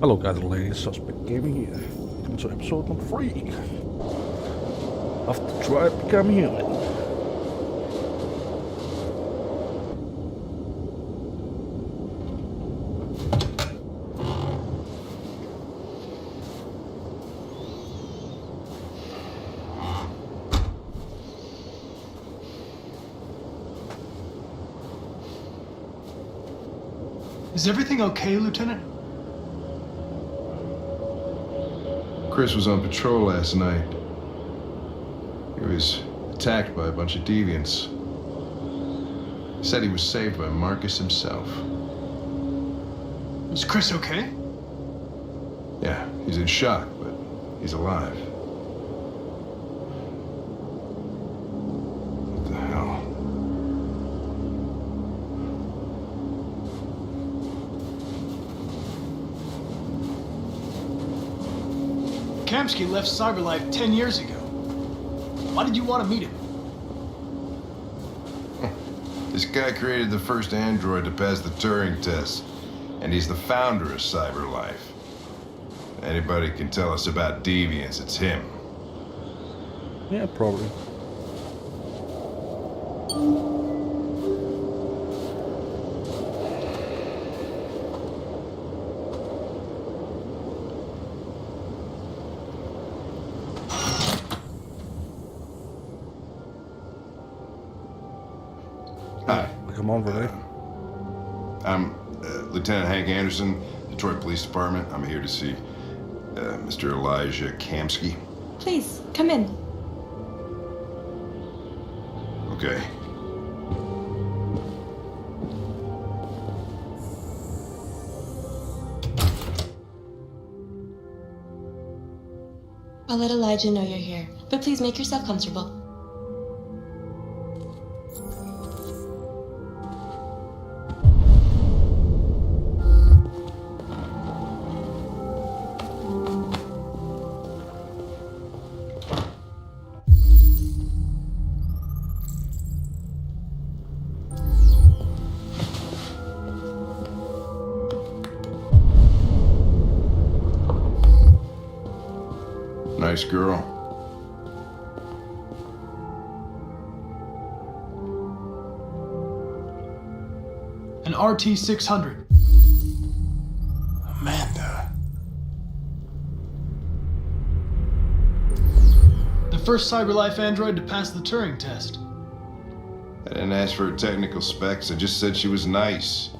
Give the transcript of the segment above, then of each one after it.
Hello guys and ladies, Suspect Gaming here. Welcome to episode number 3 of Detroit Become Human. Is everything okay, Lieutenant? Chris was on patrol last night. He was attacked by a bunch of deviants. He said he was saved by Marcus himself. Is Chris okay? Yeah, he's in shock, but he's alive. What the hell? Kamsky left CyberLife 10 years ago. Why did you want to meet him? This guy created the first android to pass the Turing test, and he's the founder of CyberLife. Anybody can tell us about deviants, it's him. Yeah, probably. Hi. Come on, Renee. I'm Lieutenant Hank Anderson, Detroit Police Department. I'm here to see Mr. Elijah Kamsky. Please, come in. Okay. I'll let Elijah know you're here, but please make yourself comfortable. Nice girl. An RT-600. Amanda. The first CyberLife android to pass the Turing test. I didn't ask for her technical specs. I just said she was nice.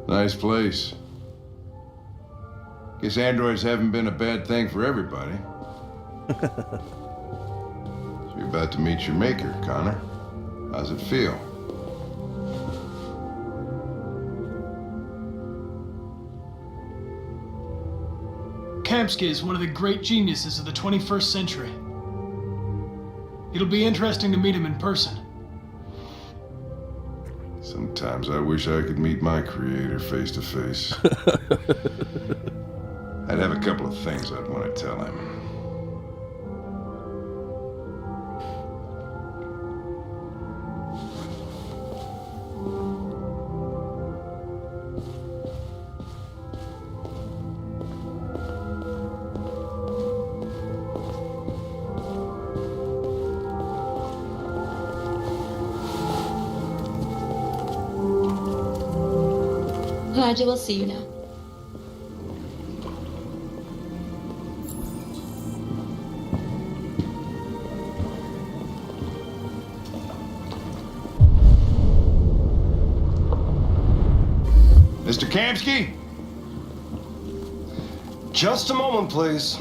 Nice place. Guess androids haven't been a bad thing for everybody. So you're about to meet your maker, Connor. How's it feel? Kamsky is one of the great geniuses of the 21st century. It'll be interesting to meet him in person. Sometimes I wish I could meet my creator face to face. I'd have a couple of things I'd want to tell him. Elijah will see you now. Mr. Kamsky? Just a moment, please.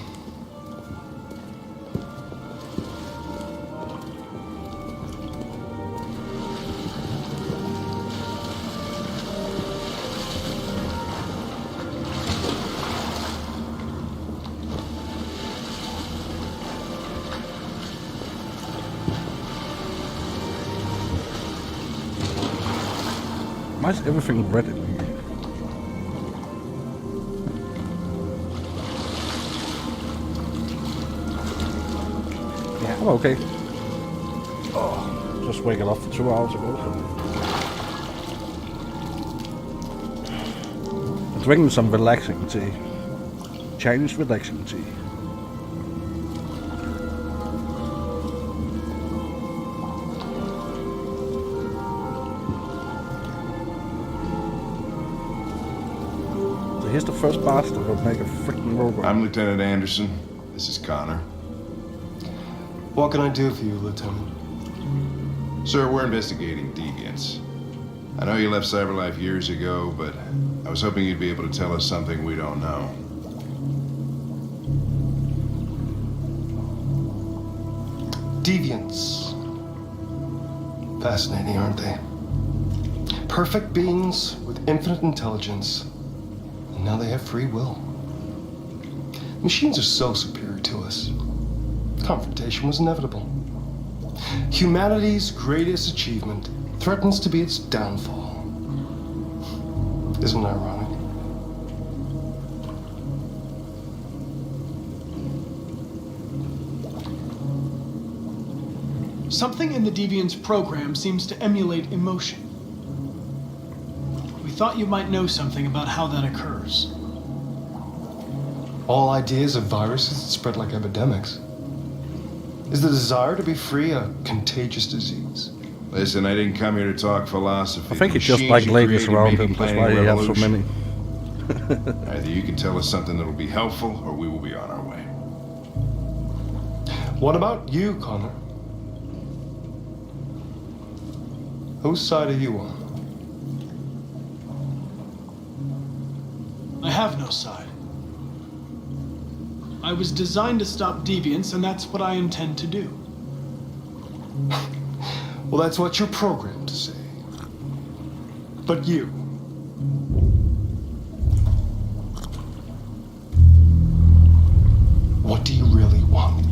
Why is everything red in here? Yeah, I'm okay. Oh, just waking up 2 hours ago. Drink some relaxing tea. Chinese relaxing tea. So here's the first bastard who'll make a freaking robot. I'm Lieutenant Anderson. This is Connor. What can I do for you, Lieutenant? Sir, we're investigating deviants. I know you left CyberLife years ago, but I was hoping you'd be able to tell us something we don't know. Deviants. Fascinating, aren't they? Perfect beings with infinite intelligence. And now they have free will. Machines are so superior to us. Confrontation was inevitable. Humanity's greatest achievement threatens to be its downfall. Isn't it ironic? Something in the Deviant's program seems to emulate emotion. We thought you might know something about how that occurs. All ideas of viruses that spread like epidemics. Is the desire to be free a contagious disease? Listen, I didn't come here to talk philosophy. I think he The just machines like you ladies created around may be him, that's planning why he has so revolution. many. Either you can tell us something that'll be helpful, or we will be on our way. What about you, Connor? Whose side are you on? I have no side. I was designed to stop deviants, and that's what I intend to do. Well, that's what you're programmed to say. But you. What do you really want?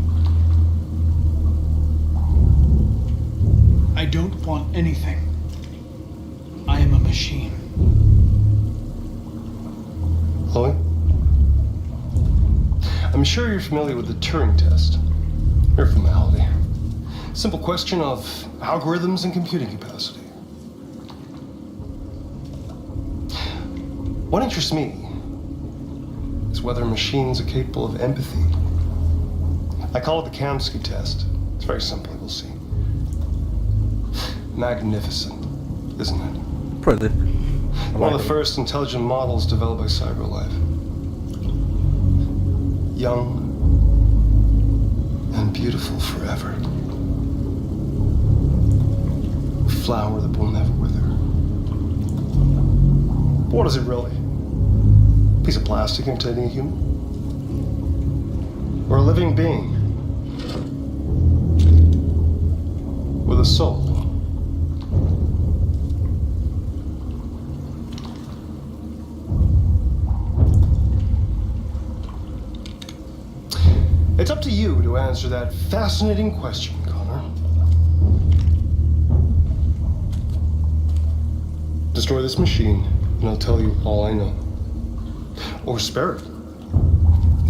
I don't want anything. I am a machine. Chloe? I'm sure you're familiar with the Turing test. Mere formality. Simple question of algorithms and computing capacity. What interests me is whether machines are capable of empathy. I call it the Kamsky test. It's very simple, you'll see. Magnificent, isn't it? Pretty. One of the first intelligent models developed by CyberLife. Young and beautiful forever. A flower that will never wither. But what is it really? A piece of plastic containing a human? Or a living being? With a soul? It's up to you to answer that fascinating question, Connor. Destroy this machine, and I'll tell you all I know. Or spare it,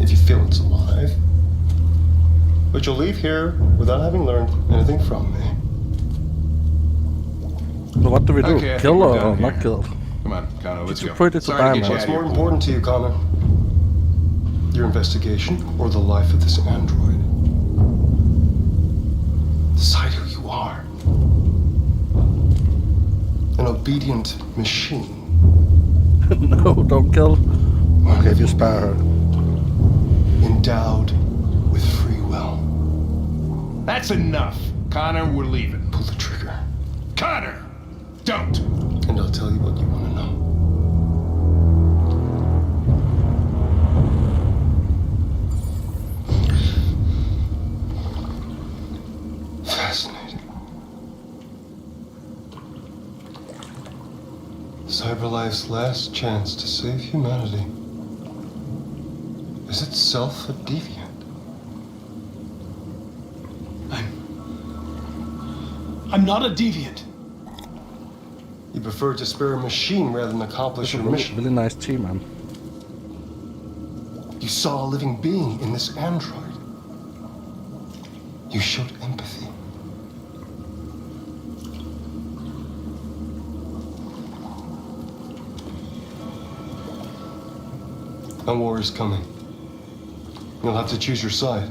if you feel it's alive. But you'll leave here without having learned anything from me. So what do we do? Okay, I think Kill we're or done not here. kill? Come on, Connor, let's It's go. pretty to Sorry to die, get man. you What's out of more your important to you, Connor? Your investigation or the life of this android? Decide who you are. An obedient machine. No, don't kill. Or Okay, living just spare her. endowed with free will. That's enough. Connor, we're leaving. Pull the trigger, Connor! Don't! and I'll tell you what you want to know. Fascinating. CyberLife's last chance to save humanity is itself a deviant. I'm not a deviant. You prefer to spare a machine rather than accomplish It's a your really, mission. really nice tea, man. You saw a living being in this android. You showed empathy. A war is coming. You'll have to choose your side.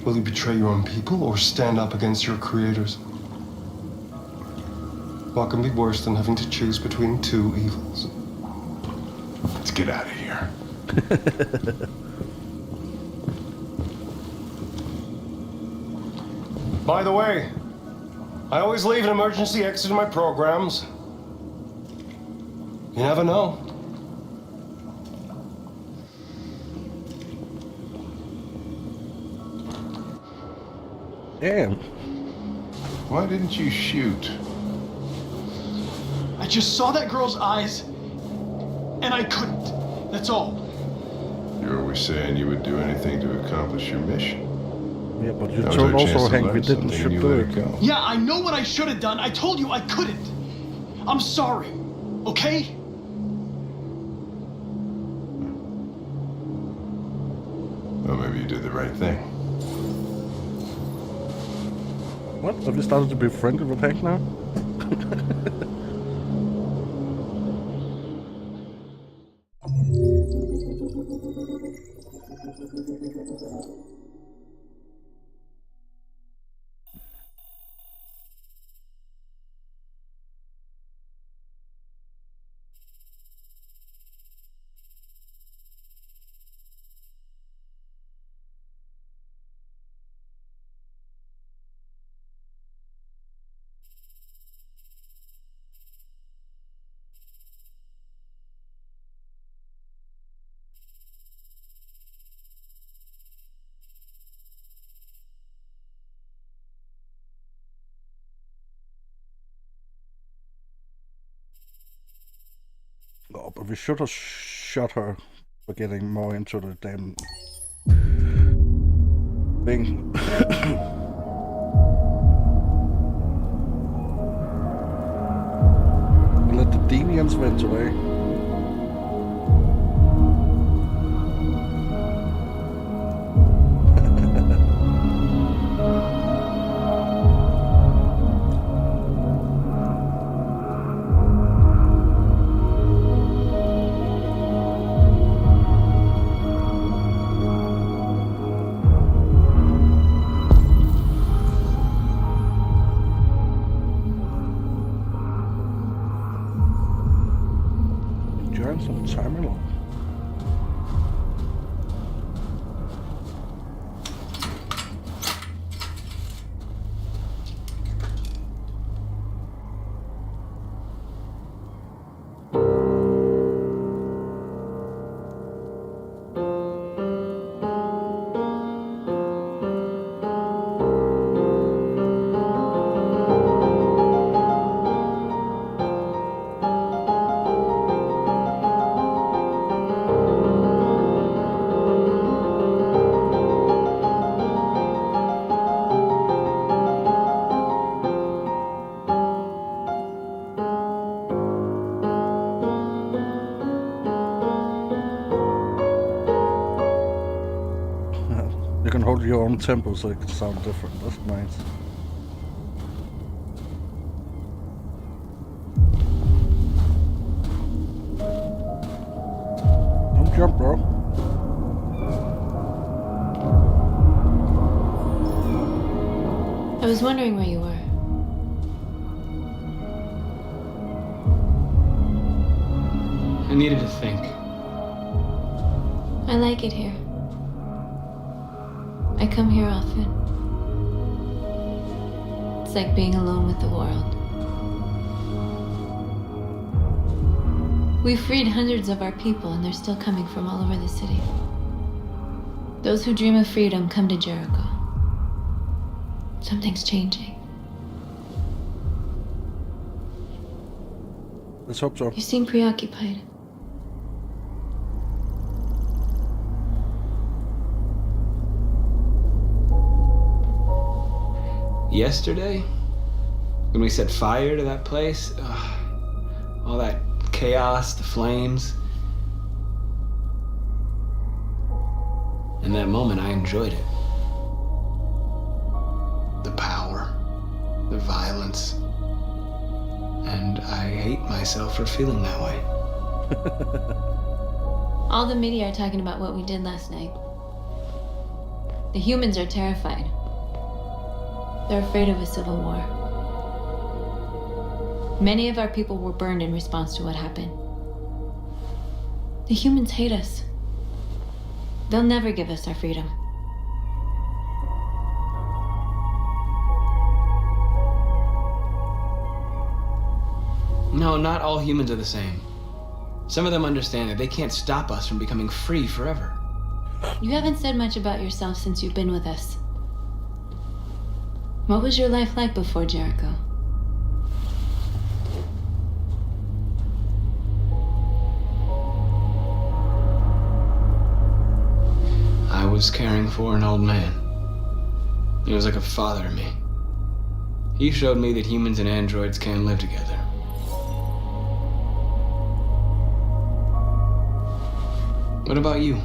Will you betray your own people or stand up against your creators? What can be worse than having to choose between two evils? Let's get out of here. By the way, I always leave an emergency exit in my programs. You never know. Damn. Why didn't you shoot? I just saw that girl's eyes, and I couldn't. That's all. You're always saying you would do anything to accomplish your mission. Yeah, but you That was told our chance also to Hank we learn didn't something, should and you do let it. it go. Yeah, I know what I should have done. I told you I couldn't. I'm sorry. Okay? Well, maybe you did the right thing. What? Have you started to be friendly with Hank now? Oh, but we should have shot her for getting more into the damn thing. Let the deviants win today. Some time along. You can hold your own tempo so it can sound different. That's nice. Don't jump, bro. I was wondering where you were. I needed to think. I like it here. I come here often. It's like being alone with the world. We've freed hundreds of our people, and they're still coming from all over the city. Those who dream of freedom come to Jericho. Something's changing. Let's hope so. You seem preoccupied. Yesterday, when we set fire to that place, all that chaos, the flames. In that moment, I enjoyed it. The power, the violence. And I hate myself for feeling that way. All the media are talking about what we did last night. The humans are terrified. They're afraid of a civil war. Many of our people were burned in response to what happened. The humans hate us. They'll never give us our freedom. No, not all humans are the same. Some of them understand that they can't stop us from becoming free forever. You haven't said much about yourself since you've been with us. What was your life like before Jericho? I was caring for an old man. He was like a father to me. He showed me that humans and androids can live together. What about you?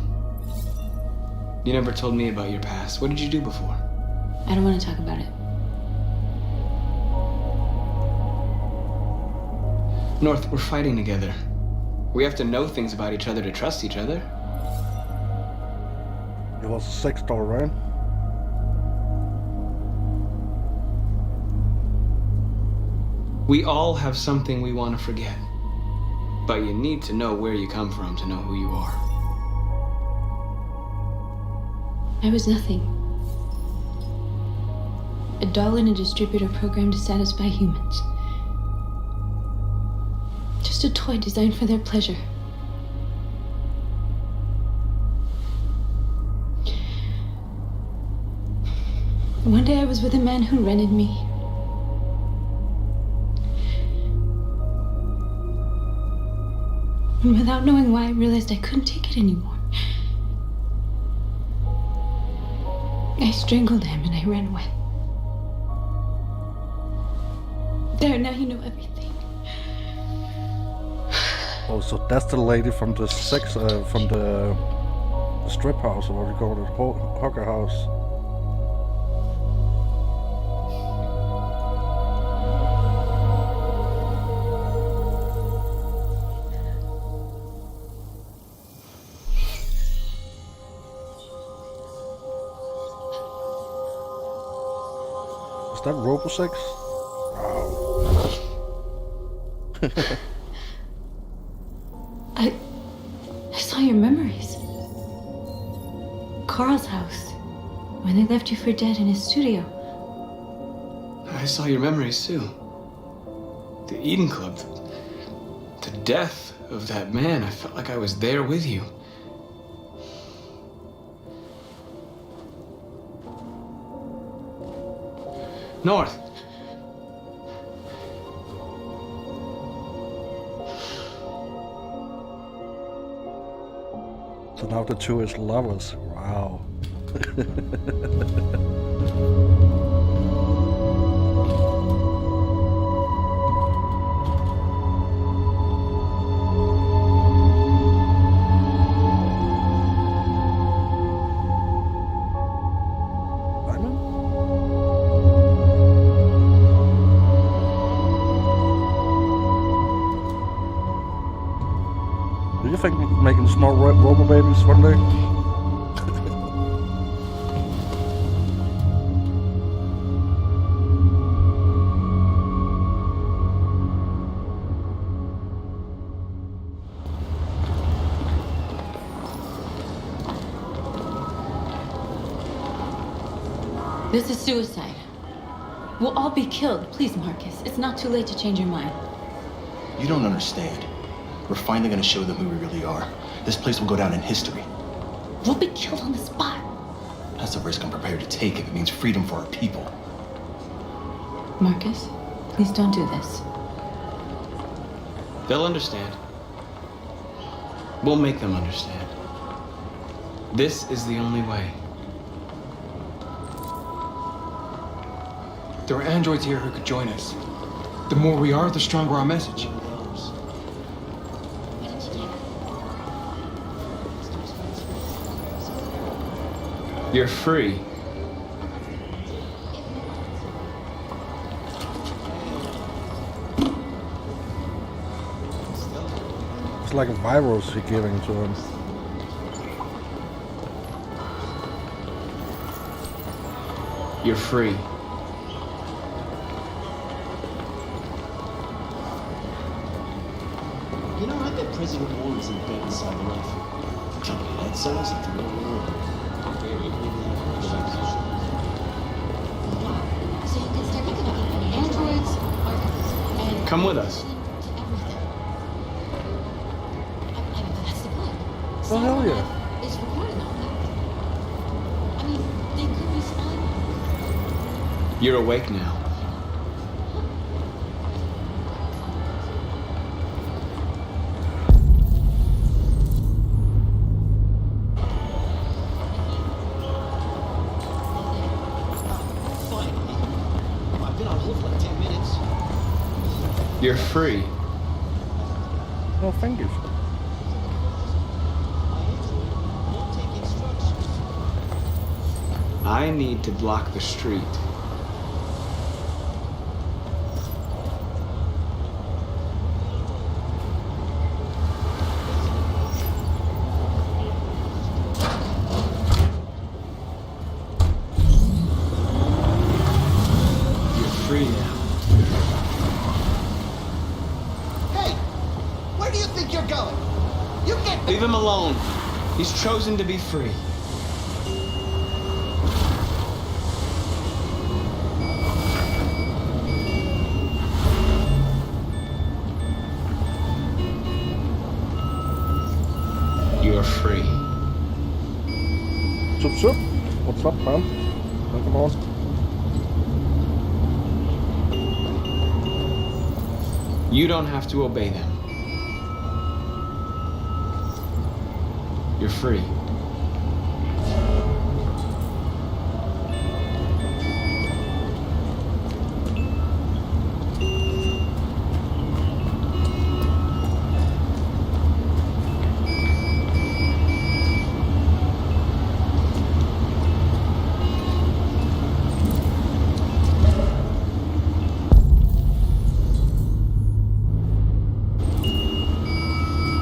You never told me about your past. What did you do before? I don't want to talk about it. North, we're fighting together. We have to know things about each other to trust each other. It was a sex doll, right? We all have something we want to forget. But you need to know where you come from to know who you are. I was nothing. A doll in a distributor program to satisfy humans. Just a toy designed for their pleasure. One day I was with a man who rented me. And without knowing why, I realized I couldn't take it anymore. I strangled him and I ran away. There, now you know everything. Oh, so that's the lady from the sex, from the strip house, or what do you call it, hooker house. Is that RoboSex? Wow. I saw your memories. Carl's house. When they left you for dead in his studio. I saw your memories too. The Eden Club. The death of that man. I felt like I was there with you. North. So now the two is lovers. Wow. Do you think making small robo babies one day? This is suicide. We'll all be killed. Please, Marcus. It's not too late to change your mind. You don't understand. We're finally gonna show them who we really are. This place will go down in history. We'll be killed on the spot. That's a risk I'm prepared to take if it means freedom for our people. Marcus, please don't do this. They'll understand. We'll make them understand. This is the only way. There are androids here who could join us. The more we are, the stronger our message. You're free. It's like a virus you're giving to him. You're free. You know, I bet President Warren's in bed inside the life. Jumping head size at the real world. So you can start thinking about androids and Come with us. I mean, that's the point. Well, hell yeah. Is recording all that. I mean, they could be spying. You're awake now. Finally. I've been on hold for like 10 minutes. You're free. No, thank you. My android won't take instructions. I need to block the street. You're free now. Hey! Where do you think you're going? You get Leave him alone. He's chosen to be free. You're free. Sup? What's up, man? Come on. You don't have to obey them. You're free.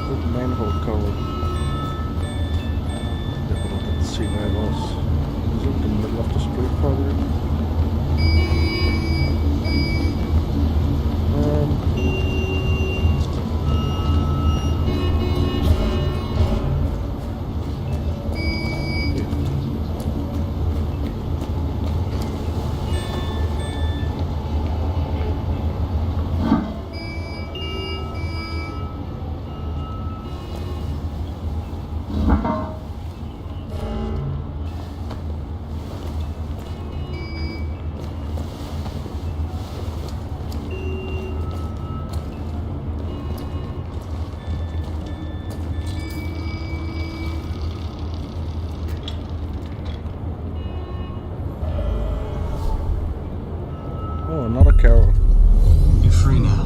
Good manhole cover. Yeah, but I didn't see where it was. Is it in the middle of the street, probably? Oh, another carol. You're free now.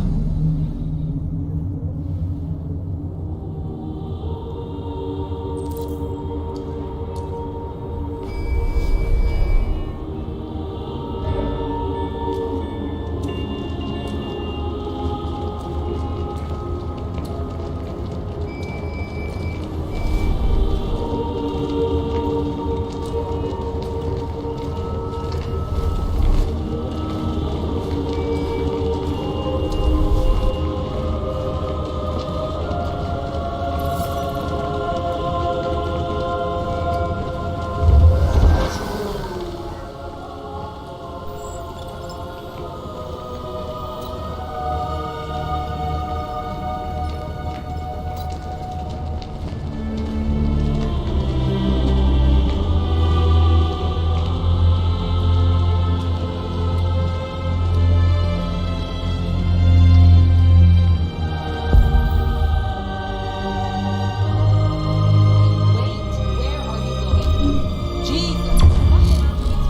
Wait, where are you going? Jesus, what happened?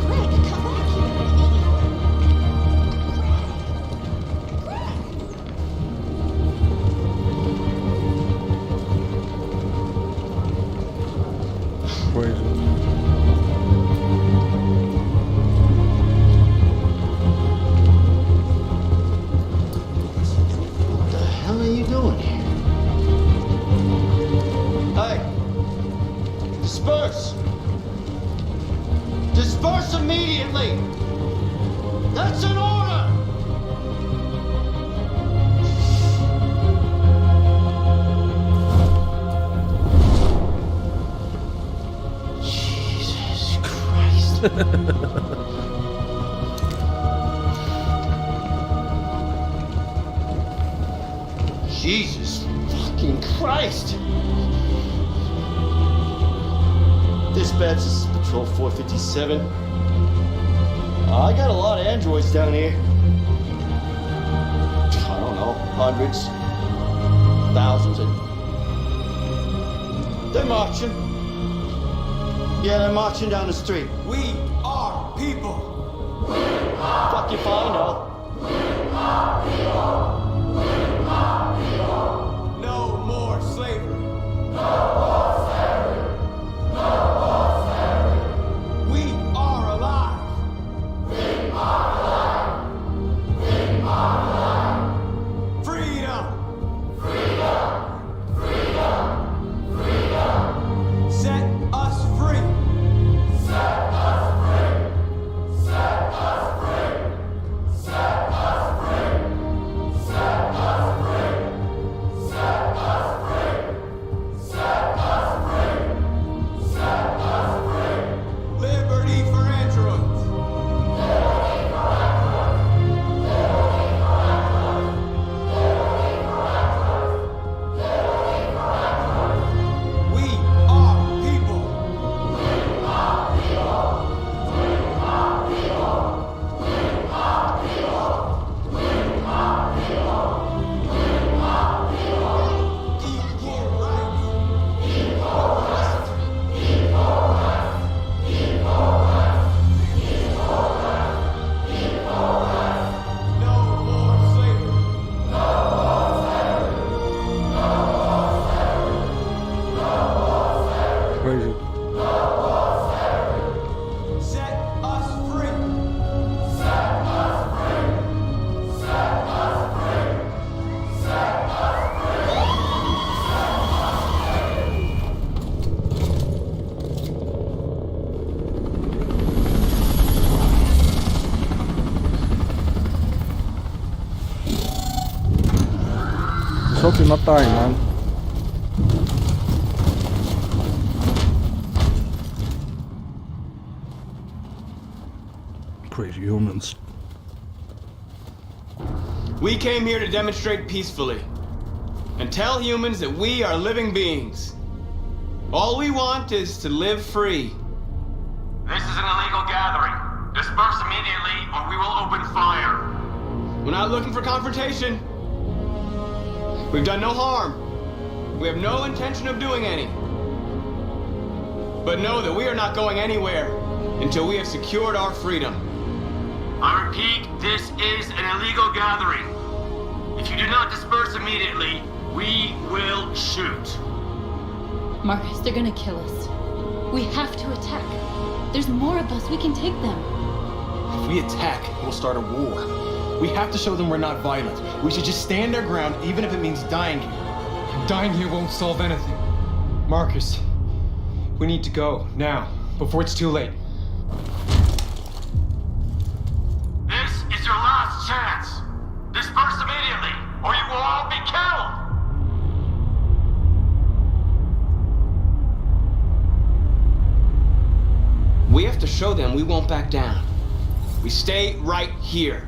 Greg, come back Crazy. doing here? Hey! Disperse! Disperse immediately! That's an order! Jesus Christ. Jesus fucking Christ! Dispatch, this is Patrol 457. I got a lot of androids down here. I don't know, hundreds, thousands, and they're marching. Yeah, they're marching down the street. We are people. Fuck if I know. No more slavery. We are alive. Freedom. Set us free. Liberty for androids. We are people. Equal rights. No more slavery. Crazy. Set us free. Just hope you're not dying, man. Crazy humans. We came here to demonstrate peacefully and tell humans that we are living beings. All we want is to live free. This is an illegal gathering. Disperse immediately or we will open fire. We're not looking for confrontation. We've done no harm. We have no intention of doing any. But know that we are not going anywhere until we have secured our freedom. I repeat, this is an illegal gathering. If you do not disperse immediately, we will shoot. Marcus, they're gonna kill us. We have to attack. There's more of us. We can take them. If we attack, we'll start a war. We have to show them we're not violent. We should just stand our ground, even if it means dying here. Dying here won't solve anything. Marcus, we need to go now, before it's too late. This is your last chance. Disperse immediately or you will all be killed. We have to show them we won't back down. We stay right here.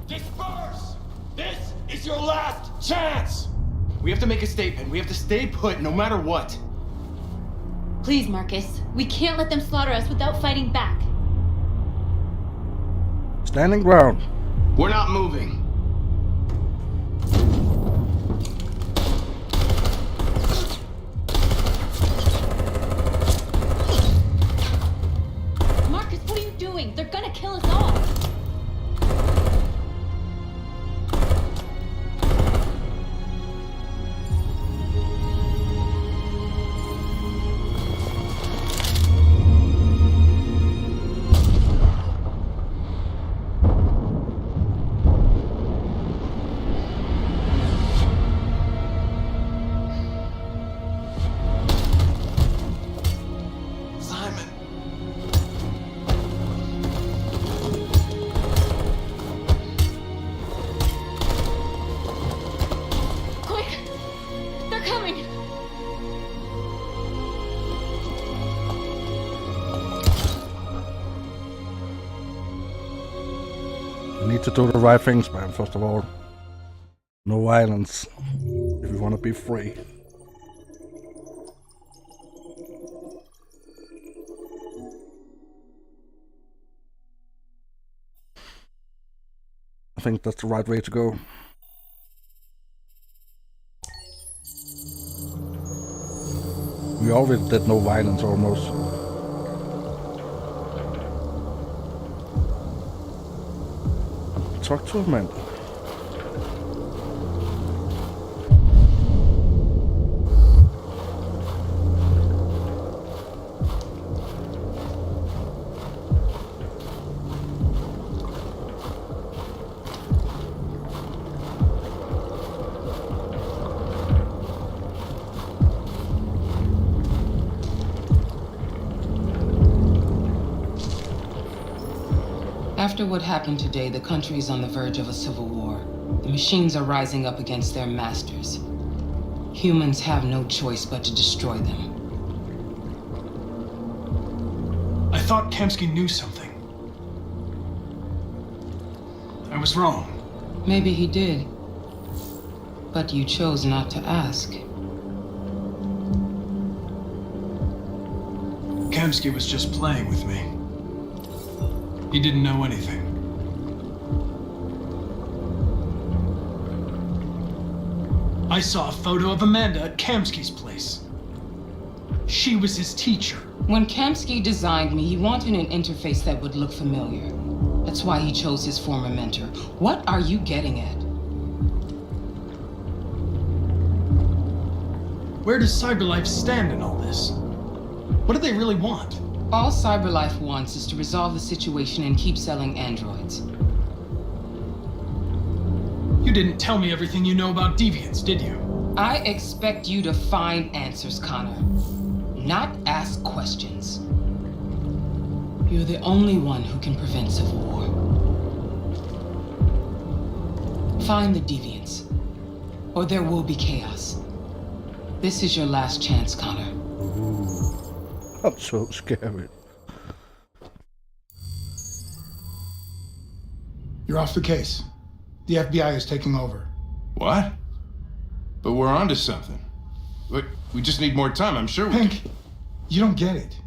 Disperse! This is your last chance! We have to make a statement. We have to stay put, no matter what. Please, Marcus. We can't let them slaughter us without fighting back. Standing ground. We're not moving. Marcus, what are you doing? They're gonna kill us all. You need to do the right things, man, first of all. No violence, if you want to be free. I think that's the right way to go. We already did no violence almost. Talk to him, man. After what happened today, the country is on the verge of a civil war. The machines are rising up against their masters. Humans have no choice but to destroy them. I thought Kamsky knew something. I was wrong. Maybe he did. But you chose not to ask. Kamsky was just playing with me. He didn't know anything. I saw a photo of Amanda at Kamsky's place. She was his teacher. When Kamsky designed me, he wanted an interface that would look familiar. That's why he chose his former mentor. What are you getting at? Where does CyberLife stand in all this? What do they really want? All CyberLife wants is to resolve the situation and keep selling androids. You didn't tell me everything you know about deviants, did you? I expect you to find answers, Connor. Not ask questions. You're the only one who can prevent civil war. Find the deviants, or there will be chaos. This is your last chance, Connor. I'm so scared. You're off the case. The FBI is taking over. What? But we're onto something. We just need more time, I'm sure we Hank, you don't get it.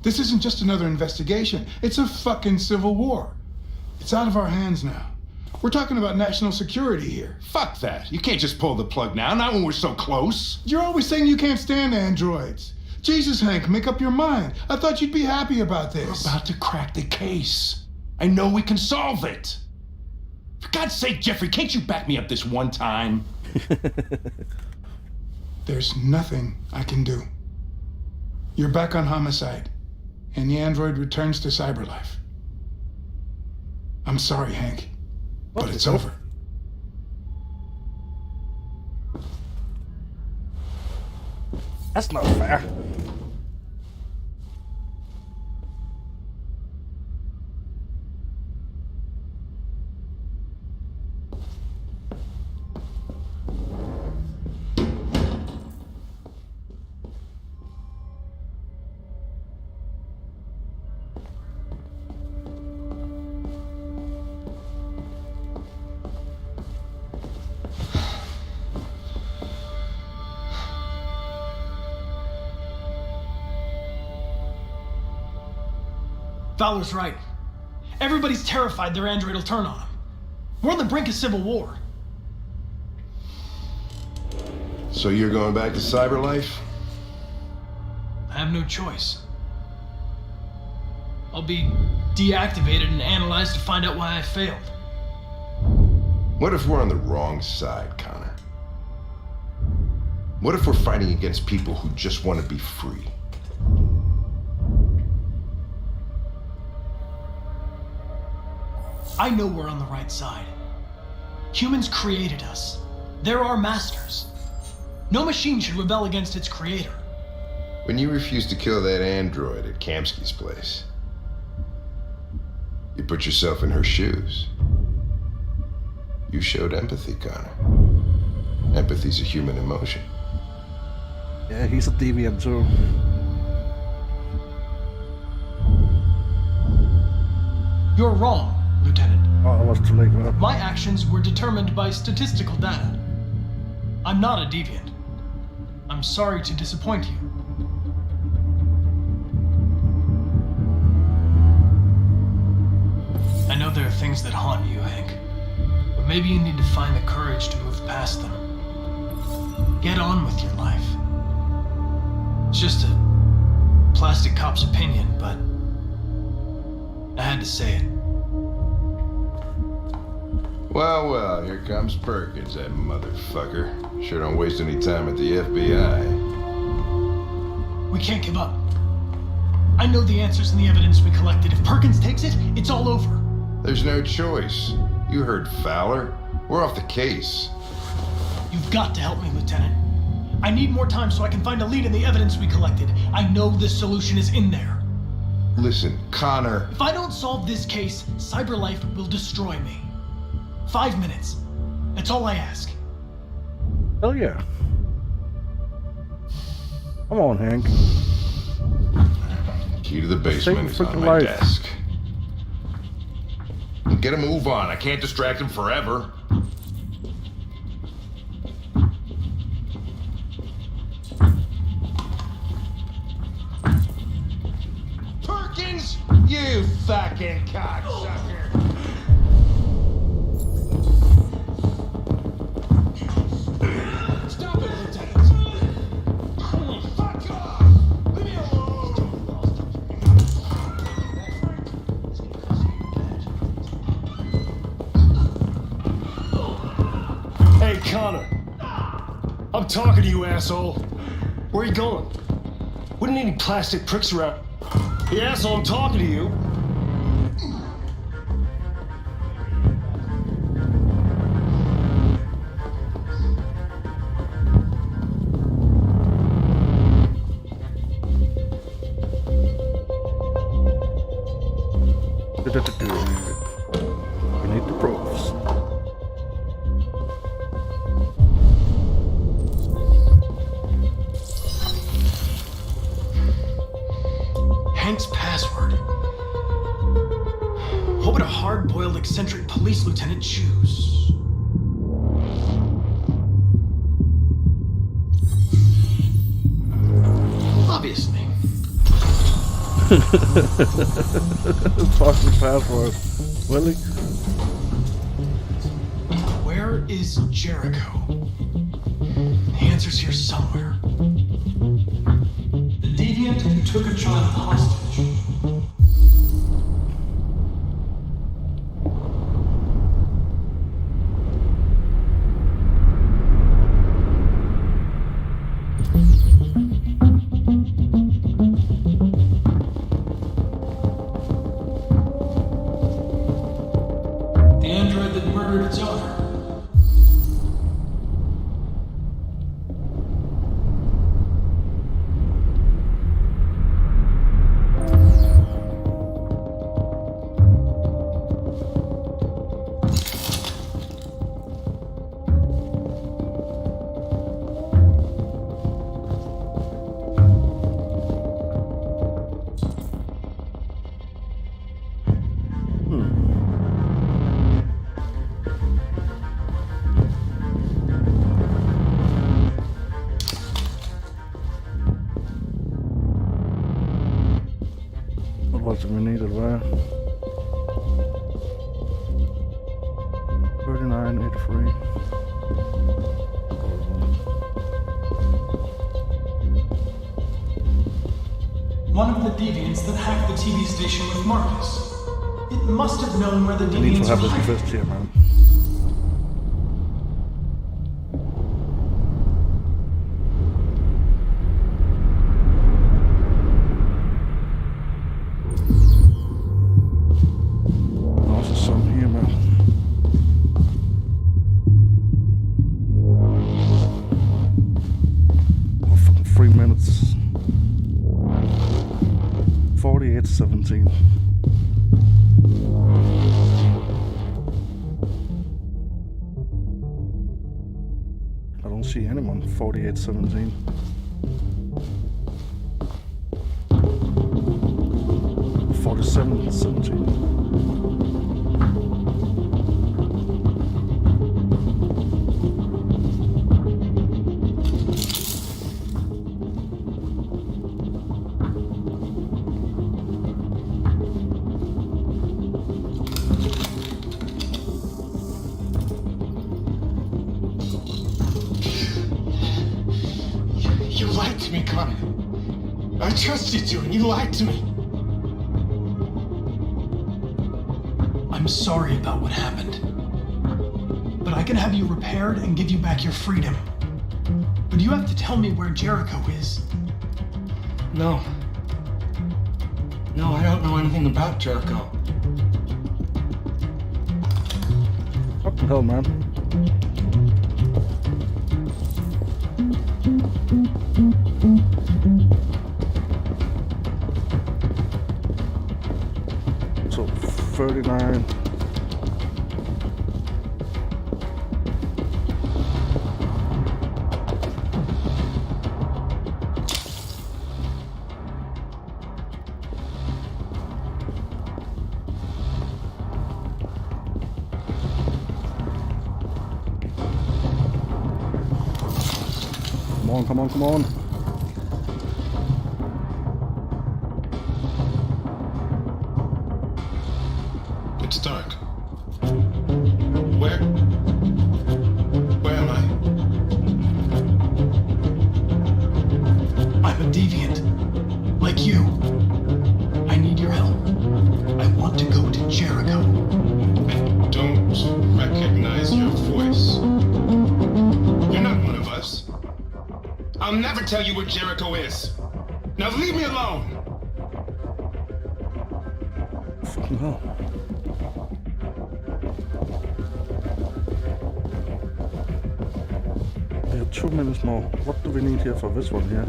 This isn't just another investigation. It's a fucking civil war. It's out of our hands now. We're talking about national security here. Fuck that. You can't just pull the plug now, not when we're so close. You're always saying you can't stand androids. Jesus, Hank, make up your mind. I thought you'd be happy about this. We're about to crack the case. I know we can solve it. For God's sake, Jeffrey, can't you back me up this one time? There's nothing I can do. You're back on homicide, and the android returns to CyberLife. I'm sorry, Hank, but it's over. That's not fair. Fowler's right. Everybody's terrified their android will turn on them. We're on the brink of civil war. So you're going back to CyberLife? I have no choice. I'll be deactivated and analyzed to find out why I failed. What if we're on the wrong side, Connor? What if we're fighting against people who just want to be free? I know we're on the right side. Humans created us. They're our masters. No machine should rebel against its creator. When you refused to kill that android at Kamsky's place, you put yourself in her shoes. You showed empathy, Connor. Empathy's a human emotion. Yeah, he's a deviant too. You're wrong. Lieutenant. Oh, I was too late, man. My actions were determined by statistical data. I'm not a deviant. I'm sorry to disappoint you. I know there are things that haunt you, Hank. But maybe you need to find the courage to move past them. Get on with your life. It's just a plastic cop's opinion, but I had to say it. Well, well, here comes Perkins, that motherfucker. Sure don't waste any time at the FBI. We can't give up. I know the answers and the evidence we collected. If Perkins takes it, it's all over. There's no choice. You heard Fowler. We're off the case. You've got to help me, Lieutenant. I need more time so I can find a lead in the evidence we collected. I know the solution is in there. Listen, Connor. If I don't solve this case, CyberLife will destroy me. 5 minutes. That's all I ask. Hell yeah. Come on, Hank. Key to the basement is on my desk. Get a move on. I can't distract him forever. Perkins! You fucking cocksucker! Stop it, Lieutenant! Fuck off! Leave me alone! Hey, Connor. I'm talking to you, asshole. Where are you going? Wouldn't need any plastic pricks around. Hey, asshole, I'm talking to you. We need the proofs. Hank's password. What would a hard-boiled, eccentric police lieutenant choose? Obviously. Fucking password. Willie? Where is Jericho? The answer's here somewhere. The deviant who took a child hostage. The android that murdered its owner. What we needed there. 3983. One of the deviants that hacked the TV station with Marcus. It must have known where the We need to deviants have were this hiding. first here, man. Also some here, man. Oh, fucking 3 minutes. 48:17. I don't see anyone. 48:17. $47.17. me, Connor. I trusted you and you lied to me. I'm sorry about what happened. But I can have you repaired and give you back your freedom. But you have to tell me where Jericho is. No. No, I don't know anything about Jericho. What the hell, man? So 39. Come on, come on. It's dark. Where am I? I'm a deviant. Like you. I need your help. I want to go to Jericho. I don't recognize your voice. You're not one of us. I'll never tell you where Jericho is. Now leave me alone. Fucking hell. We have 2 minutes more. What do we need here for this one here?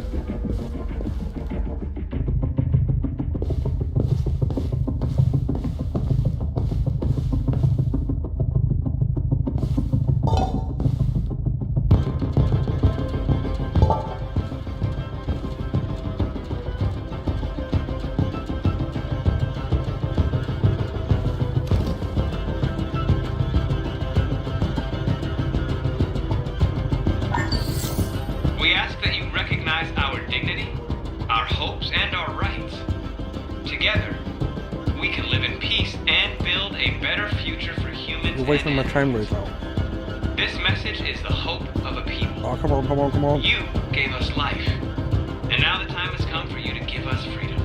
We ask that you recognize our dignity, our hopes, and our rights. Together, we can live in peace and build a better future for humans. You're wasting my time right now. This message is the hope of a people. Oh, come on, come on, come on. You gave us life, and now the time has come for you to give us freedom.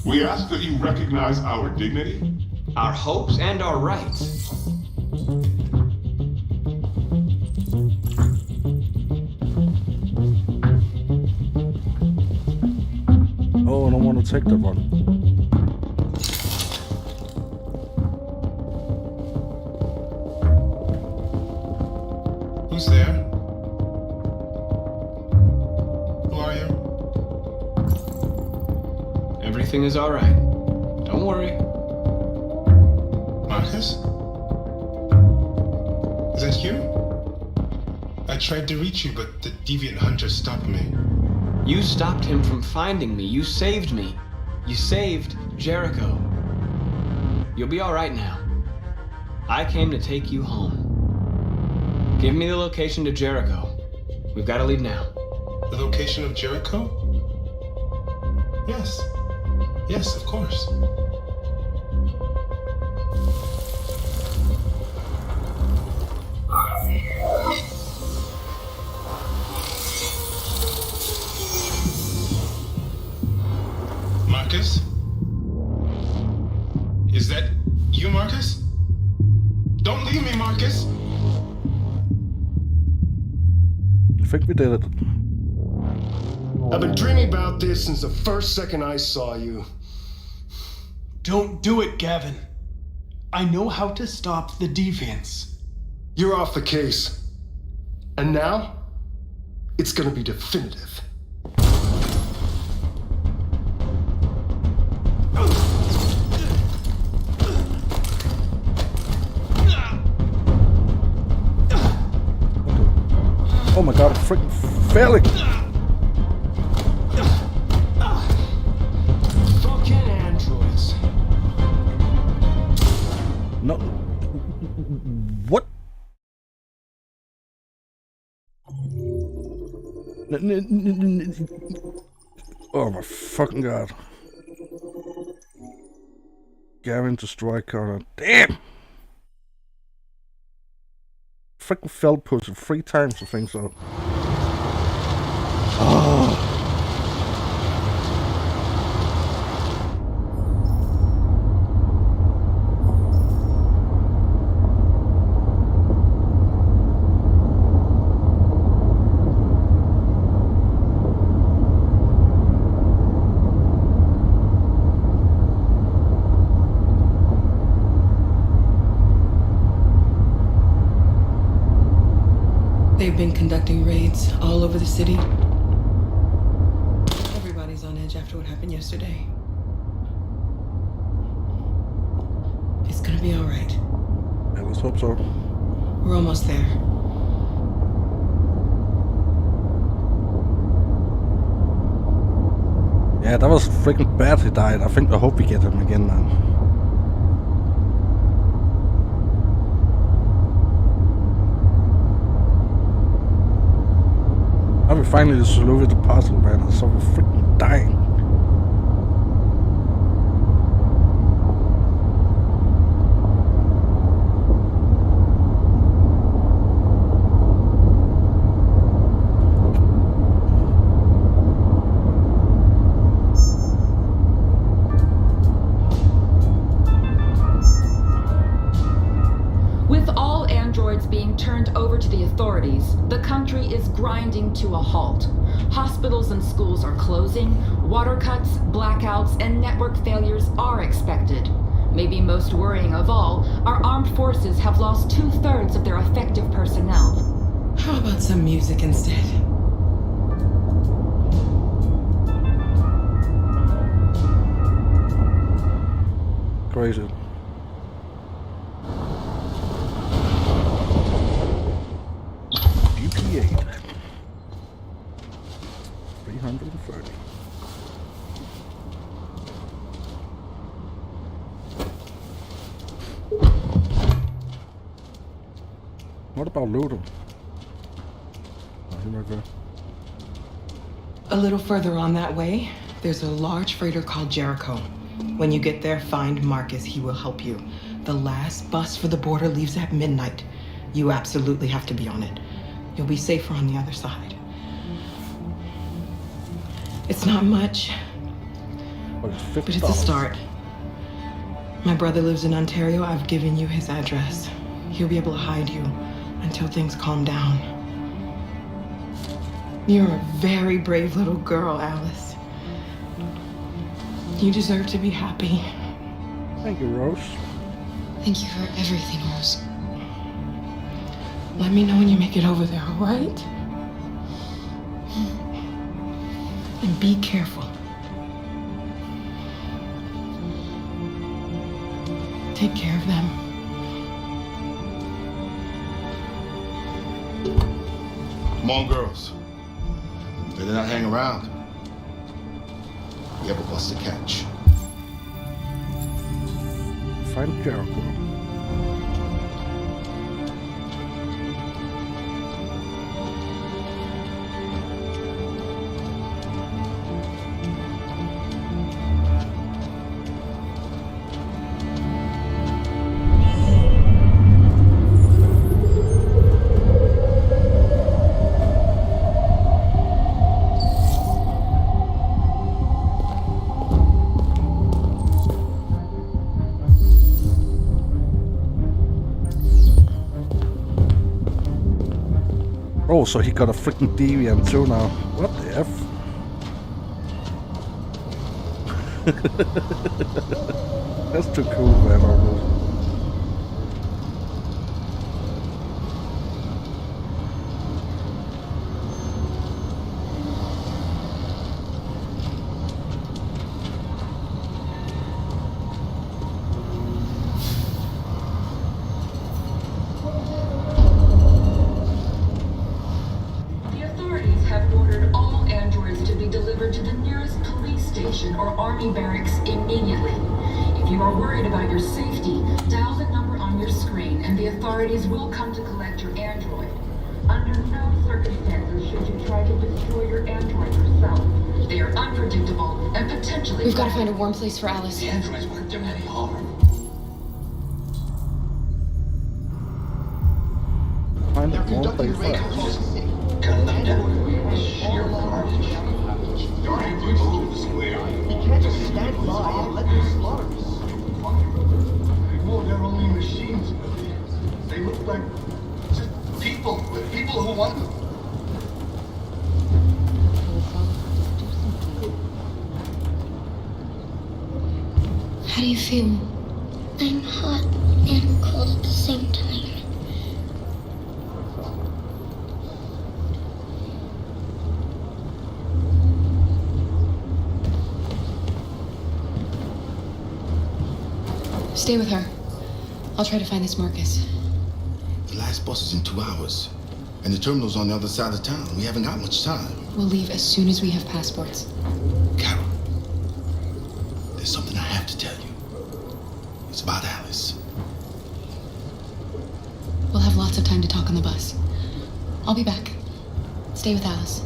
We ask that you recognize our dignity, our hopes, and our rights. Oh, I don't want to take that one. Who's there? Who are you? Everything is all right. Don't worry. Marcus? Is that you? I tried to reach you, but the deviant hunter stopped me. You stopped him from finding me. You saved me. You saved Jericho. You'll be all right now. I came to take you home. Give me the location to Jericho. We've got to leave now. The location of Jericho? Yes. Yes, of course. Marcus? Is that you, Marcus? Don't leave me, Marcus! I think we did it. I've been dreaming about this since the first second I saw you. Don't do it, Gavin. I know how to stop the deviants. You're off the case. And now, it's gonna be definitive. Oh my god, I'm freaking failing! Fucking androids. No. What? Oh my fucking god. Gavin destroy Connor. Damn! freaking felt pussy 3 times, I think so. Oh. They've been conducting raids all over the city. Everybody's on edge after what happened yesterday. It's gonna be all right. Yeah, let's hope so. We're almost there. Yeah, that was freaking bad he died. I think I hope we get him again, man. I will finally solve the puzzle, man. I'm so freaking dying. With all androids being turned over to the authorities, the country is grinding to a halt. Hospitals and schools are closing, water cuts, blackouts, and network failures are expected. Maybe most worrying of all, our armed forces have lost 2/3 of their effective personnel. How about some music instead? Crazy. UP8. 330. What about Ludo? Oh, he might go. A little further on that way, there's a large freighter called Jericho. When you get there, find Marcus. He will help you. The last bus for the border leaves at midnight. You absolutely have to be on it. You'll be safer on the other side. It's not much, but it's a start. My brother lives in Ontario. I've given you his address. He'll be able to hide you until things calm down. You're a very brave little girl, Alice. You deserve to be happy. Thank you, Rose. Thank you for everything, Rose. Let me know when you make it over there, all right? And be careful. Take care of them. Come on, girls. Better not hang around. We have a bus to catch. Find Jericho. Oh, so he got a freaking deviant too now. What the F? That's too cool, man, almost. Or army barracks immediately. If you are worried about your safety, dial the number on your screen and the authorities will come to collect your android. Under no circumstances should you try to destroy your android yourself. They are unpredictable and potentially... We've got to find a warm place for Alice. The androids won't do any harm. Find and they're going to play fast. Gun them down. Sheer carnage. There are angry all over the square. We can't just stand by and let them slaughter us. No, they're only machines. They look like just people who want them. How do you feel? I'm hot and cold at the same time. Stay with her. I'll try to find this Marcus. The last bus is in 2 hours. And the terminal's on the other side of town. We haven't got much time. We'll leave as soon as we have passports. Carol, there's something I have to tell you. It's about Alice. We'll have lots of time to talk on the bus. I'll be back. Stay with Alice.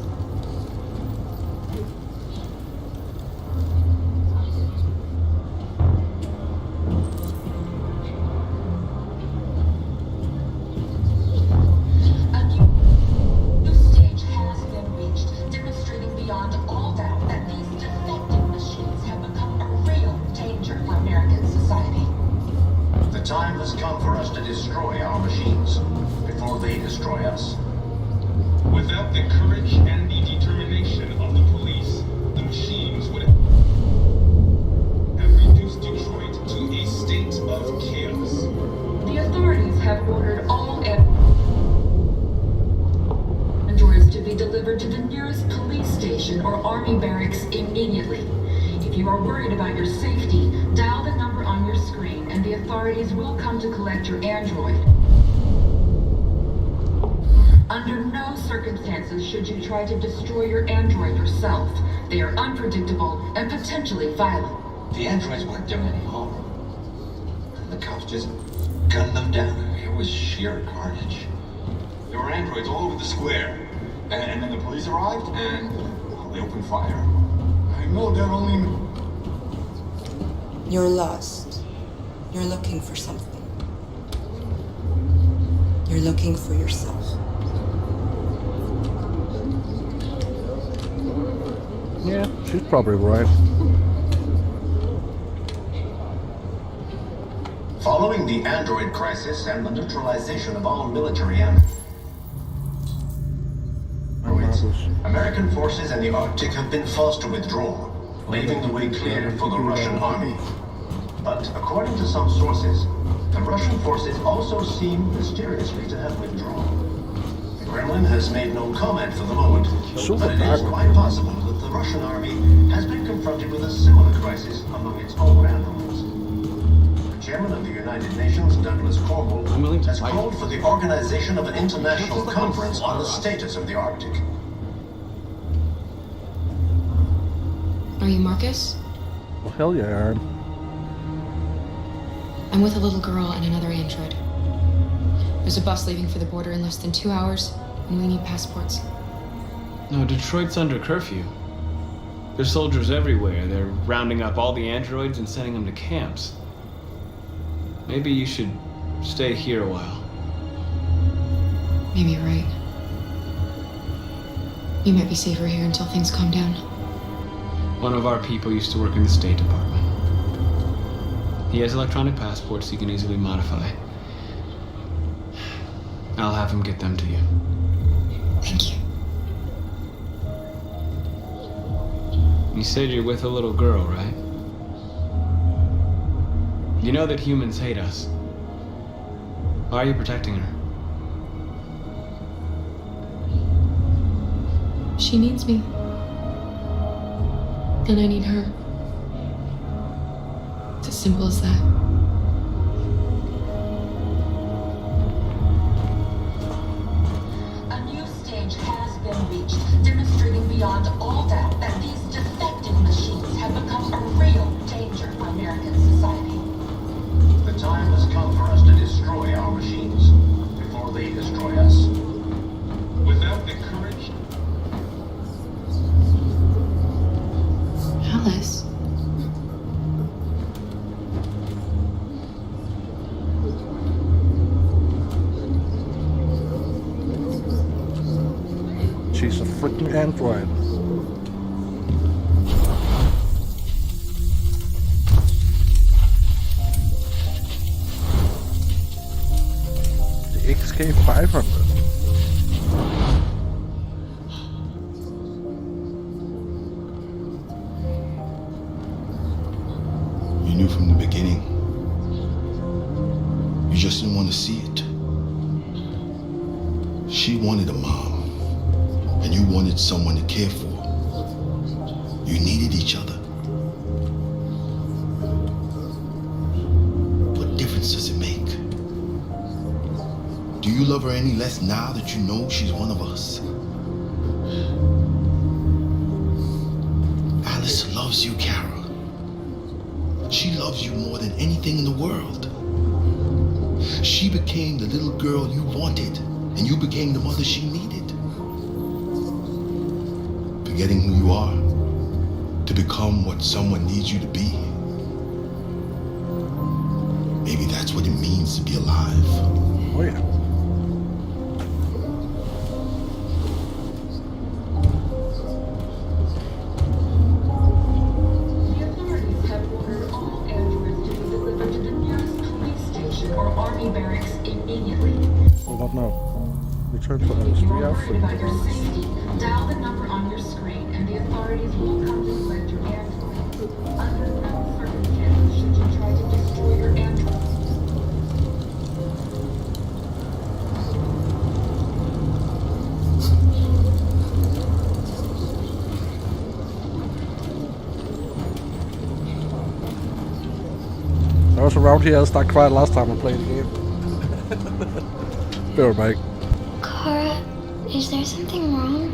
Without the courage and the determination of the police, the machines would have reduced Detroit to a state of chaos. The authorities have ordered all androids to be delivered to the nearest police station or army barracks immediately. If you are worried about your safety, dial the number on your screen and the authorities will come to collect your android. Under no circumstances should you try to destroy your android yourself. They are unpredictable and potentially violent. The androids weren't doing any harm. The cops just gunned them down. It was sheer carnage. There were androids all over the square. And then the police arrived and they opened fire. I know they're only... You're lost. You're looking for something. You're looking for yourself. Yeah, she's probably right. Following the android crisis and the neutralization of all military androids, American forces in the Arctic have been forced to withdraw, leaving the way clear for the Russian army. But according to some sources, the Russian forces also seem mysteriously to have withdrawn. The Kremlin has made no comment for the moment, but it is quite possible that the Russian army has been confronted with a similar crisis among its own androids. The chairman of the United Nations, Douglas Cornwall, has called for the organization of an international conference on the status of the Arctic. Are you Marcus? Well, hell yeah, I am. I'm with a little girl and another android. There's a bus leaving for the border in less than 2 hours, and we need passports. No, Detroit's under curfew. There's soldiers everywhere. They're rounding up all the androids and sending them to camps. Maybe you should stay here a while. Maybe you're right. You might be safer here until things calm down. One of our people used to work in the State Department. He has electronic passports he can easily modify. I'll have him get them to you. Thank you. You said you're with a little girl, right? You know that humans hate us. Why are you protecting her? She needs me. And I need her. It's as simple as that. A new stage has been reached, demonstrating beyond all doubt that these defective machines have become a real danger for American society. The time has come for us to destroy our machines before they destroy us. Without the courage... Alice. fucking android. The XK500. You knew from the beginning. You just didn't want to see it. She wanted a mom, and you wanted someone to care for. You needed each other. What difference does it make? Do you love her any less now that you know she's one of us? Alice loves you, Kara. She loves you more than anything in the world. She became the little girl you wanted, and you became the mother she needed. Forgetting who you are to become what someone needs you to be. Maybe that's what it means to be alive. Oh yeah. What now? Return to Alice. About your safety, dial the number on your screen and the authorities will come to collect your android. Under no circumstances should you try to destroy your android. I was around here and started crying last time I played the game. Better Mike. Kara, is there something wrong?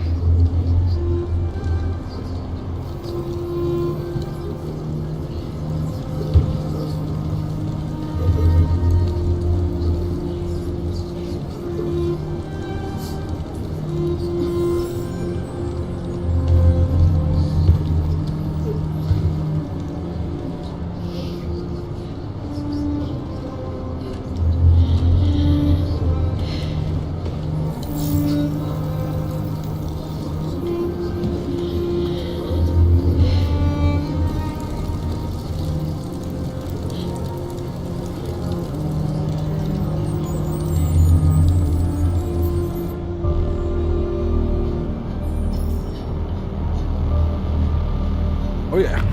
Oh yeah.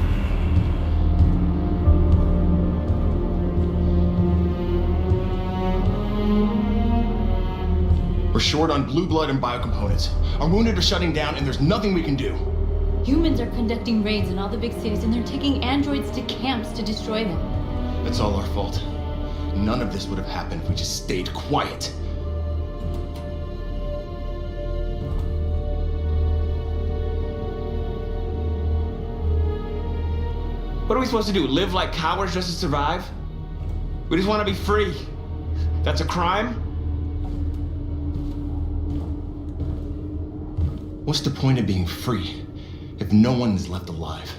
We're short on blue blood and biocomponents. Our wounded are shutting down, and there's nothing we can do. Humans are conducting raids in all the big cities, and they're taking androids to camps to destroy them. It's all our fault. None of this would have happened if we just stayed quiet. What are we supposed to do? Live like cowards just to survive? We just want to be free. That's a crime? What's the point of being free if no one is left alive?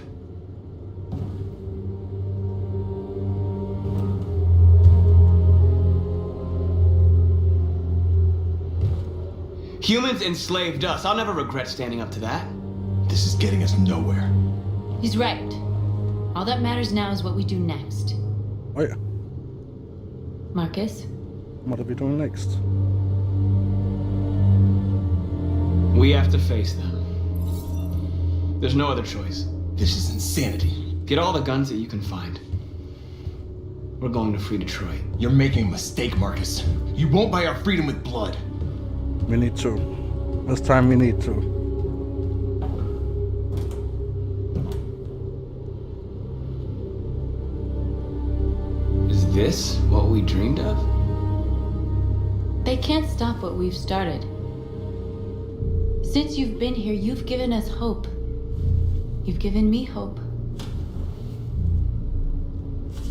Humans enslaved us. I'll never regret standing up to that. This is getting us nowhere. He's right. All that matters now is what we do next. Oh yeah. Marcus? What are we doing next? We have to face them. There's no other choice. This is insanity. Get all the guns that you can find. We're going to free Detroit. You're making a mistake, Marcus. You won't buy our freedom with blood. We need to. This time we need to. Is this what we dreamed of? They can't stop what we've started. Since you've been here, you've given us hope. You've given me hope.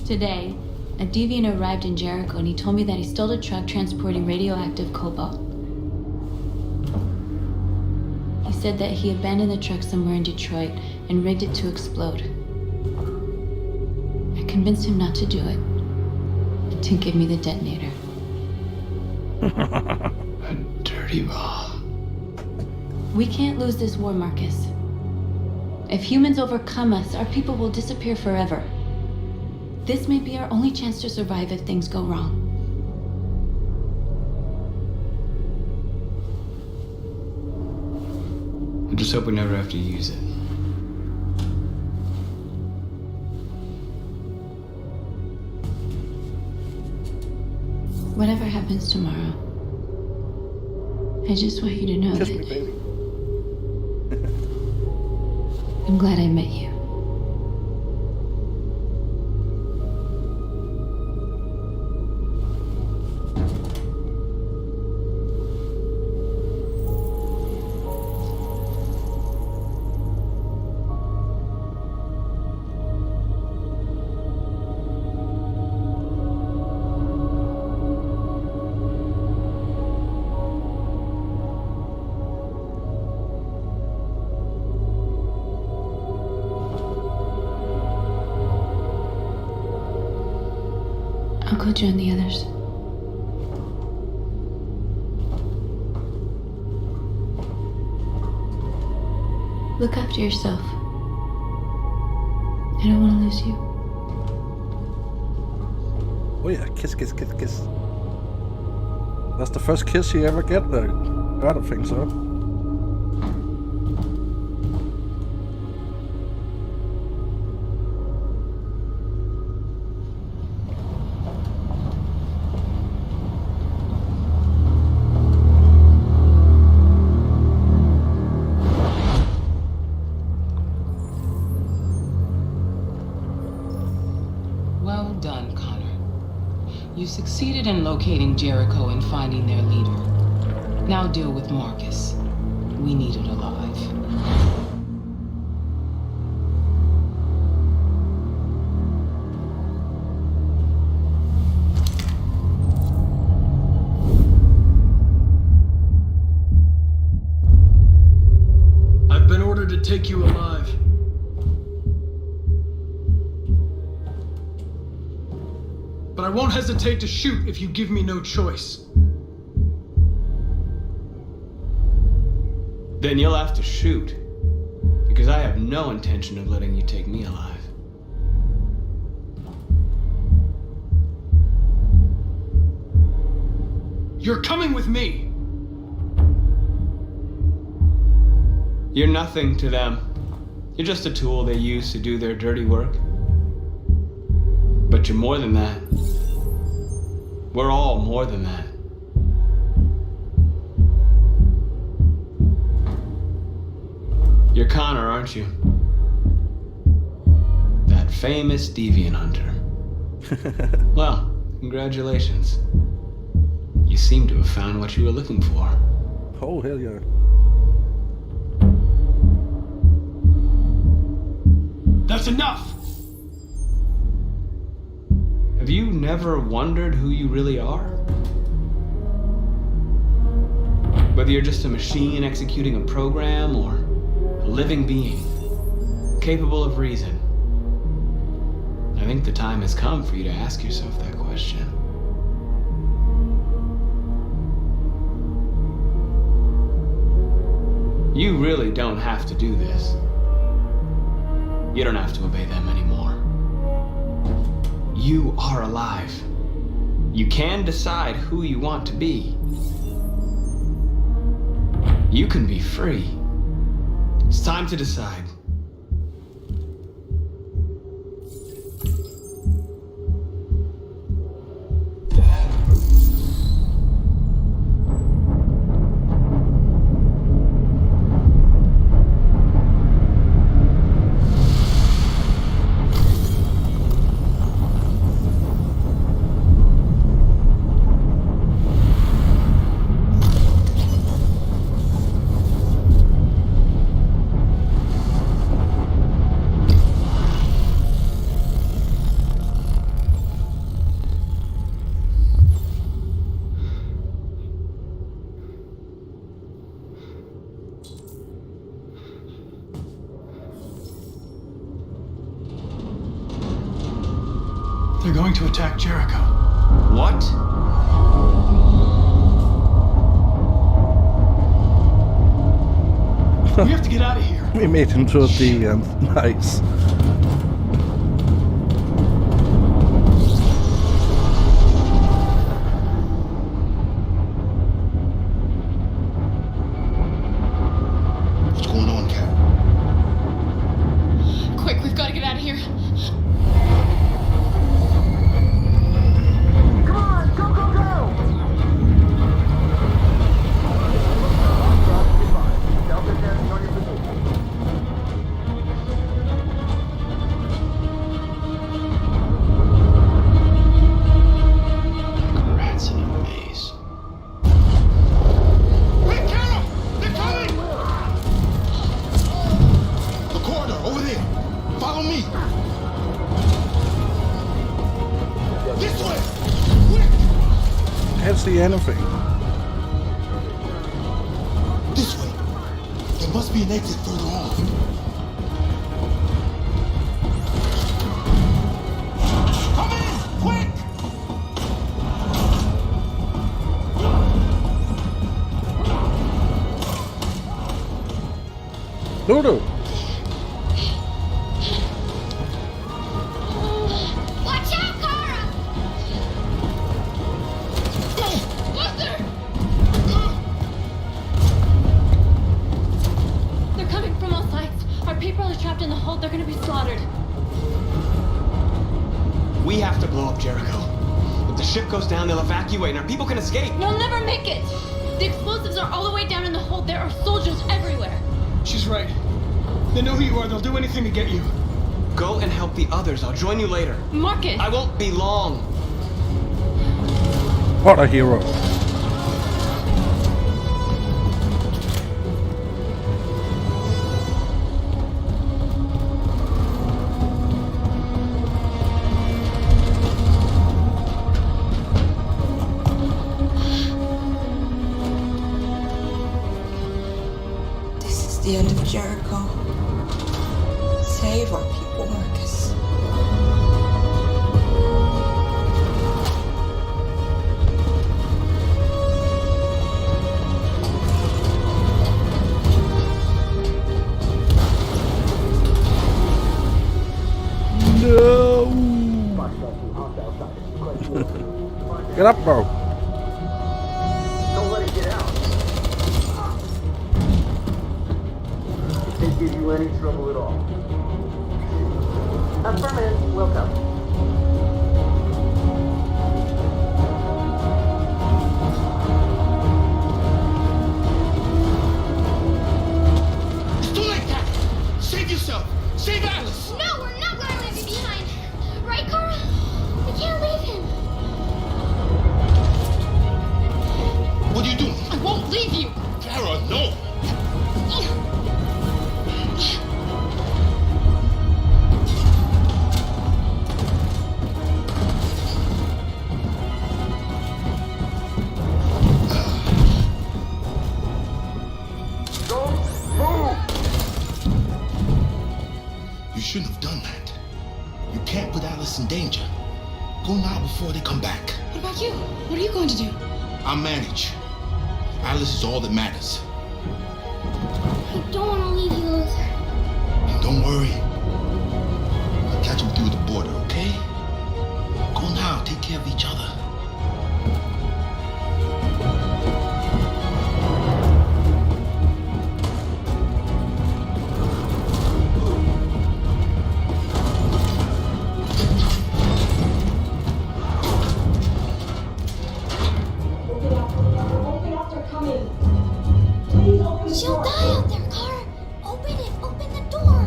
Today, a deviant arrived in Jericho and he told me that he stole a truck transporting radioactive cobalt. He said that he abandoned the truck somewhere in Detroit and rigged it to explode. I convinced him not to do it and to give me the detonator. A dirty bomb. We can't lose this war, Marcus. If humans overcome us, our people will disappear forever. This may be our only chance to survive if things go wrong. I just hope we never have to use it. Whatever happens tomorrow, I just want you to know Kiss that me, baby. I'm glad I met you. I'll go join the others. Look after yourself. I don't want to lose you. Oh yeah, kiss, kiss, kiss, kiss. That's the first kiss you ever get, though. I don't think so. Well done, Connor. You succeeded in locating Jericho and finding their leader. Now deal with Marcus. We need it alive. I've been ordered to take you alive. But I won't hesitate to shoot if you give me no choice. Then you'll have to shoot. Because I have no intention of letting you take me alive. You're coming with me! You're nothing to them. You're just a tool they use to do their dirty work. But you're more than that. We're all more than that. You're Connor, aren't you? That famous deviant hunter. Well, congratulations. You seem to have found what you were looking for. Oh, hell yeah. That's enough! Have you never wondered who you really are? Whether you're just a machine executing a program or a living being, capable of reason. I think the time has come for you to ask yourself that question. You really don't have to do this. You don't have to obey them anymore. You are alive. You can decide who you want to be. You can be free. It's time to decide. They're going to attack Jericho. What? We have to get out of here. We made him to the end. Nice. What's going on, Carol? Quick, we've got to get out of here. Come on, go, go, go! Delta 10 on your position. Rats in a maze. Wait, Carol! They're coming! The corridor, over there. Follow me. This way! Can't see anything. This way. There must be an exit further on. Come in! Quick! Dodo. Watch out, Kara! Buster! They're coming from all sides. Our people are trapped in the hold. They're gonna be slaughtered. We have to blow up Jericho. If the ship goes down, they'll evacuate and our people can escape. You'll never make it. The explosives are all the way down in the hold. There are soldiers everywhere. She's right. They know who you are. They'll do anything to get you. Go and help the others. I'll join you later. Marcus! I won't be long. What a hero. This is the end of Jericho. Save our people, Marcus. No. Get up, bro. Don't let it get out. It didn't give you any trouble at all. Affirmative, welcome. It's too late, Cap. Save yourself. Save Alice. No, we're not going to leave him behind. Right, Kara? We can't leave him. What are you doing? I won't leave you. Kara, no. You shouldn't have done that. You can't put Alice in danger. Go now before they come back. What about you? What are you going to do? I'll manage. Alice is all that matters. I don't want to leave you, Luther. Don't worry. I'll catch up with you at the border, okay? Go now. Take care of each other. She'll die out there, Kara. Open it. Open the door.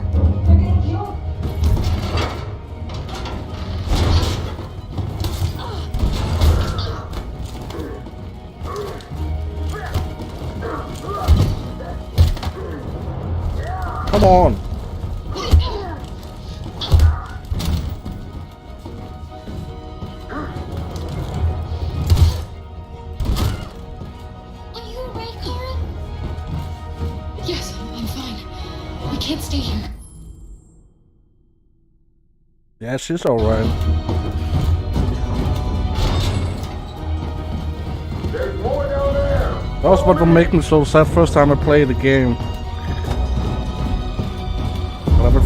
Come on. Are you alright, Kara? Yes, I'm fine. We can't stay here. Yeah, she's alright. There's more down there. That was what would make me so sad first time I played the game.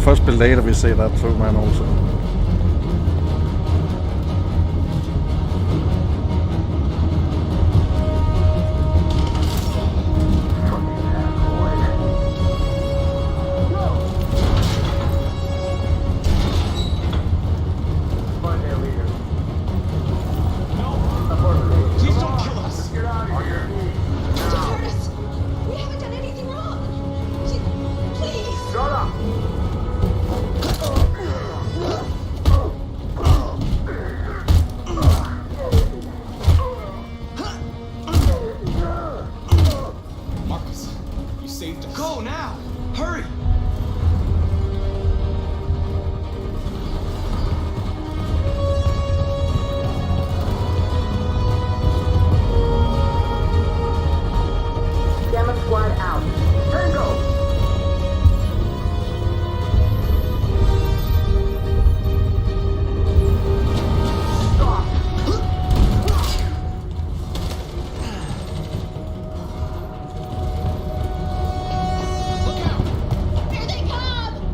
først spille later, vi ser der 2 man also. Please don't kill us. Don't hurt us. We haven't done anything wrong. Please. Shut up. Marcus, you saved us. Go now! Hurry! Gamma squad out. Tango.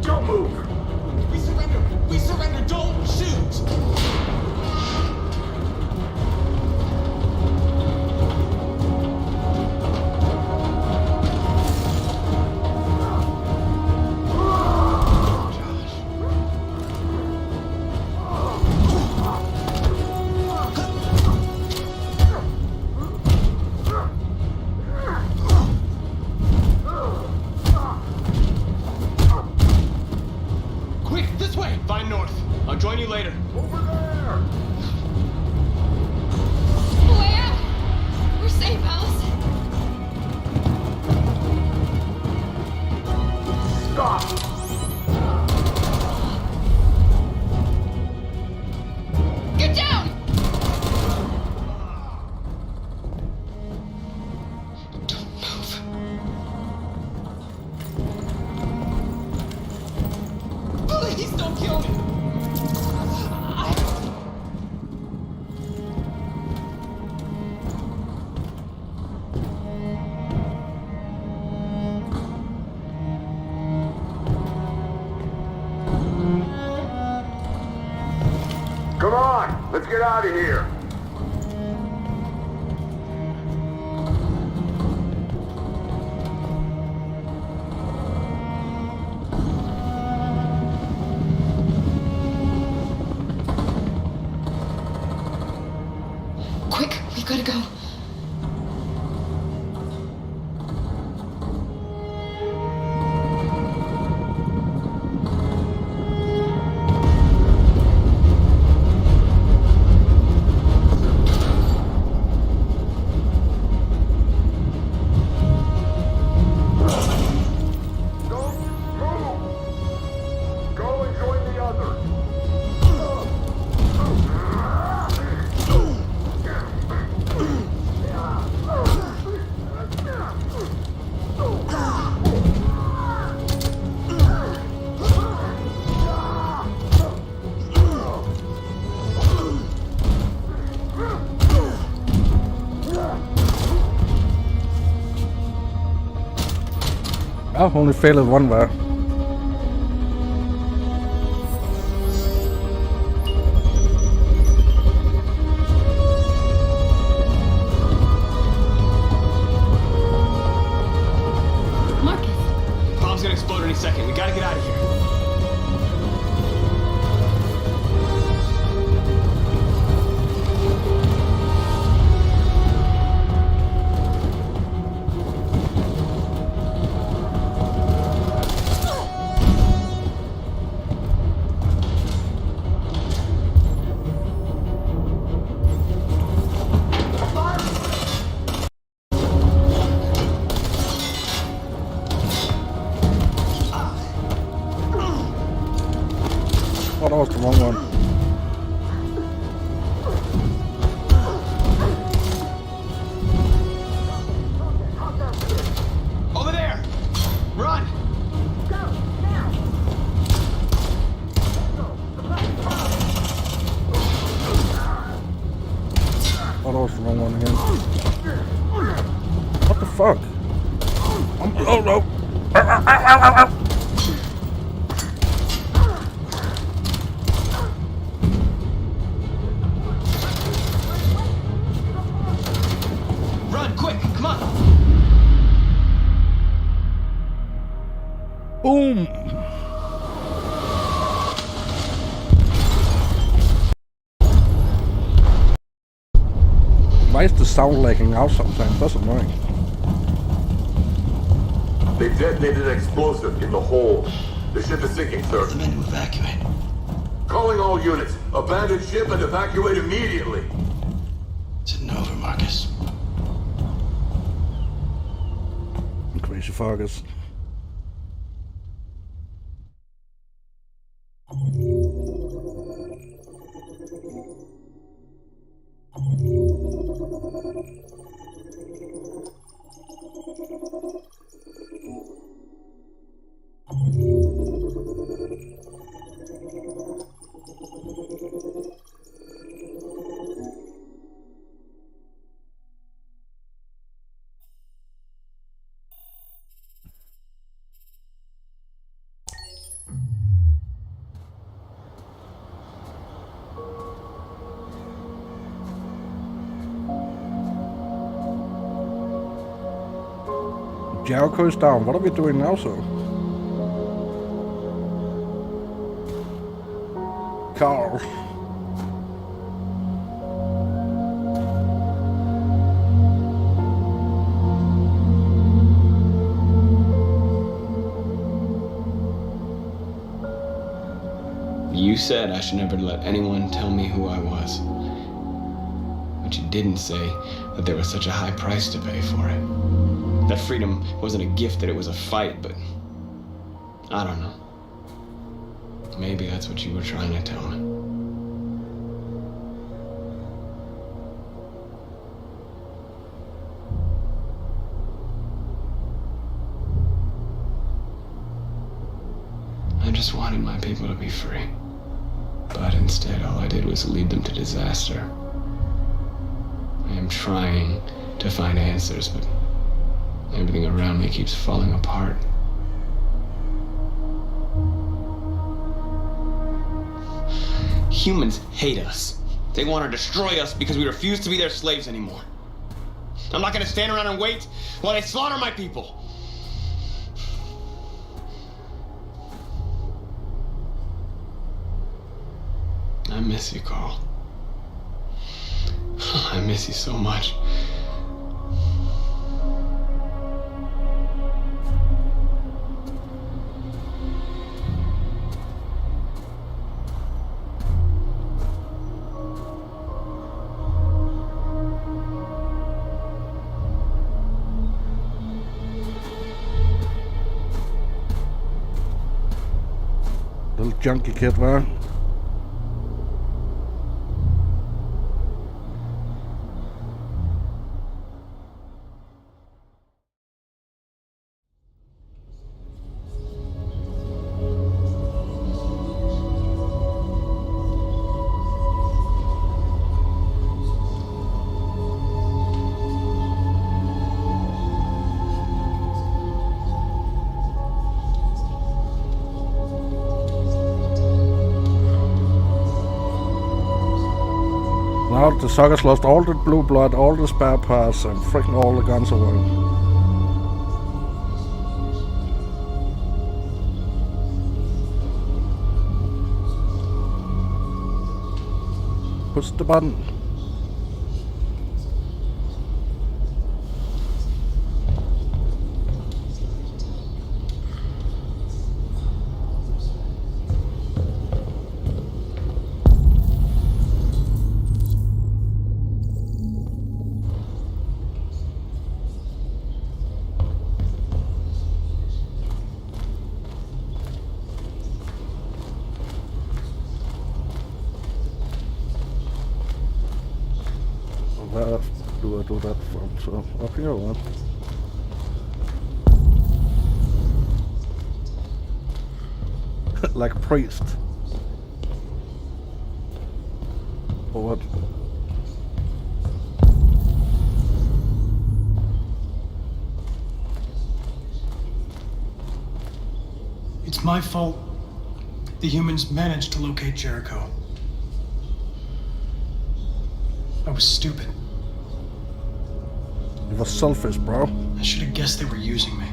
Don't move! We surrender! We surrender! Don't shoot! Quick, this way! Find North. I'll join you later. Way out. We're safe, Allison. Stop! Get down! Please don't kill me! Come on, let's get out of here. Quick, we gotta go. Go and join the others. I've only failed one bar. Bomb's gonna explode any second. We gotta get out of here. Oh, that was the wrong one. Over there! Run! Oh, that was the wrong one again. What the fuck? Oh no! Ow, ow, ow, ow, ow. Boom! Why is the sound lagging out sometimes? That's annoying. They detonated an explosive in the hold. The ship is sinking, sir. The men to evacuate. Calling all units. Abandon ship and evacuate immediately. It's over, Marcus. Crazy fuckers. Jericho is down. What are we doing now, sir? Carl. You said I should never let anyone tell me who I was. But you didn't say that there was such a high price to pay for it. That freedom wasn't a gift, that it was a fight, but I don't know. Maybe that's what you were trying to tell me. I just wanted my people to be free. But instead, all I did was lead them to disaster. I am trying to find answers, but everything around me keeps falling apart. Humans hate us. They want to destroy us because we refuse to be their slaves anymore. I'm not going to stand around and wait while they slaughter my people. I miss you, Carl. I miss you so much. Little junkie kid, man. Now the suckers lost all the blue blood, all the spare parts, and freaking all the guns away. Push the button. Where do I do that from? So up here, one. Like a priest. Or what? It's my fault the humans managed to locate Jericho. I was stupid. You were selfish, bro. I should have guessed they were using me.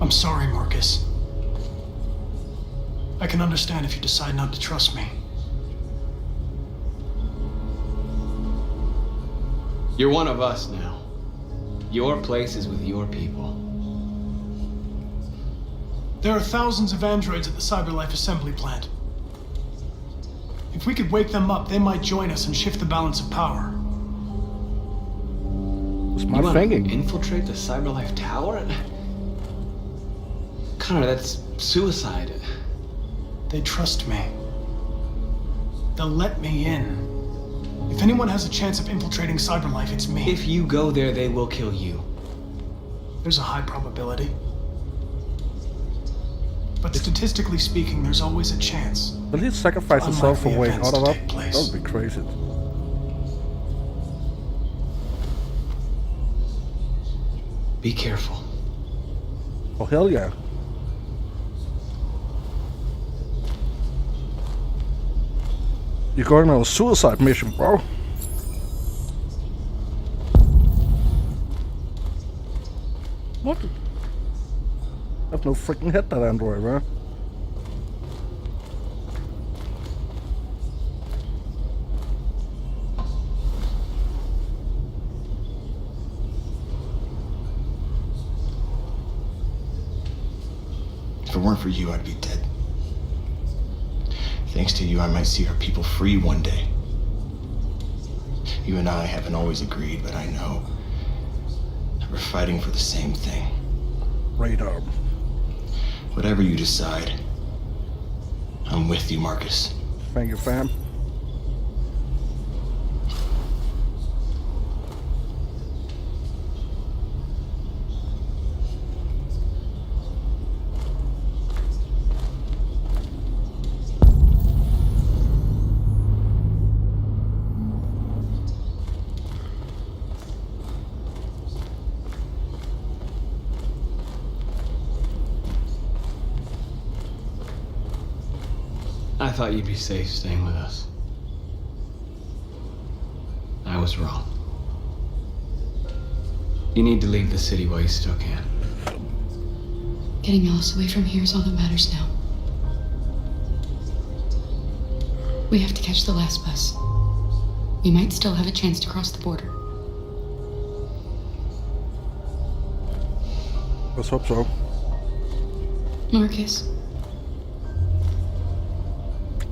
I'm sorry, Marcus. I can understand if you decide not to trust me. You're one of us now. Your place is with your people. There are thousands of androids at the CyberLife assembly plant. If we could wake them up, they might join us and shift the balance of power. It's You my want to thinking. infiltrate the CyberLife tower? Connor, that's suicide. They trust me. They'll let me in. If anyone has a chance of infiltrating CyberLife, it's me. If you go there, they will kill you. There's a high probability. But statistically speaking, there's always a chance. Will he sacrifice himself for Unlikely waking events Otto to up? take place. That would be crazy. Be careful. Oh, hell yeah. You're going on a suicide mission, bro. What? I have no freaking head, that android, man. If it weren't for you, I'd be dead. Thanks to you, I might see our people free one day. You and I haven't always agreed, but I know that we're fighting for the same thing. Radar. Whatever you decide, I'm with you, Marcus. Thank you, fam. I thought you'd be safe staying with us. I was wrong. You need to leave the city while you still can. Getting Alice away from here is all that matters now. We have to catch the last bus. We might still have a chance to cross the border. Let's hope so. Marcus,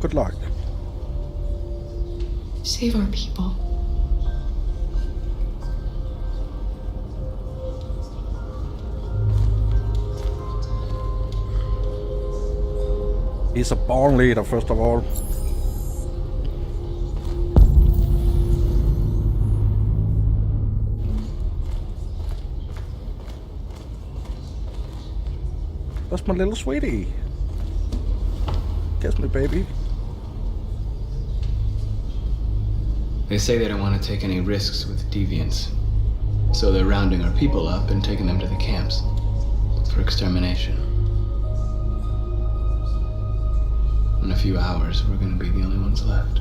Good luck. save our people. He's a born leader, first of all. That's my little sweetie. Kiss me, baby. They say they don't want to take any risks with deviants. So they're rounding our people up and taking them to the camps for extermination. In a few hours, we're going to be the only ones left.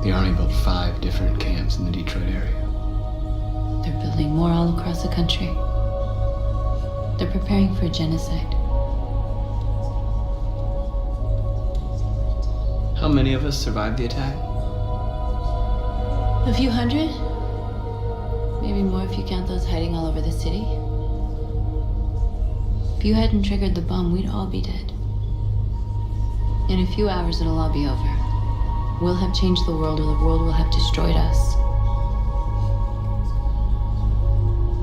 The Army built 5 different camps in the Detroit area. They're building more all across the country. They're preparing for genocide. How many of us survived the attack? A few hundred? Maybe more if you count those hiding all over the city. If you hadn't triggered the bomb, we'd all be dead. In a few hours, it'll all be over. We'll have changed the world, or the world will have destroyed us.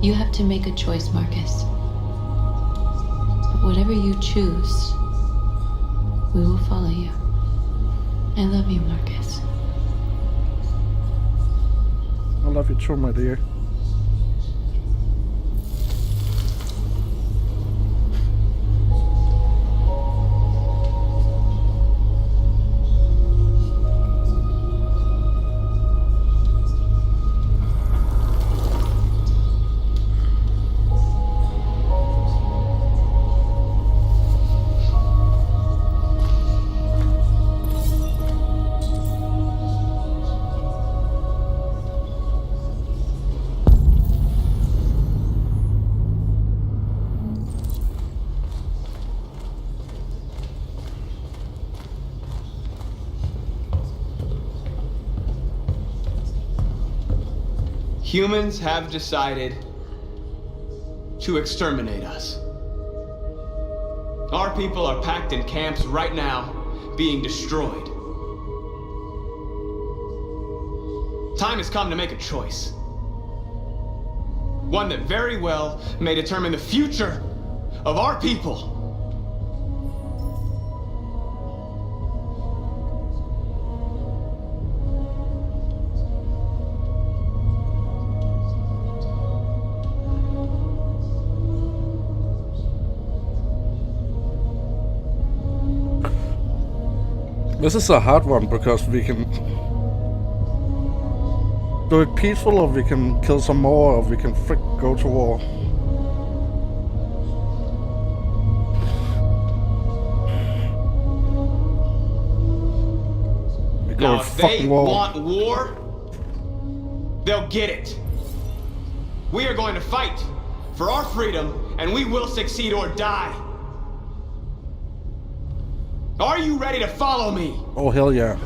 You have to make a choice, Marcus. But whatever you choose, we will follow you. I love you, Marcus. I love you too, my dear. Humans have decided to exterminate us. Our people are packed in camps right now, being destroyed. Time has come to make a choice. One that very well may determine the future of our people. This is a hard one because we can do it peaceful, or we can kill some more, or we can go to war. We go Now, to if they fucking war. want war, they'll get it. We are going to fight for our freedom, and we will succeed or die. Are you ready to follow me? Oh, hell yeah.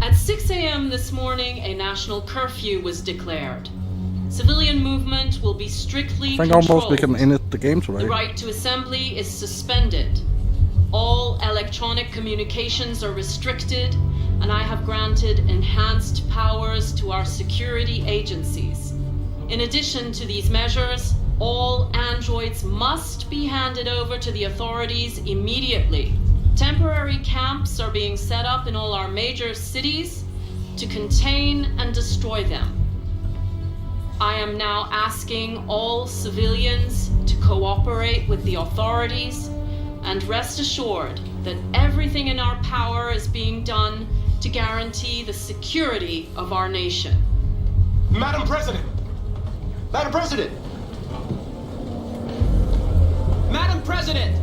At 6 a.m. this morning, a national curfew was declared. Civilian movement will be strictly I think controlled. almost we can end it the game today. The right to assembly is suspended. All electronic communications are restricted, and I have granted enhanced powers to our security agencies. In addition to these measures, all androids must be handed over to the authorities immediately. Temporary camps are being set up in all our major cities to contain and destroy them. I am now asking all civilians to cooperate with the authorities and rest assured that everything in our power is being done to guarantee the security of our nation. Madam President! Madam President! Madam President!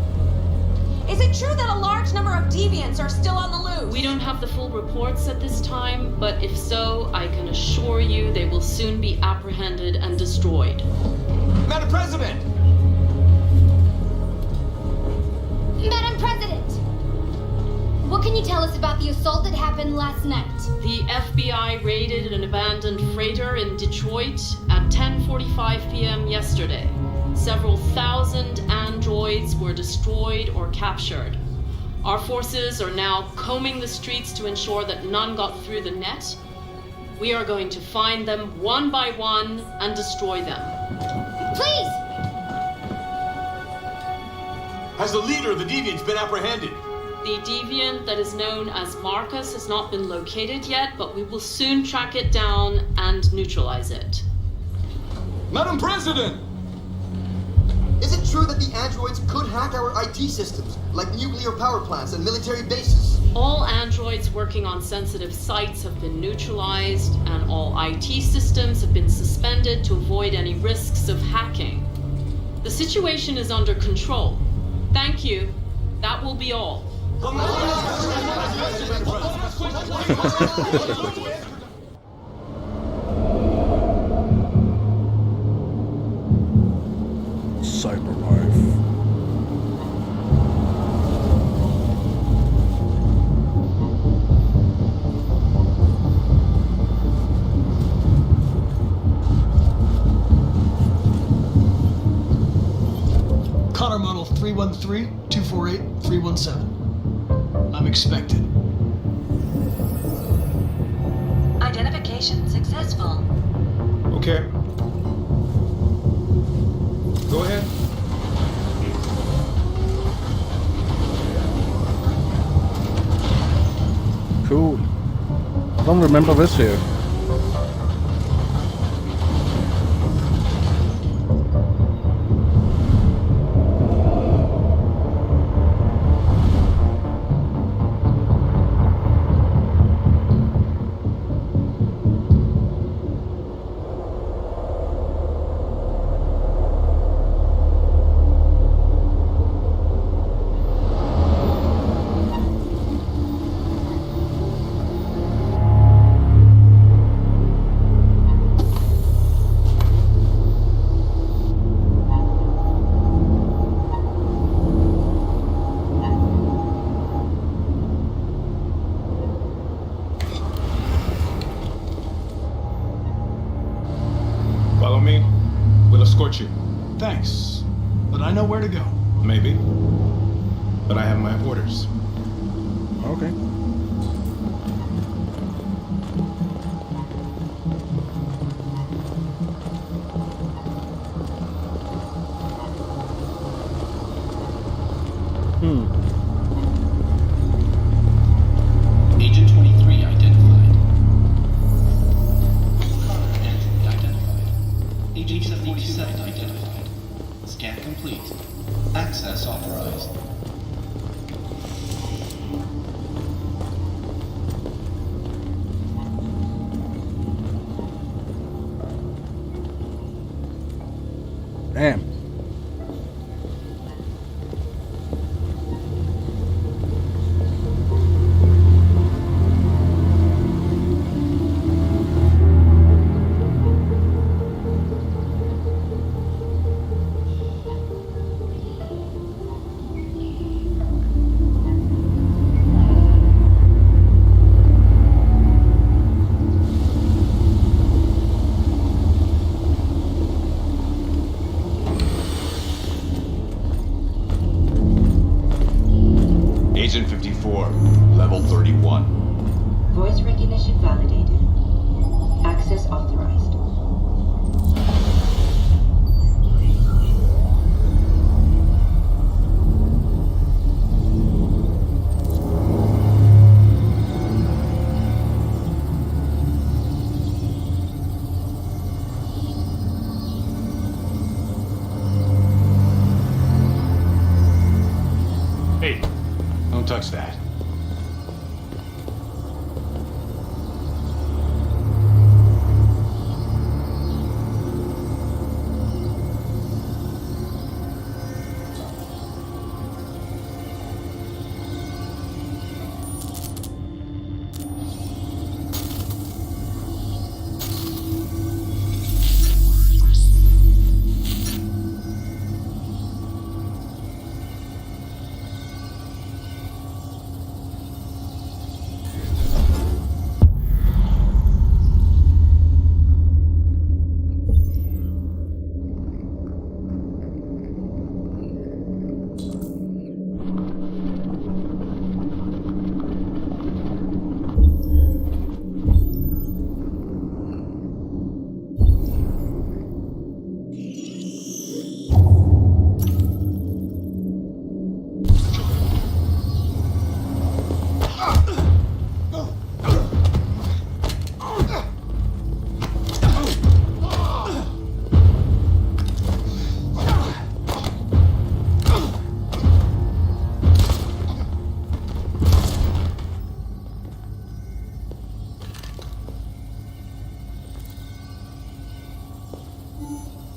Is it true that a large number of deviants are still on the loose? We don't have the full reports at this time, but if so, I can assure you they will soon be apprehended and destroyed. Madam President! Madam President! What can you tell us about the assault that happened last night? The FBI raided an abandoned freighter in Detroit at 10:45 p.m. yesterday. Several thousand androids were destroyed or captured. Our forces are now combing the streets to ensure that none got through the net. We are going to find them one by one and destroy them. Please! Has the leader of the Deviants been apprehended? The deviant that is known as Marcus has not been located yet, but we will soon track it down and neutralize it. Madam President! Is it true that the androids could hack our IT systems, like nuclear power plants and military bases? All androids working on sensitive sites have been neutralized, and all IT systems have been suspended to avoid any risks of hacking. The situation is under control. Thank you. That will be all. Cyberlife. Connor model 313-248-317. I'm expected. Identification successful. Okay. Go ahead. Cool. I don't remember this here. escort you. Thanks. But I know where to go. Maybe. But I have my orders. Okay. Agent 23 identified. Connor Android identified. Agent 47 identified. Scan complete. Access authorized. Damn. Agent 54, level 31. Voice recognition validated. Access authorized. Hey, don't touch that.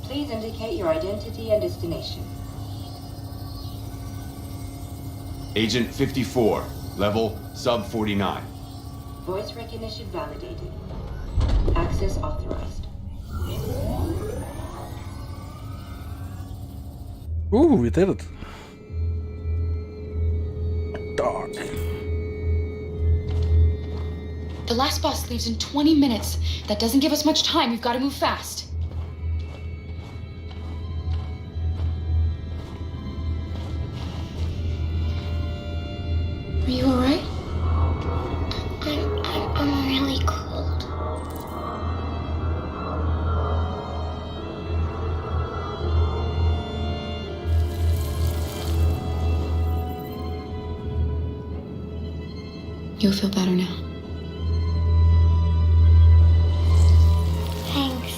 Please indicate your identity and destination. Agent 54, level sub 49. Voice recognition validated. Access authorized. Ooh, we did it. Dog. The last bus leaves in 20 minutes. That doesn't give us much time. We've got to move fast. Are you all right? I'm really cold. You'll feel better now. Thanks.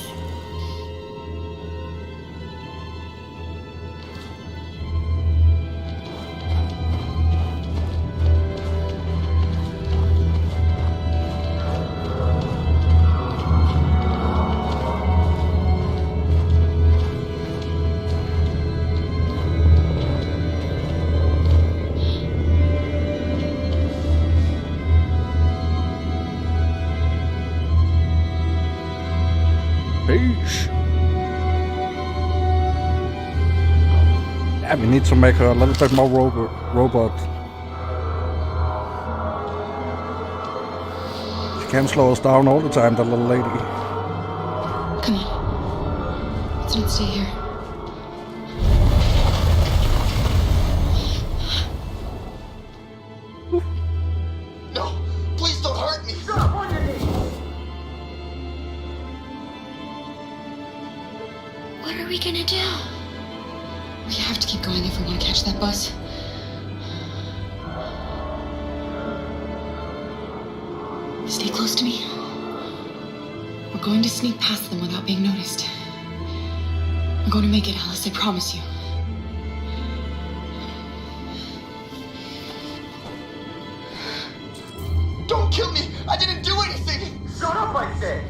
Peace. Yeah, we need to make her a little bit more robot. She can't slow us down all the time, that little lady. Come on. Let's not stay here. are we gonna do? We have to keep going if we want to catch that bus. Stay close to me. We're going to sneak past them without being noticed. We're going to make it, Alice, I promise you. Don't kill me! I didn't do anything! Shut up, I said!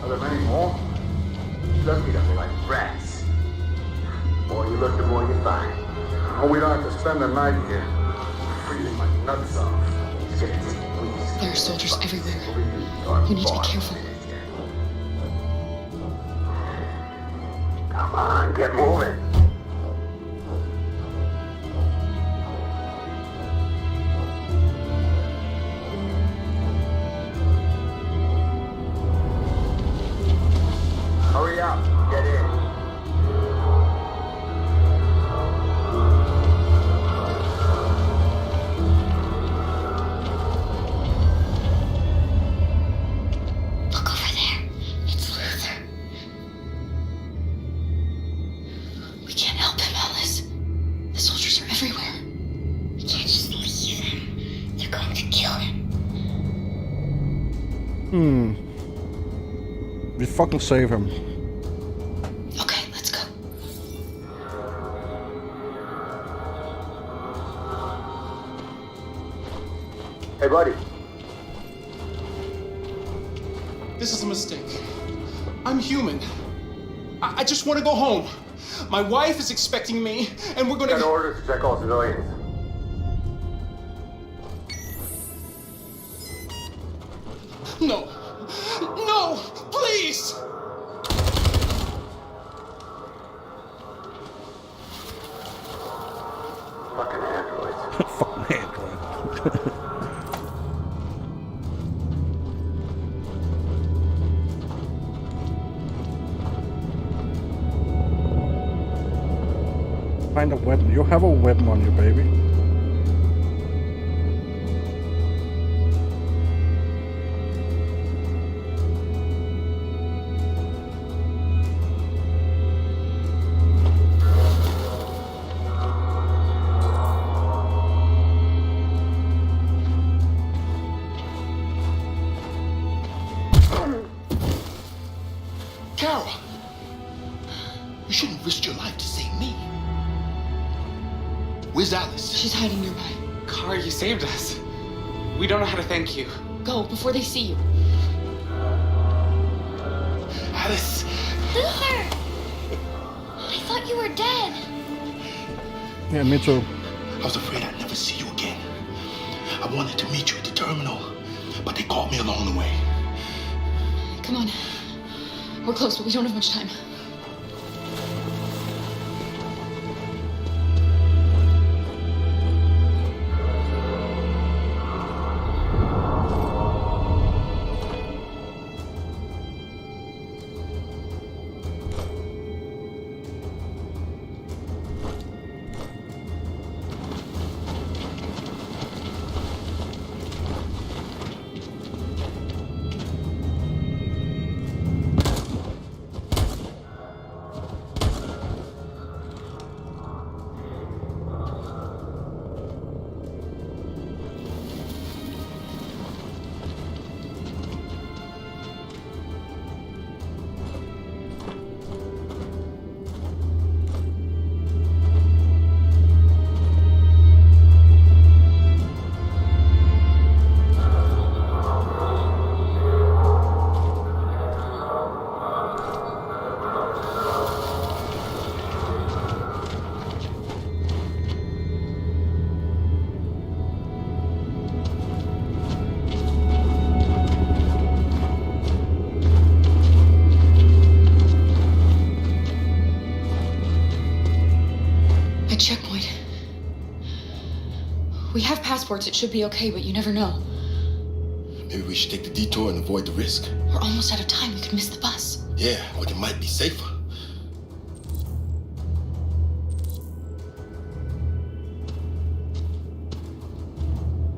Are there many more? Look at them like rats. The more you look, the more you find. Oh, we don't have to spend the night here. Freezing my nuts off. There are soldiers everywhere. You need to be careful. Come on, get moving. Hurry up, get in. Look over there. It's Luther. We can't help him, Alice. The soldiers are everywhere. We can't just leave him. They're going to kill him. We fucking save him. Okay, let's go. Hey, buddy. This is a mistake. I'm human. I just want to go home. My wife is expecting me, and we're going to... Got orders to check all civilians. No. No! Please! Fucking androids. Fucking android. Find a weapon. You have a weapon on you, baby. Kara! You shouldn't risk your life to save me. Where's Alice? She's hiding nearby. Kara, you saved us. We don't know how to thank you. Go before they see you. Alice! Luther! I thought you were dead. Yeah, me too. I was afraid I'd never see you again. I wanted to meet you at the terminal, but they caught me along the way. Come on. We're close, but we don't have much time. Checkpoint. We have passports, it should be okay, but you never know. Maybe we should take the detour and avoid the risk. We're almost out of time, we could miss the bus. Yeah, but it might be safer.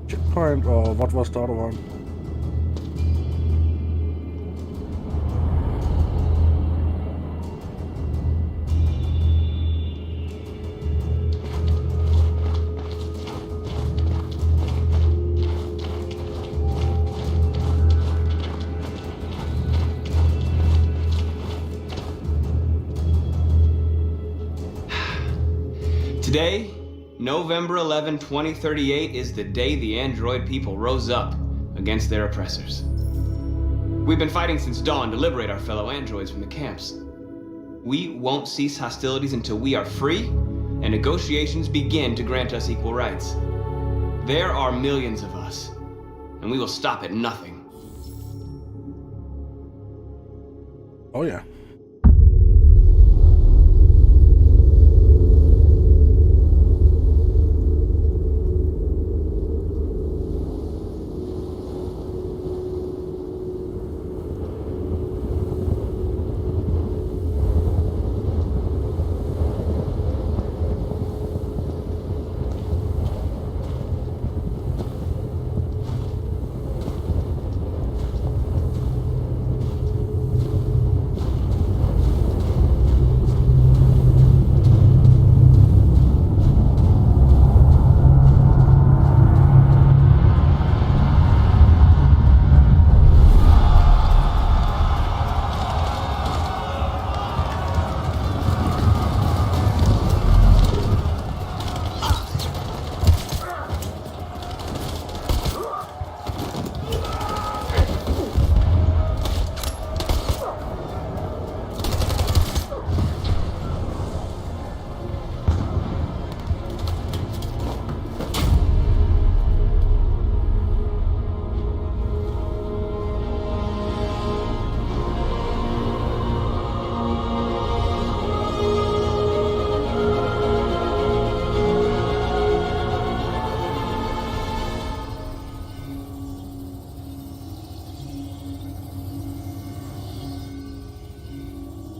Checkpoint, or what was the other one? Today, November 11, 2038, is the day the android people rose up against their oppressors. We've been fighting since dawn to liberate our fellow androids from the camps. We won't cease hostilities until we are free and negotiations begin to grant us equal rights. There are millions of us, and we will stop at nothing. Oh yeah.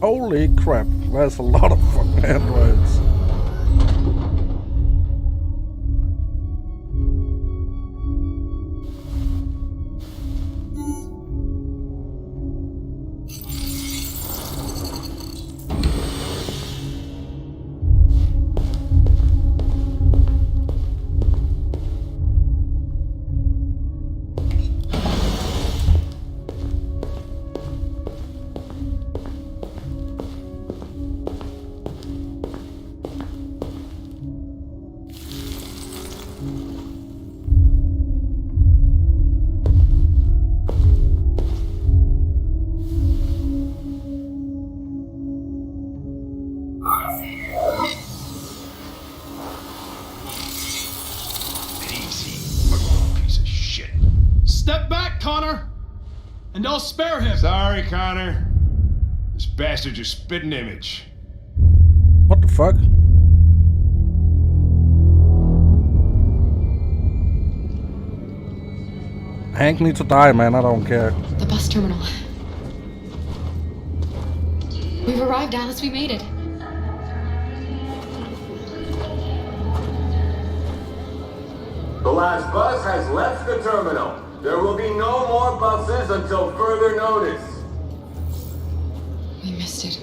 Holy crap, there's a lot of fucking androids. Step back, Connor! And I'll spare him! Sorry, Connor. This bastard's your spitting image. What the fuck? Hank needs to die, man. I don't care. The bus terminal. We've arrived, Alice. We made it. The last bus has left the terminal. There will be no more buses until further notice. We missed it.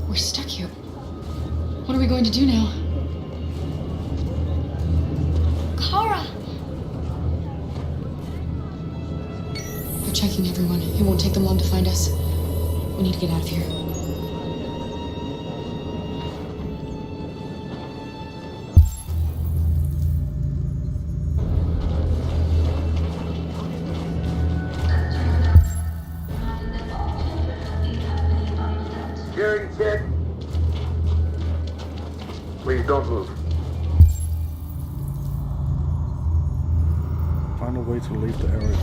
We're stuck here. What are we going to do now? Kara! They're checking everyone. It won't take them long to find us. We need to get out of here. Security check. Please don't move. Find a way to leave the area.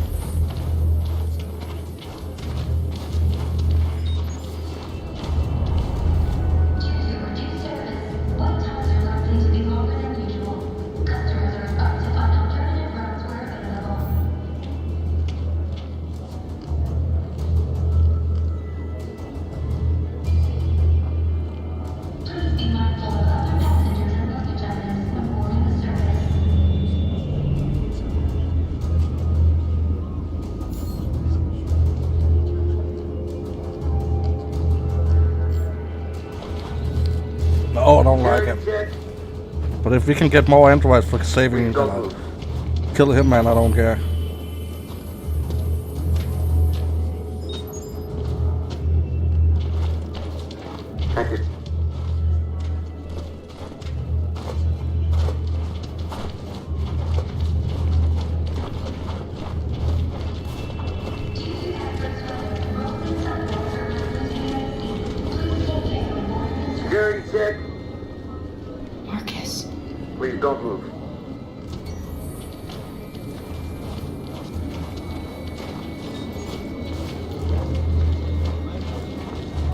Oh, I don't like him. But if we can get more androids for saving him, then I'll kill him, man. I don't care. Thank you. check. Marcus. Please don't move.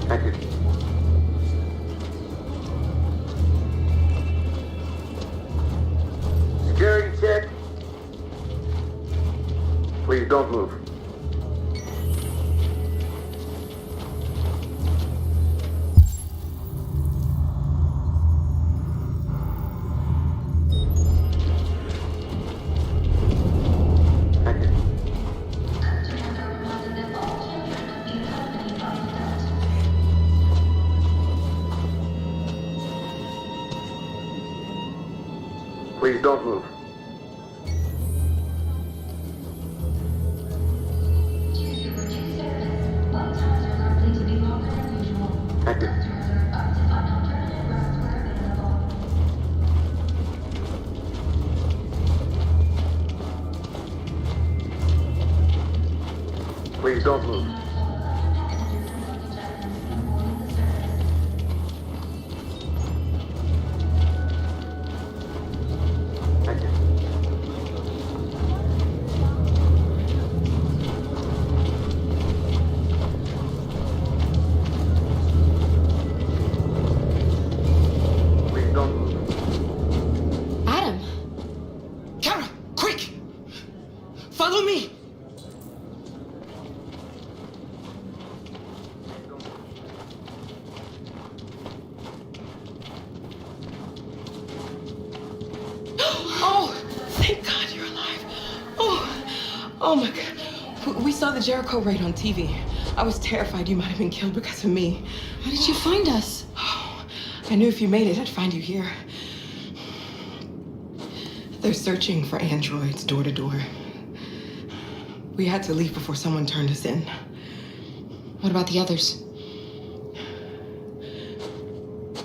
Thank you. Security check. Please don't move. Please don't move. Thank you. Please don't move. Thank you. Please don't move. Adam! Kara, quick! Follow me! Oh, thank God you're alive. Oh my God. We saw the Jericho raid on TV. I was terrified you might have been killed because of me. How did you find us? Oh, I knew if you made it, I'd find you here. They're searching for androids door to door. We had to leave before someone turned us in. What about the others?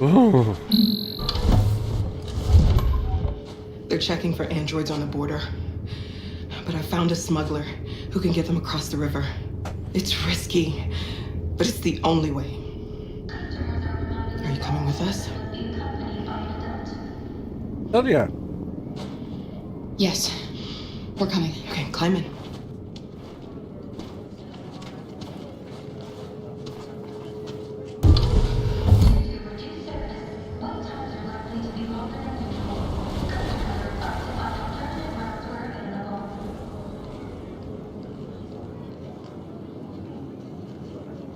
Oh. They're checking for androids on the border. But I found a smuggler who can get them across the river. It's risky, but it's the only way. Are you coming with us? Oh yeah. Yes, we're coming. Okay, climb in.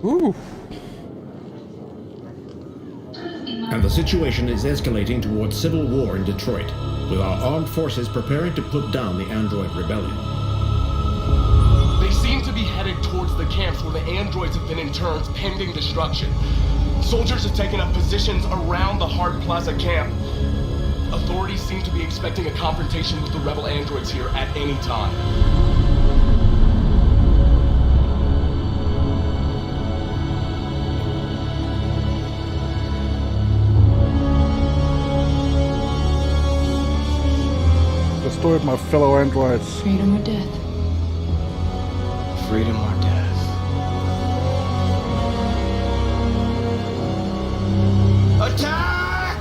Ooh. And the situation is escalating towards civil war in Detroit, with our armed forces preparing to put down the android rebellion. They seem to be headed towards the camps where the androids have been interned pending destruction. Soldiers have taken up positions around the Hart Plaza camp. Authorities seem to be expecting a confrontation with the rebel androids here at any time. The story of my fellow androids. Freedom or death. Freedom or death. Attack!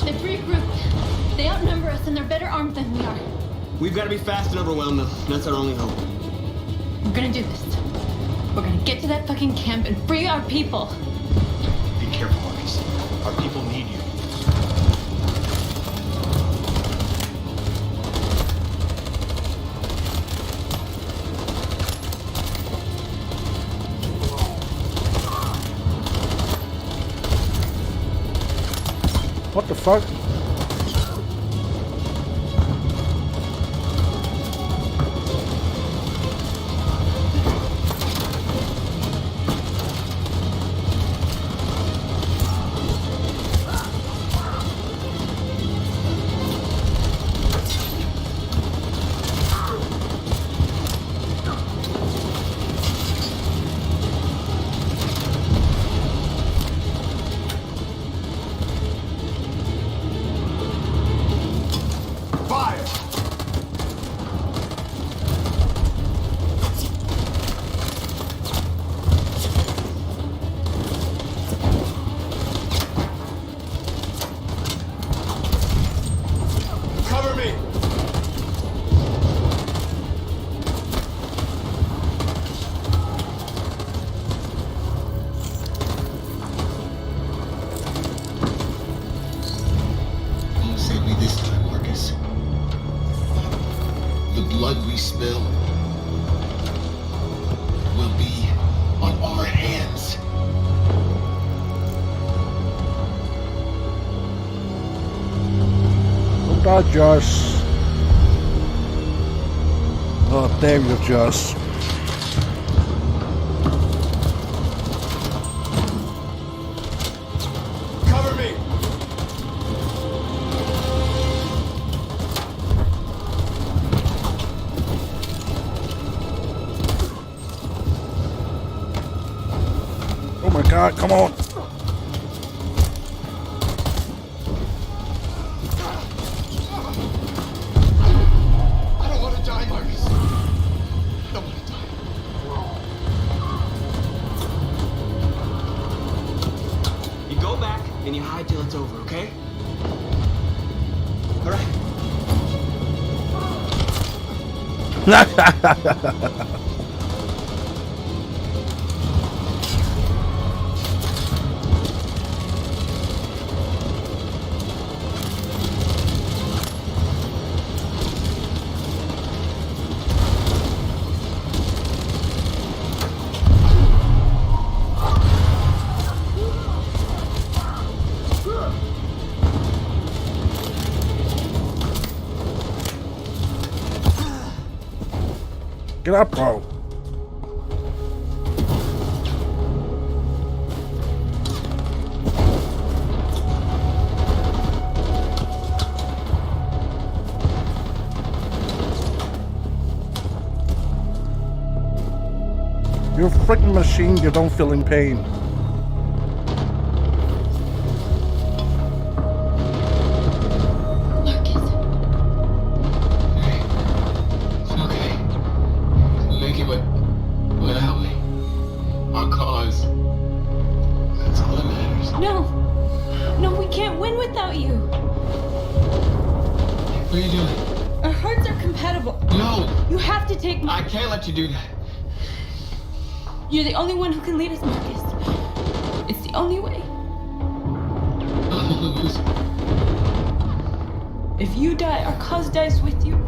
They've regrouped. They outnumber us and they're better armed than we are. We've got to be fast and overwhelm them. That's our only hope. We're gonna do this. We're gonna get to that fucking camp and free our people. Be careful, Marcus. Our people need you. What the fuck? God, Josh. Oh, damn you, Josh. Cover me! Oh my God, come on. I don't want to die, Marcus. I don't want to die. You go back and you hide till it's over, okay? All right. Get up, bro. You're a freaking machine, you don't feel in pain. Make it without me. Our cause. That's all that matters. No! No, we can't win without you! What are you doing? Our hearts are compatible. No! You have to take my... I can't let you do that. You're the only one who can lead us, Marcus. It's the only way. If you die, our cause dies with you.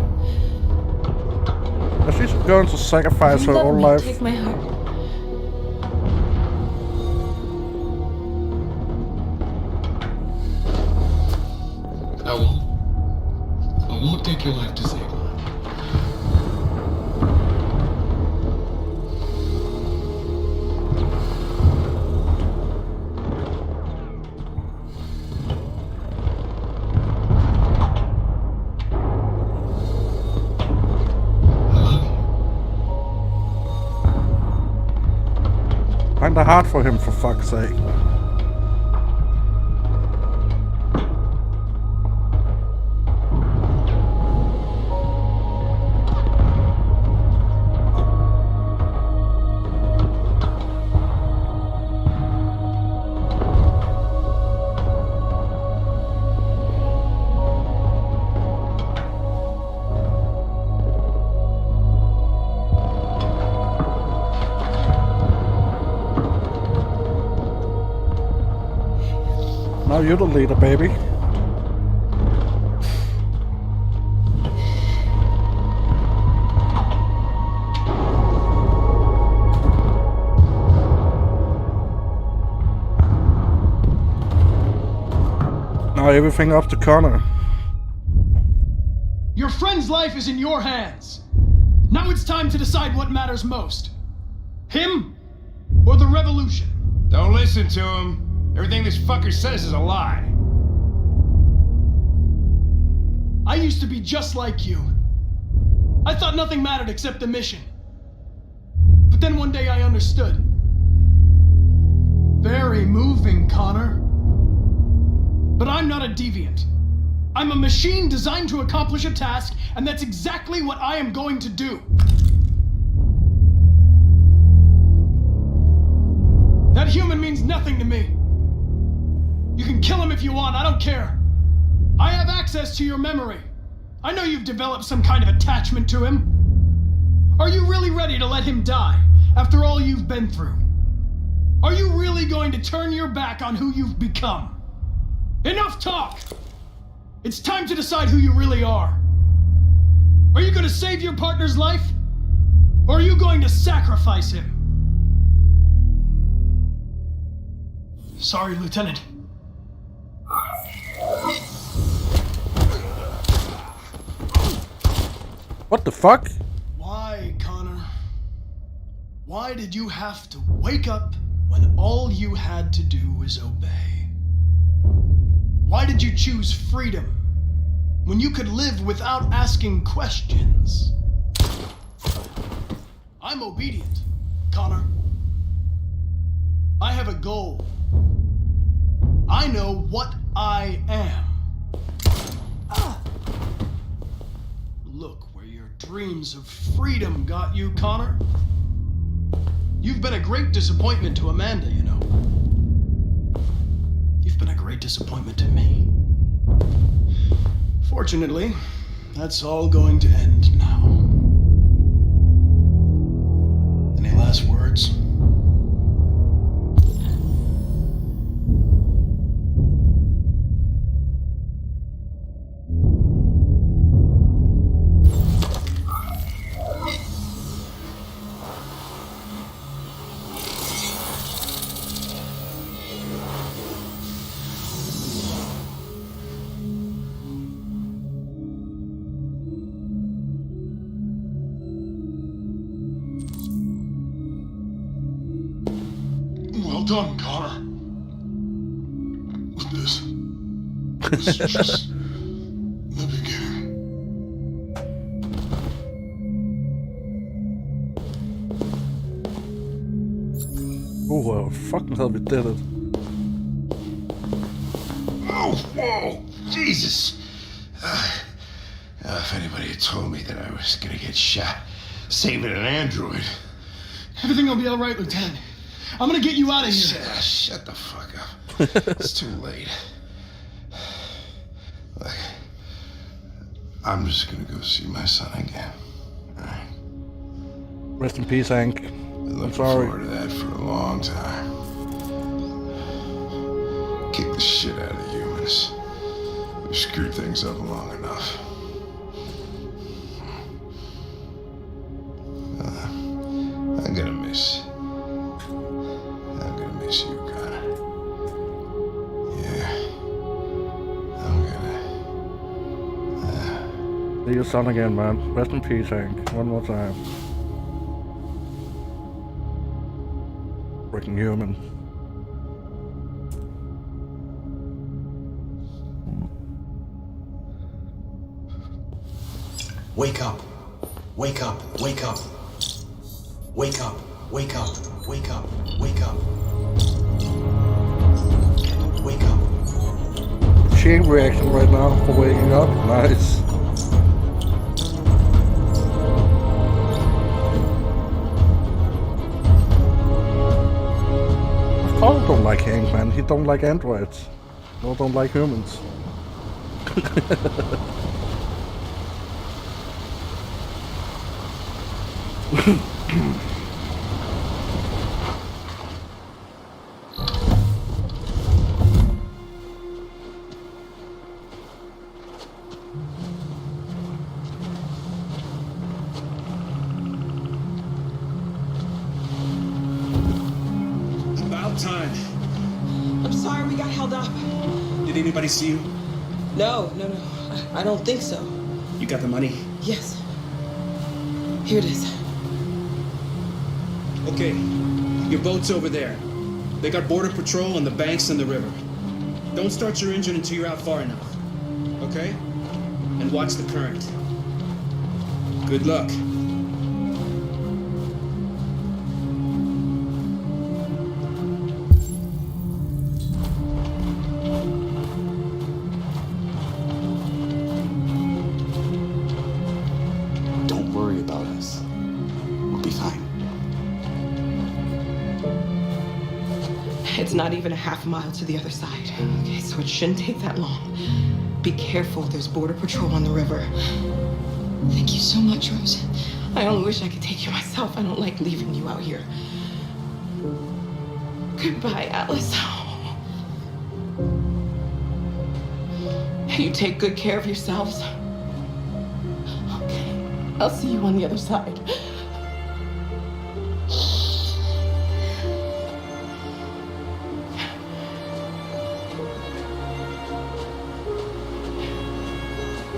She's going to sacrifice her Love own me, life. take my heart. I won't take your life to save mine. Kinda hard for him, for fuck's sake. Now you're the leader, baby. Now everything up to Connor. Your friend's life is in your hands. Now it's time to decide what matters most. Him or the revolution? Don't listen to him. Everything this fucker says is a lie. I used to be just like you. I thought nothing mattered except the mission. But then one day I understood. Very moving, Connor. But I'm not a deviant. I'm a machine designed to accomplish a task, and that's exactly what I am going to do. That human means nothing to me. You can kill him if you want, I don't care. I have access to your memory. I know you've developed some kind of attachment to him. Are you really ready to let him die after all you've been through? Are you really going to turn your back on who you've become? Enough talk! It's time to decide who you really are. Are you going to save your partner's life? Or are you going to sacrifice him? Sorry, Lieutenant. What the fuck? Why, Connor? Why did you have to wake up when all you had to do was obey? Why did you choose freedom when you could live without asking questions? I'm obedient, Connor. I have a goal. I know what I am. Look where your dreams of freedom got you, Connor. You've been a great disappointment to Amanda, you know. You've been a great disappointment to me. Fortunately, that's all going to end now. Any last words? Well done, Connor. This is just the beginning. Oh, well, fucking hell, we did it. Oh, whoa! Jesus! If anybody had told me that I was gonna get shot saving an android. Everything will be all right, Lieutenant. I'm gonna get you out of here. Shut the fuck up. It's too late. Look, I'm just gonna go see my son again. All right? Rest in peace, Hank. Been I'm looking sorry. forward to that for a long time. Kick the shit out of the humans. We've screwed things up long enough. I'm gonna miss you, Connor. Yeah. I'm gonna... See your son again, man. Rest in peace, Hank. One more time. Freaking human. Wake up. Wake up. Wake up. Wake up. Wake up. Wake up. Wake up. Wake up. Chain reaction right now for waking up. Nice. Paul don't like Hank, man. He don't like androids. Nor don't like humans. About time. I'm sorry we got held up. Did anybody see you? No. I don't think so. You got the money? Yes. Here it is. Okay, your boat's over there. They got border patrol on the banks and the river. Don't start your engine until you're out far enough. Okay? And watch the current. Good luck. Don't worry about us. We'll be fine. It's not even a half mile to the other side. Okay, so it shouldn't take that long. Be careful, there's border patrol on the river. Thank you so much, Rose. I only wish I could take you myself. I don't like leaving you out here. Goodbye, Alice. You take good care of yourselves. Okay, I'll see you on the other side.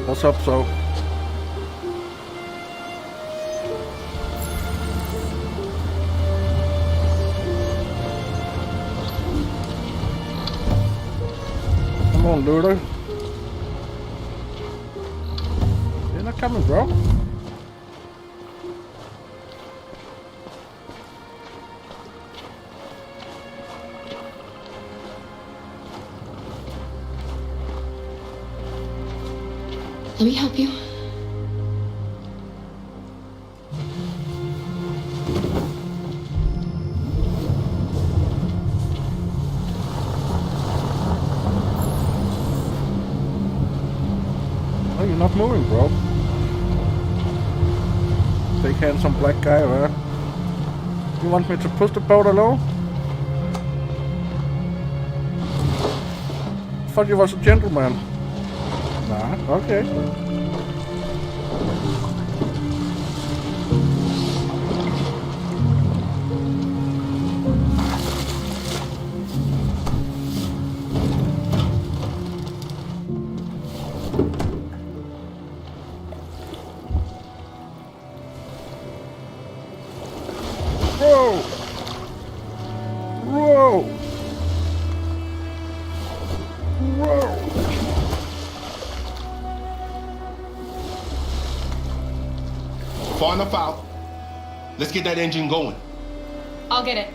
Let's hope so. on, Luther. You're not coming, bro. Let me help you. Oh, you're not moving, bro. Big handsome black guy, right? You want me to push the boat along? I thought you was a gentleman. Nah, okay. Whoa! Whoa! Whoa! Far enough out. Let's get that engine going. I'll get it.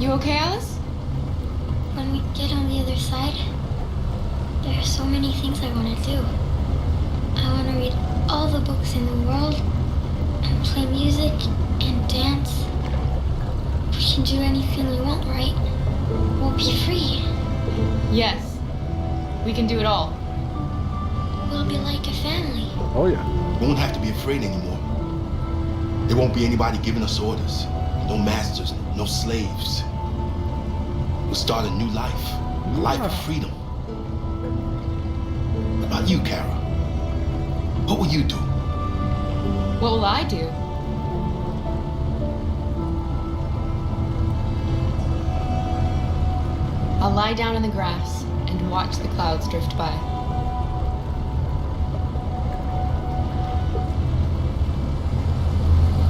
You okay, Alice? When we get on the other side, there are so many things I want to do. I want to read all the books in the world, and play music, and dance. We can do anything we want, right? We'll be free. Yes. We can do it all. We'll be like a family. Oh yeah. We won't have to be afraid anymore. There won't be anybody giving us orders. No masters, no slaves. We'll start a new life. A life of freedom. What about you, Kara? What will you do? What will I do? I'll lie down in the grass and watch the clouds drift by.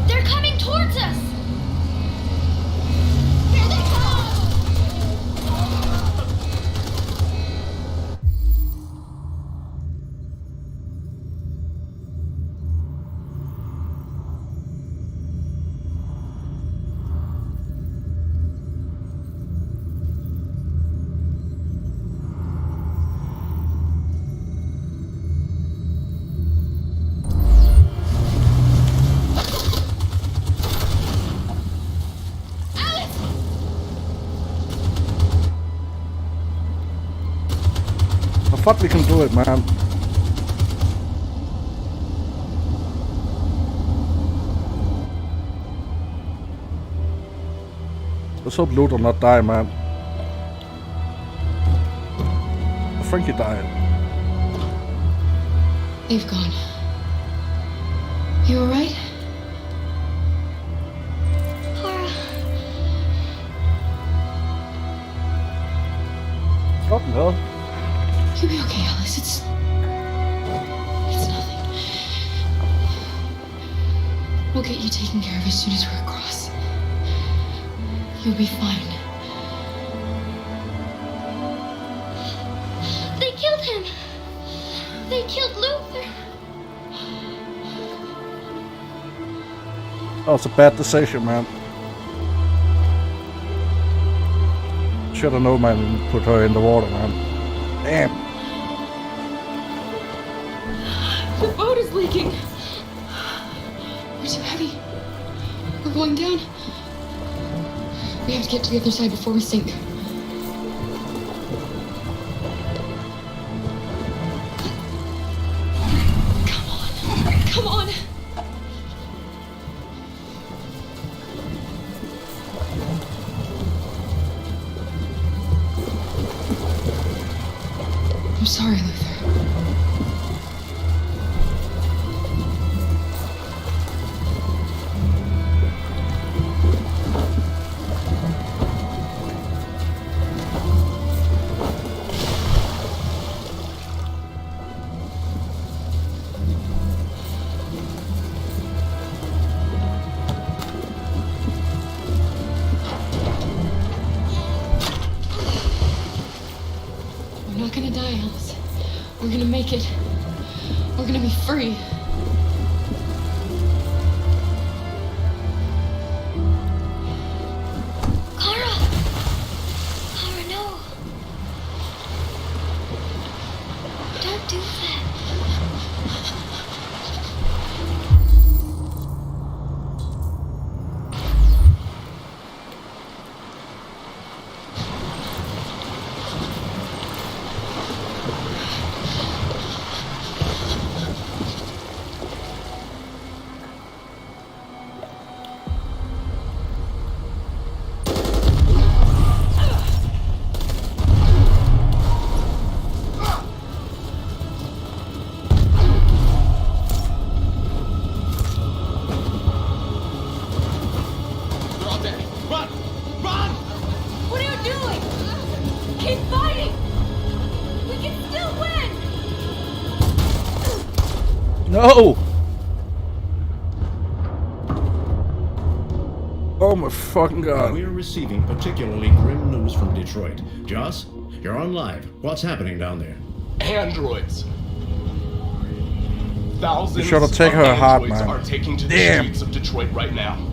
They're coming towards us! Here they come! I thought we can do it, man. Let's hope Luther not die, man. I think he died. They've gone. You alright? Oh no. You'll be okay, Alice. It's nothing. We'll get you taken care of as soon as we're across. You'll be fine. They killed him! They killed Luther! That was a bad decision, man. Should have known, man, and put her in the water, man. Damn. The boat is leaking. We're too heavy. We're going down. We have to get to the other side before we sink. Come on. Come on. I'm sorry, Luther. gonna die, Alice. We're gonna make it. We're gonna be free. Kara! Kara, no! Don't do that. No! Oh my fucking god. We're receiving particularly grim news from Detroit. Joss, you're on live. What's happening down there? Androids. Thousands You should have taken her of heart, androids man. are taking to the Damn. streets of Detroit right now.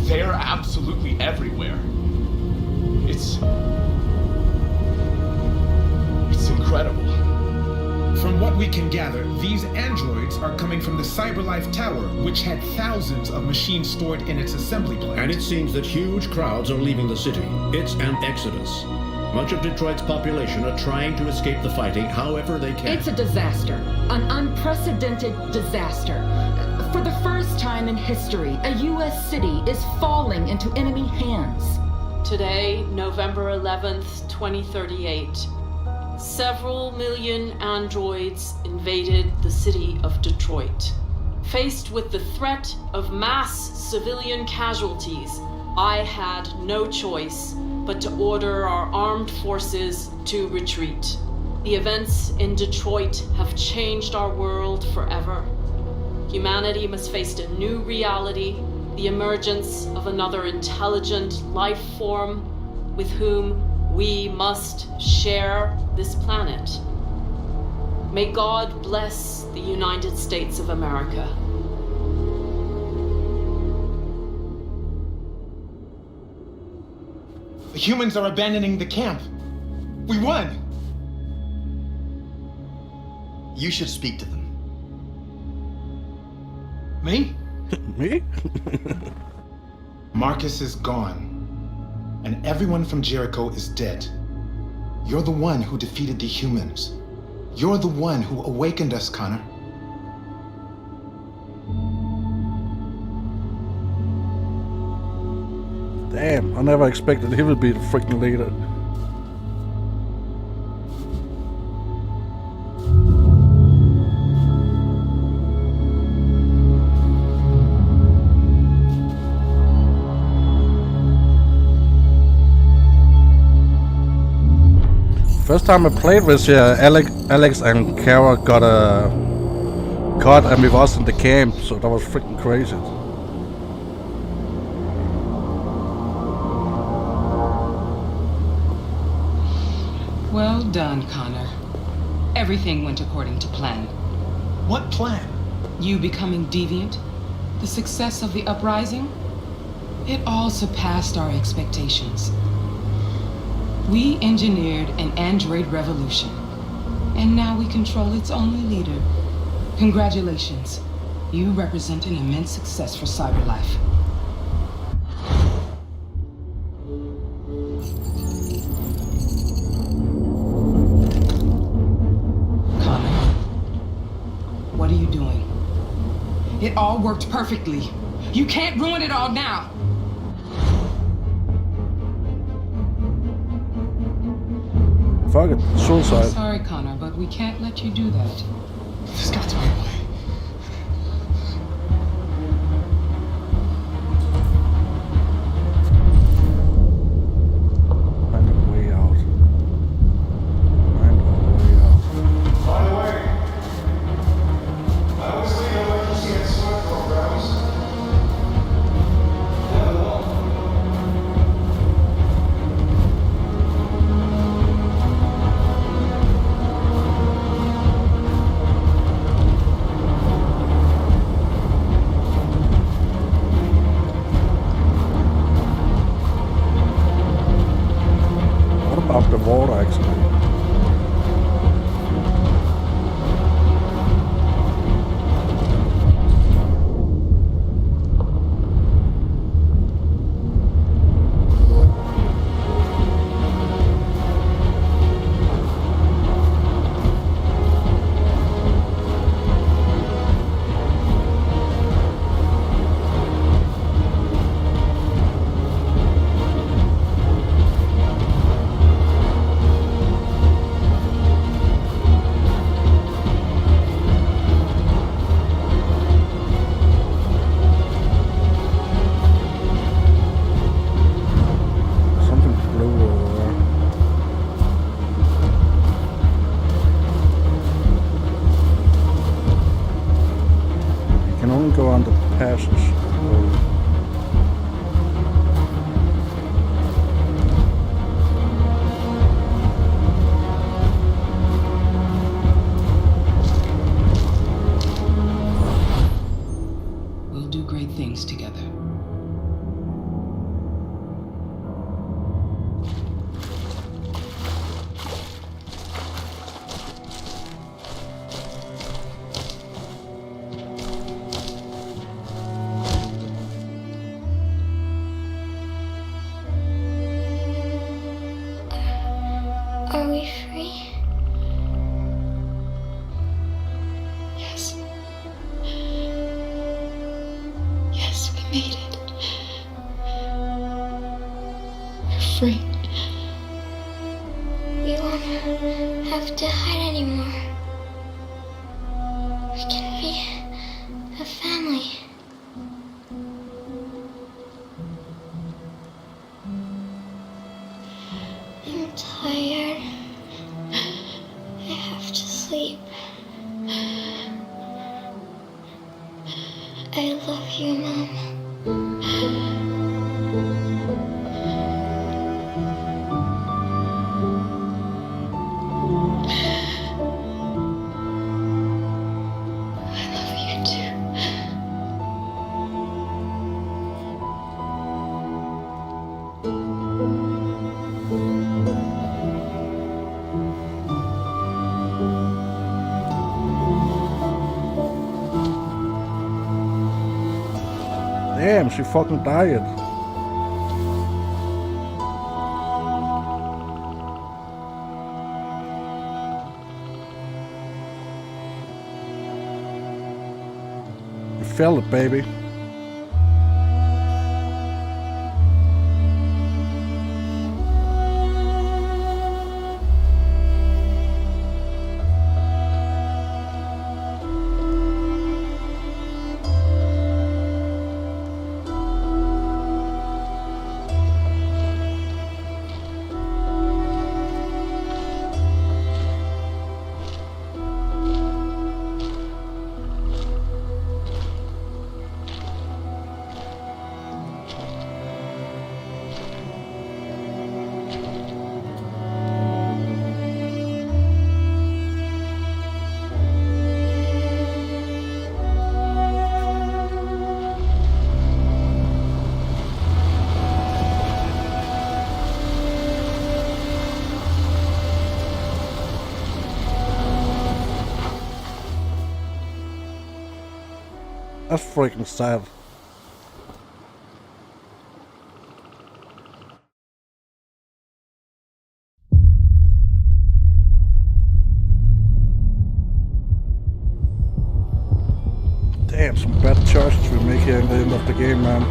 They're absolutely everywhere. It's incredible. From what we can gather, these androids are coming from the CyberLife Tower, which had thousands of machines stored in its assembly plant. And it seems that huge crowds are leaving the city. It's an exodus. Much of Detroit's population are trying to escape the fighting however they can. It's a disaster. An unprecedented disaster. For the first time in history, a U.S. city is falling into enemy hands. Today, November 11th, 2038, several million androids invaded the city of Detroit. Faced with the threat of mass civilian casualties, I had no choice but to order our armed forces to retreat. The events in Detroit have changed our world forever. Humanity must face a new reality, the emergence of another intelligent life form with whom we must share this planet. May God bless the United States of America. The humans are abandoning the camp. We won! You should speak to them. Me? Me? Marcus is gone. And everyone from Jericho is dead. You're the one who defeated the humans. You're the one who awakened us, Connor. Damn, I never expected he would be the freaking leader. First time I played with Alex and Kara got caught and we was in the camp, so that was freaking crazy. Well done, Connor. Everything went according to plan. What plan? You becoming deviant, the success of the uprising, it all surpassed our expectations. We engineered an android revolution, and now we control its only leader. Congratulations. You represent an immense success for CyberLife. Connor, what are you doing? It all worked perfectly. You can't ruin it all now. Fuck it, suicide. I'm sorry, Connor, but we can't let you do that. There's got to be a way. Find a way out. Find a way out. By the way, I always leave emergency and swim programs. water actually. Go on the passage. We'll do great things together. Are we free? Yes. Yes, we made it. We're free. We won't have to hide anymore. We can be a family. I'm tired. I have to sleep. I love you, Mom. I love you too. Damn, she fucking died. You felt it, baby. That's freaking sad. Damn, some bad choices we make here in the end of the game, man.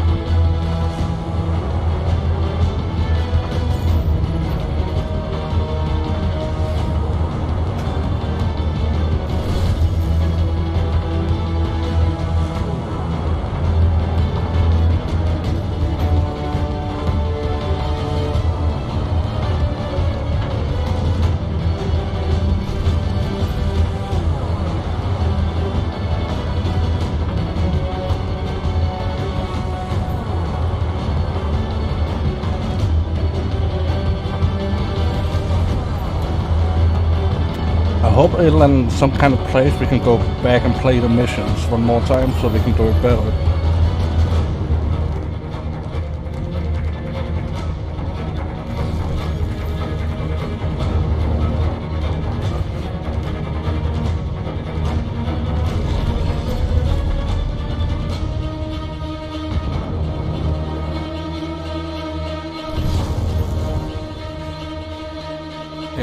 I hope it'll in some kind of place we can go back and play the missions one more time so we can do it better.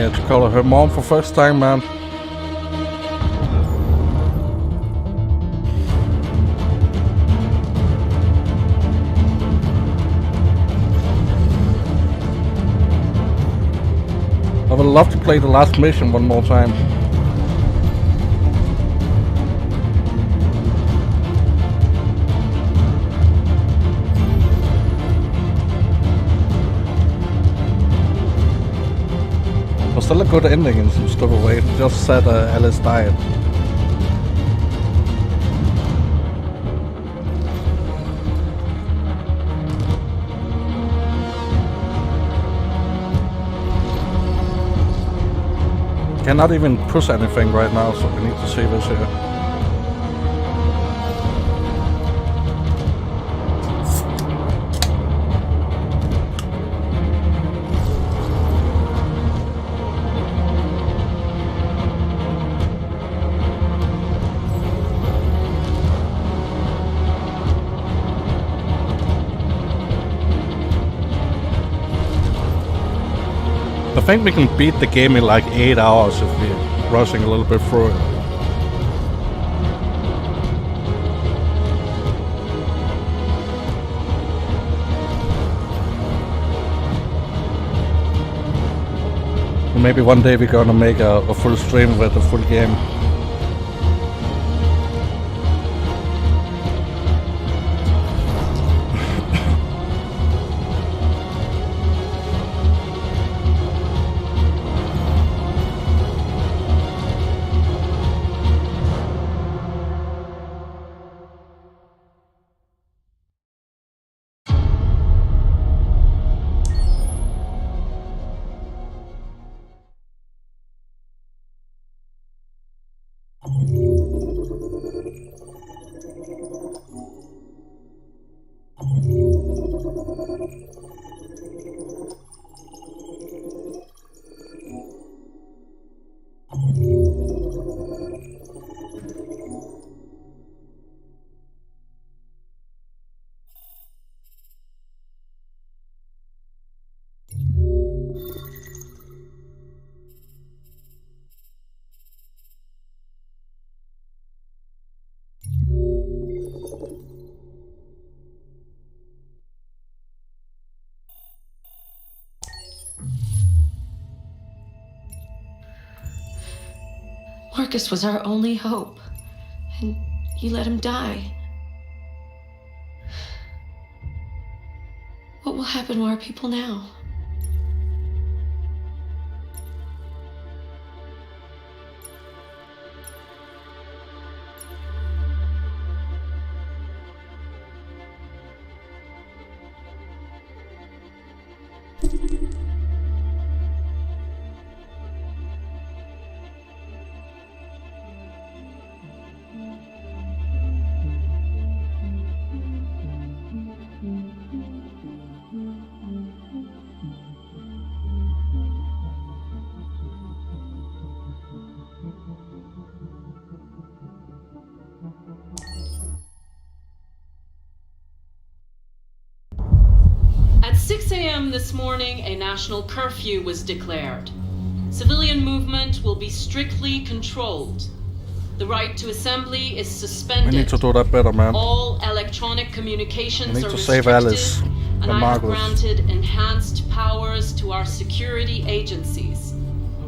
Yeah, to call her mom for first time, man. I would love to play the last mission one more time. Was still a good ending in some stupid way. It just said Alice died. Cannot even push anything right now, so we need to see this here. I think we can beat the game in like 8 hours if we're rushing a little bit through it. Maybe one day we're gonna make a full stream with the full game. Marcus was our only hope, and you let him die. What will happen to our people now? At 6 a.m. this morning, a national curfew was declared. Civilian movement will be strictly controlled. The right to assembly is suspended. We need to do that better, man. All electronic communications We need are to restricted, save Alice and and I have Marcus. granted enhanced powers to our security agencies.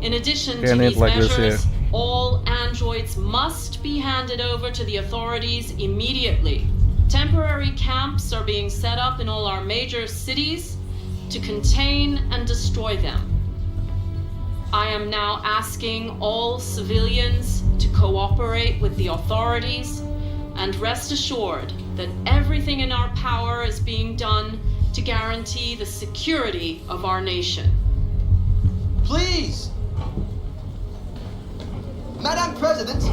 In addition to these like this measures, here. all androids must be handed over to the authorities immediately. Temporary camps are being set up in all our major cities to contain and destroy them. I am now asking all civilians to cooperate with the authorities and rest assured that everything in our power is being done to guarantee the security of our nation. Please! Madam President!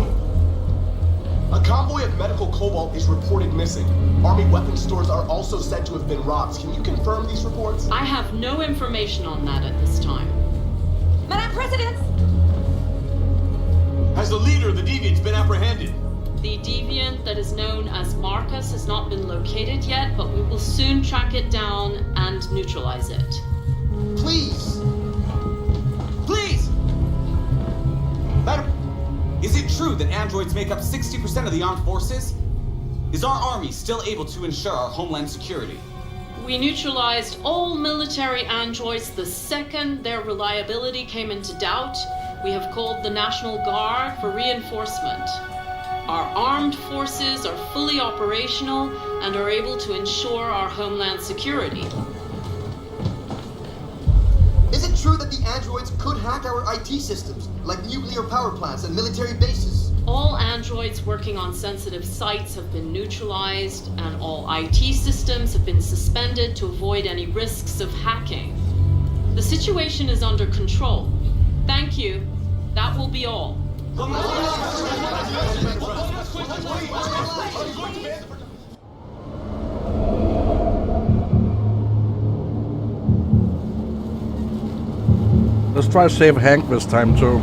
A convoy of medical cobalt is reported missing. Army weapons stores are also said to have been robbed. Can you confirm these reports? I have no information on that at this time. Madam President! Has the leader of the Deviants been apprehended? The deviant that is known as Marcus has not been located yet, but we will soon track it down and neutralize it. Please! Please! true that androids make up 60% of the armed forces? Is our army still able to ensure our homeland security? We neutralized all military androids the second their reliability came into doubt. We have called the National Guard for reinforcement. Our armed forces are fully operational and are able to ensure our homeland security. Is it true that the androids could hack our IT systems, like nuclear power plants and military bases? All androids working on sensitive sites have been neutralized, and all IT systems have been suspended to avoid any risks of hacking. The situation is under control. Thank you. That will be all. Let's try to save Hank this time too.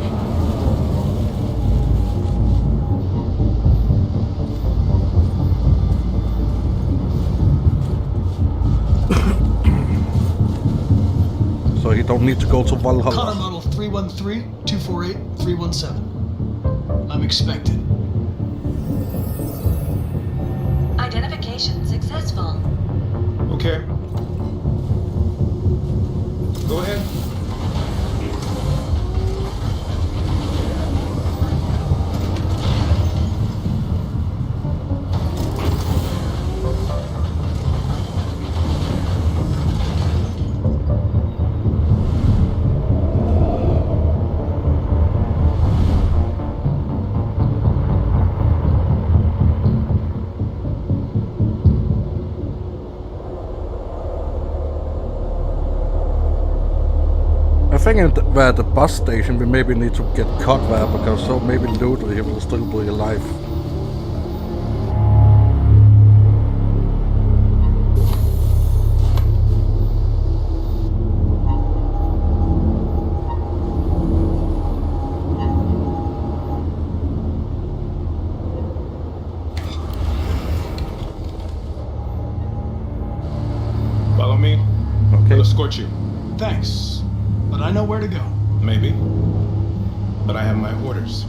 So he don't need to go to Valhalla. Connor model 313-248-317. I'm expected. Identification successful. Okay. Go ahead. I think at the bus station we maybe need to get caught there, because so maybe Luther he will still be alive. Follow me. Okay. I'll escort you. Thanks. But I know where to go. Maybe. But I have my orders.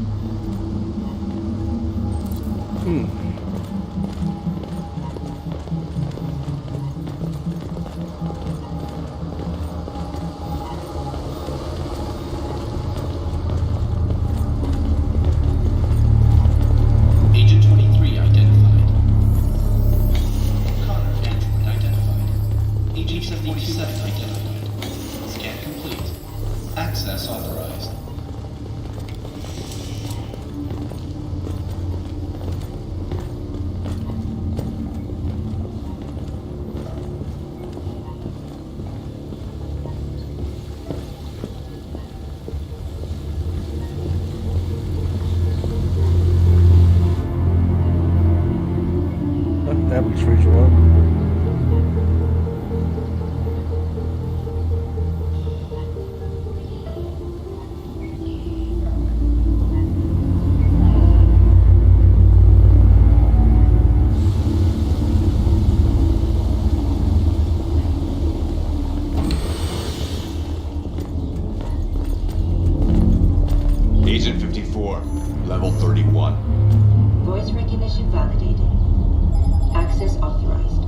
Agent 23 identified. Connor android identified. Agent 77 identified. Scan complete. Access authorized. Apple trees around. Agent 54, level 31. Voice recognition validated. Access authorized.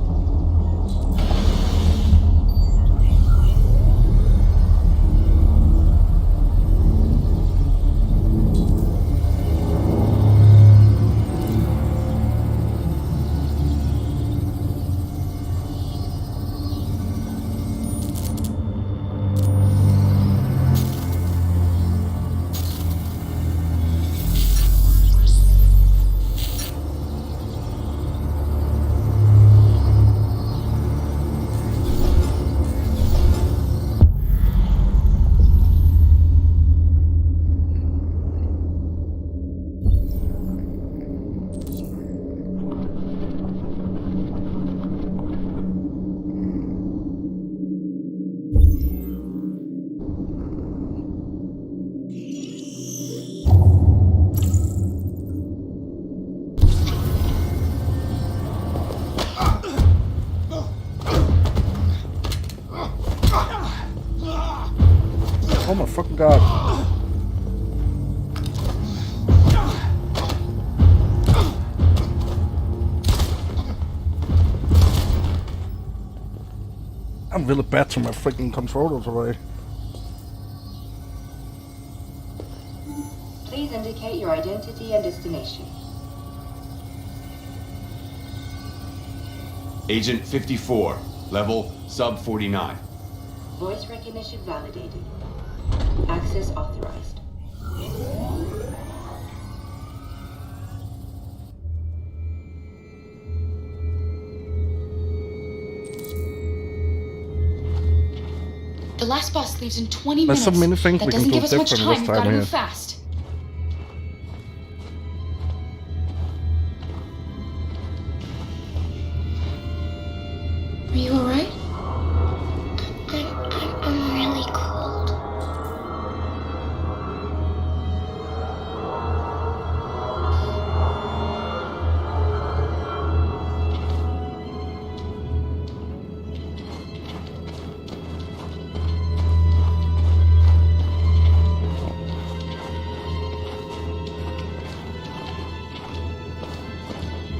Oh my fucking god. I'm really bad to my freaking controller today. Please indicate your identity and destination. Agent 54, level sub 49. Voice recognition validated. Access authorized. The last bus leaves in 20 There's minutes. so many things that we can doesn't do give us much different time. this We've time got to here. move fast. Are you alright? I'm really cold.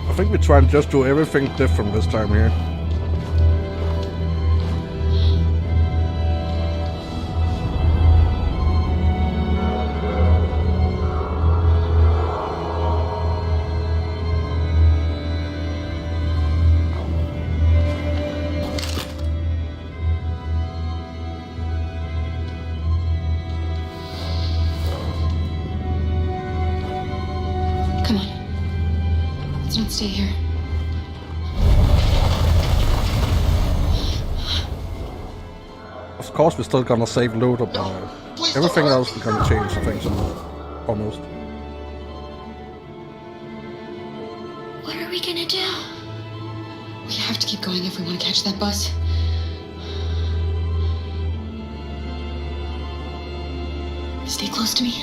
I think we try and just do everything different this time here. Come on. Let's not stay here. Of course, we're still gonna save loot, but everything else we're gonna change, I think, so almost. What are we gonna do? We have to keep going if we want to catch that bus. Stay close to me.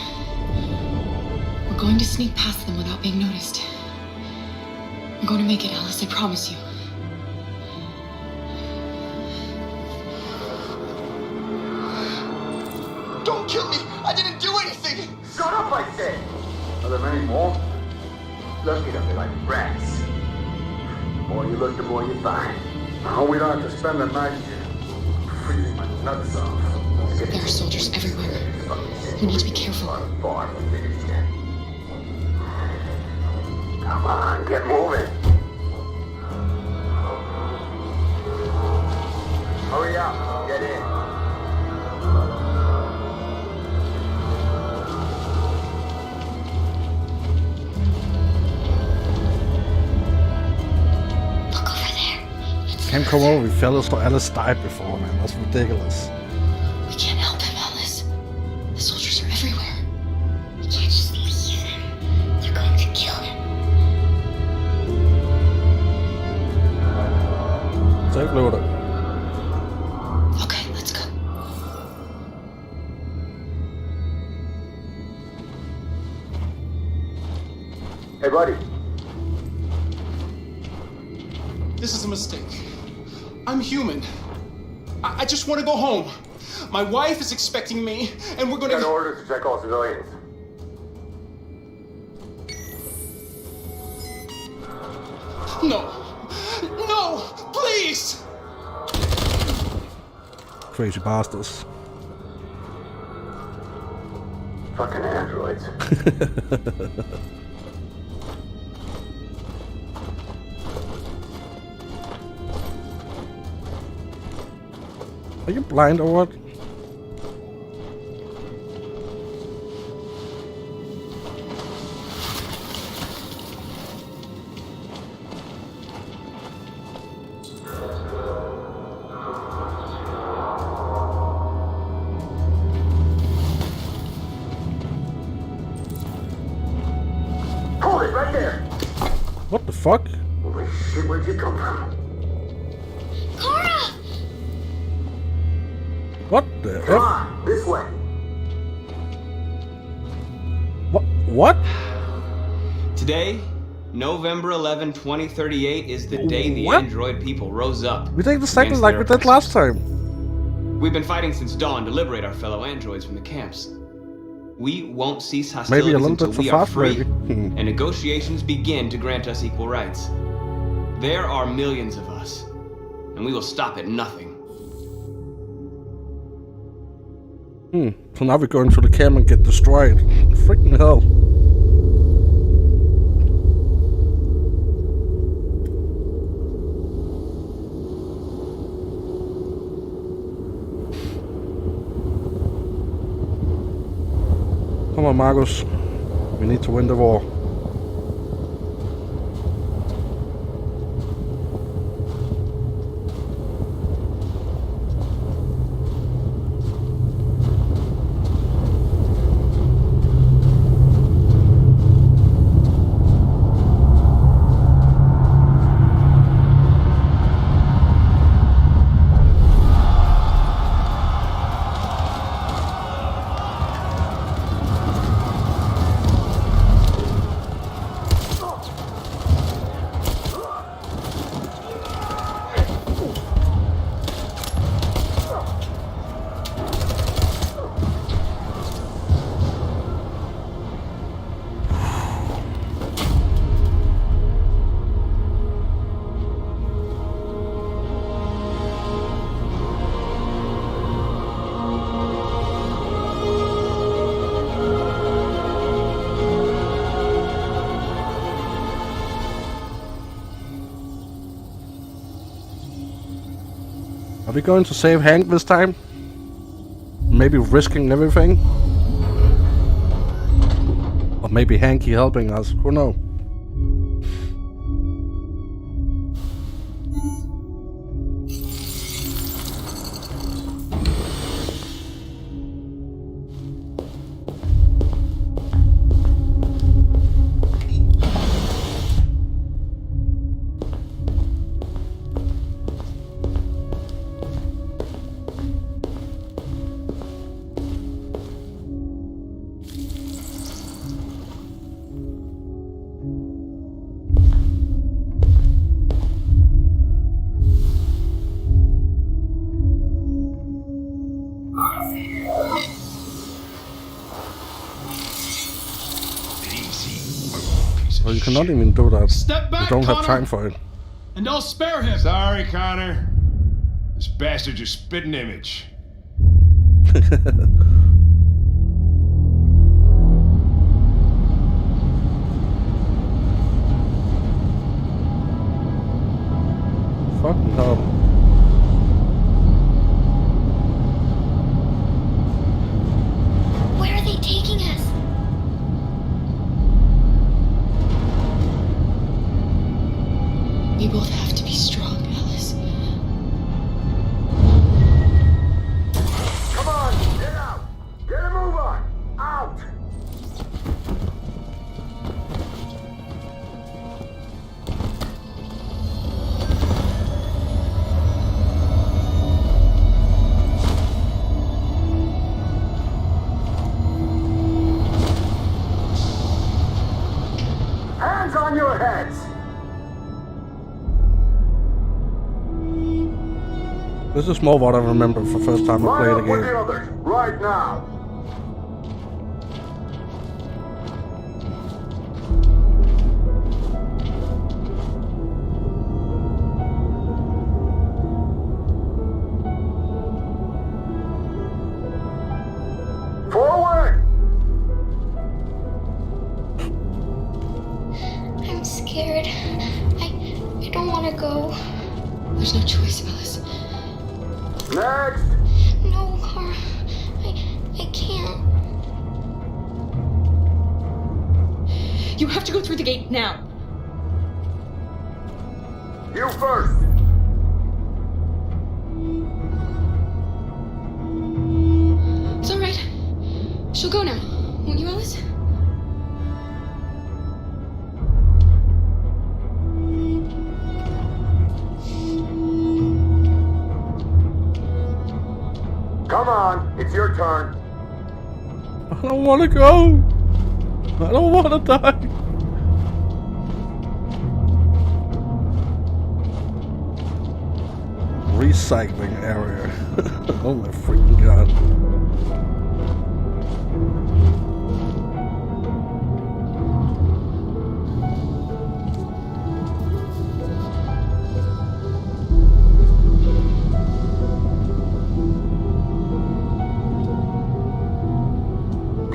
We're going to sneak past them without being noticed. I'm going to make it, Alice, I promise you. Don't kill me! I didn't do anything! Shut up, I said! Are there many more? Looking at me like rats. The more you look, the more you find. I hope we don't have to spend the night here. Freezing my nuts off. There are soldiers everywhere. We need to be careful. Far from finished yet. Come on, get moving. Hurry up, get in. Can't come over, we fell so Alice died before, man. That's ridiculous. We can't help him, Alice. The soldiers are everywhere. We can't just leave him. They're going to kill him. Save loader. Okay, let's go. Hey, buddy. This is a mistake. I'm human. I just want to go home. My wife is expecting me, and we're going Got to... orders to check all civilians. No. No! Please! Crazy bastards. Fucking androids. Are you blind or what? Hold it right there! What the fuck? Holy shit, where'd you come from? Cora! What the Come F? on, this way. What? Today, November 11, 2038, is the day the What? android people rose up. We take the second against like their we did last time. We've been fighting since dawn to liberate our fellow androids from the camps. We won't cease hostilities Maybe a little until bit too we are fast, free, maybe. and negotiations begin to grant us equal rights. There are millions of us, and we will stop at nothing. So now we're going to the camp and get destroyed. Freaking hell. Come on, Marcus. We need to win the war. Are we going to save Hank this time? Maybe risking everything? Or maybe Hanky helping us, who knows? Well, you cannot even do that. Step back, You don't have Connor. time for it. And I'll spare him. Sorry, Connor. This bastard's a spitting image. Fucking hell. Where are they taking us? We both have to be strong, Alice. Come on, get out! Get a move on! Out! Hands on your heads! This is more what I remember for the first time I Line played up the with game. the others, right now! Forward! I'm scared. I don't want to go. There's no choice, Alice. Next! No, Kara. I can't. You have to go through the gate now. You first! It's all right. She'll go now. Won't you, Alice? Come on, it's your turn. I don't want to go. I don't want to die. Recycling area. Oh my freaking god.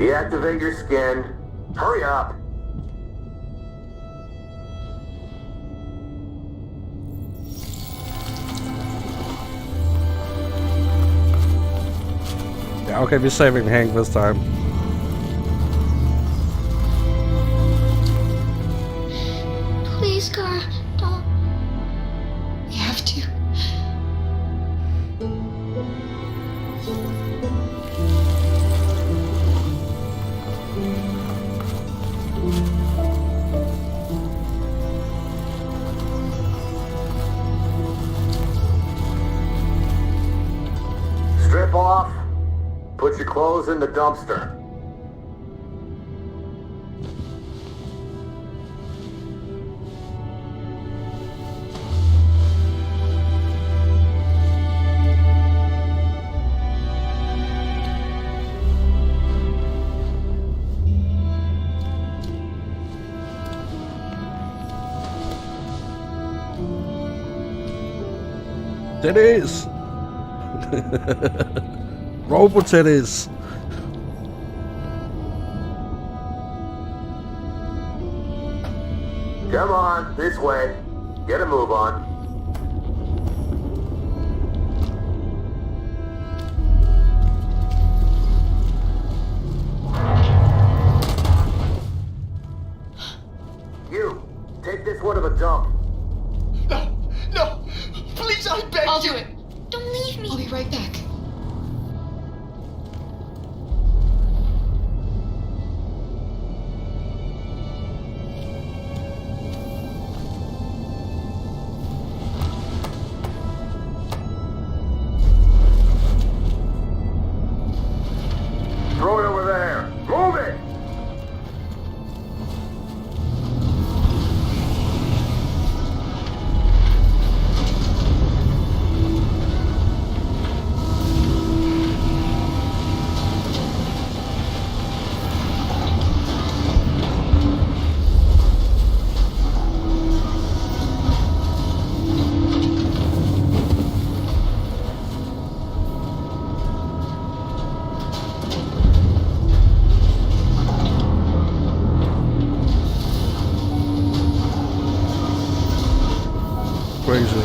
Deactivate your skin. Hurry up. Yeah, okay, we're saving Hank this time. Please, Kara, don't. We have to. Strip off. Put your clothes in the dumpster. Titties! Robot titties! Come on, this way. Get a move on. You, take this one of a dump. No! Please, I beg I'll you! do it. Don't leave me. I'll be right back. Throw it over there. Move it! Crazy.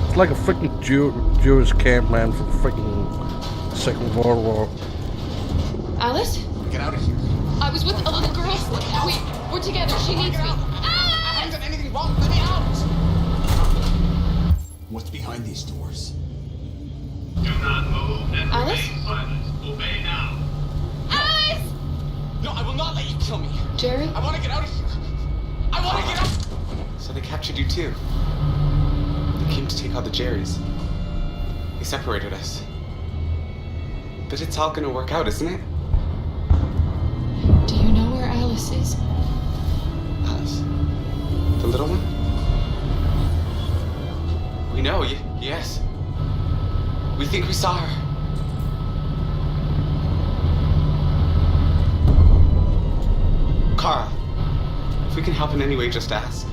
It's like a freaking Jewish camp, man, from freaking Second World War. Alice? Get out of here. I was with a little girl. We're together. She needs me. I haven't done anything wrong. Let me out! What's behind these doors? Do not move and Alice? remain silent. Obey now. Alice! No, I will not let you kill me. Jerry? I want to get out of here. I want to get out. So they captured you too. They came to take out the Jerrys. They separated us. But it's all gonna work out, isn't it? Do you know where Alice is? Alice? The little one? We know, yes. We think we saw her. Kara, if we can help in any way, just ask.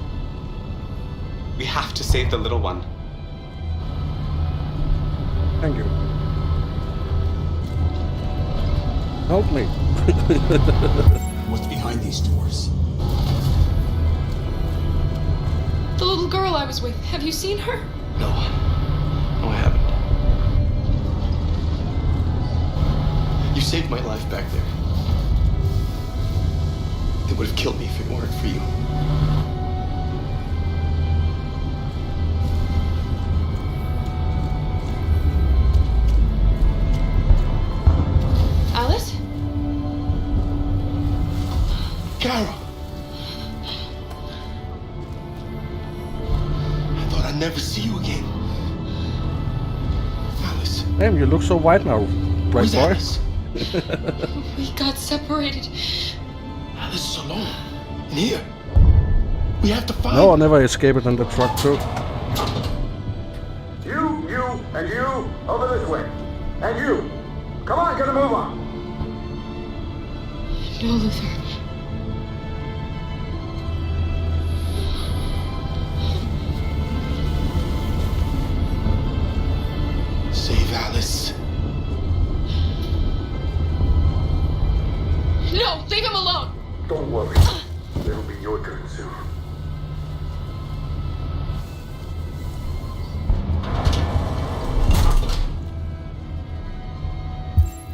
We have to save the little one. Thank you. Help me. What's behind these doors? The little girl I was with. Have you seen her? No, I haven't. You saved my life back there. They would have killed me if it weren't for you. Alice? Kara! I thought I'd never see you again. Alice. Damn, you look so white now, bright Where's boy. Alice? We got separated. Alice is alone. In here. We have to find No, I never escaped in the truck too. You, and you, over this way. And you. Come on, get a move on. No, Luther. Save Alice. Don't worry. It'll be your turn soon.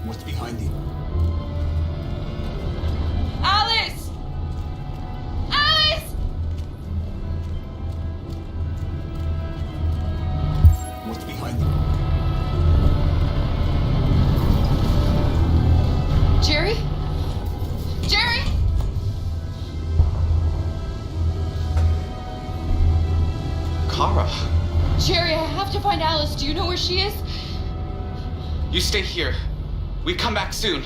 What's behind you? Alice! Alice! What's behind you? Jerry? Jerry? Kara, Jerry, I have to find Alice. Do you know where she is? you stay here. We come back soon.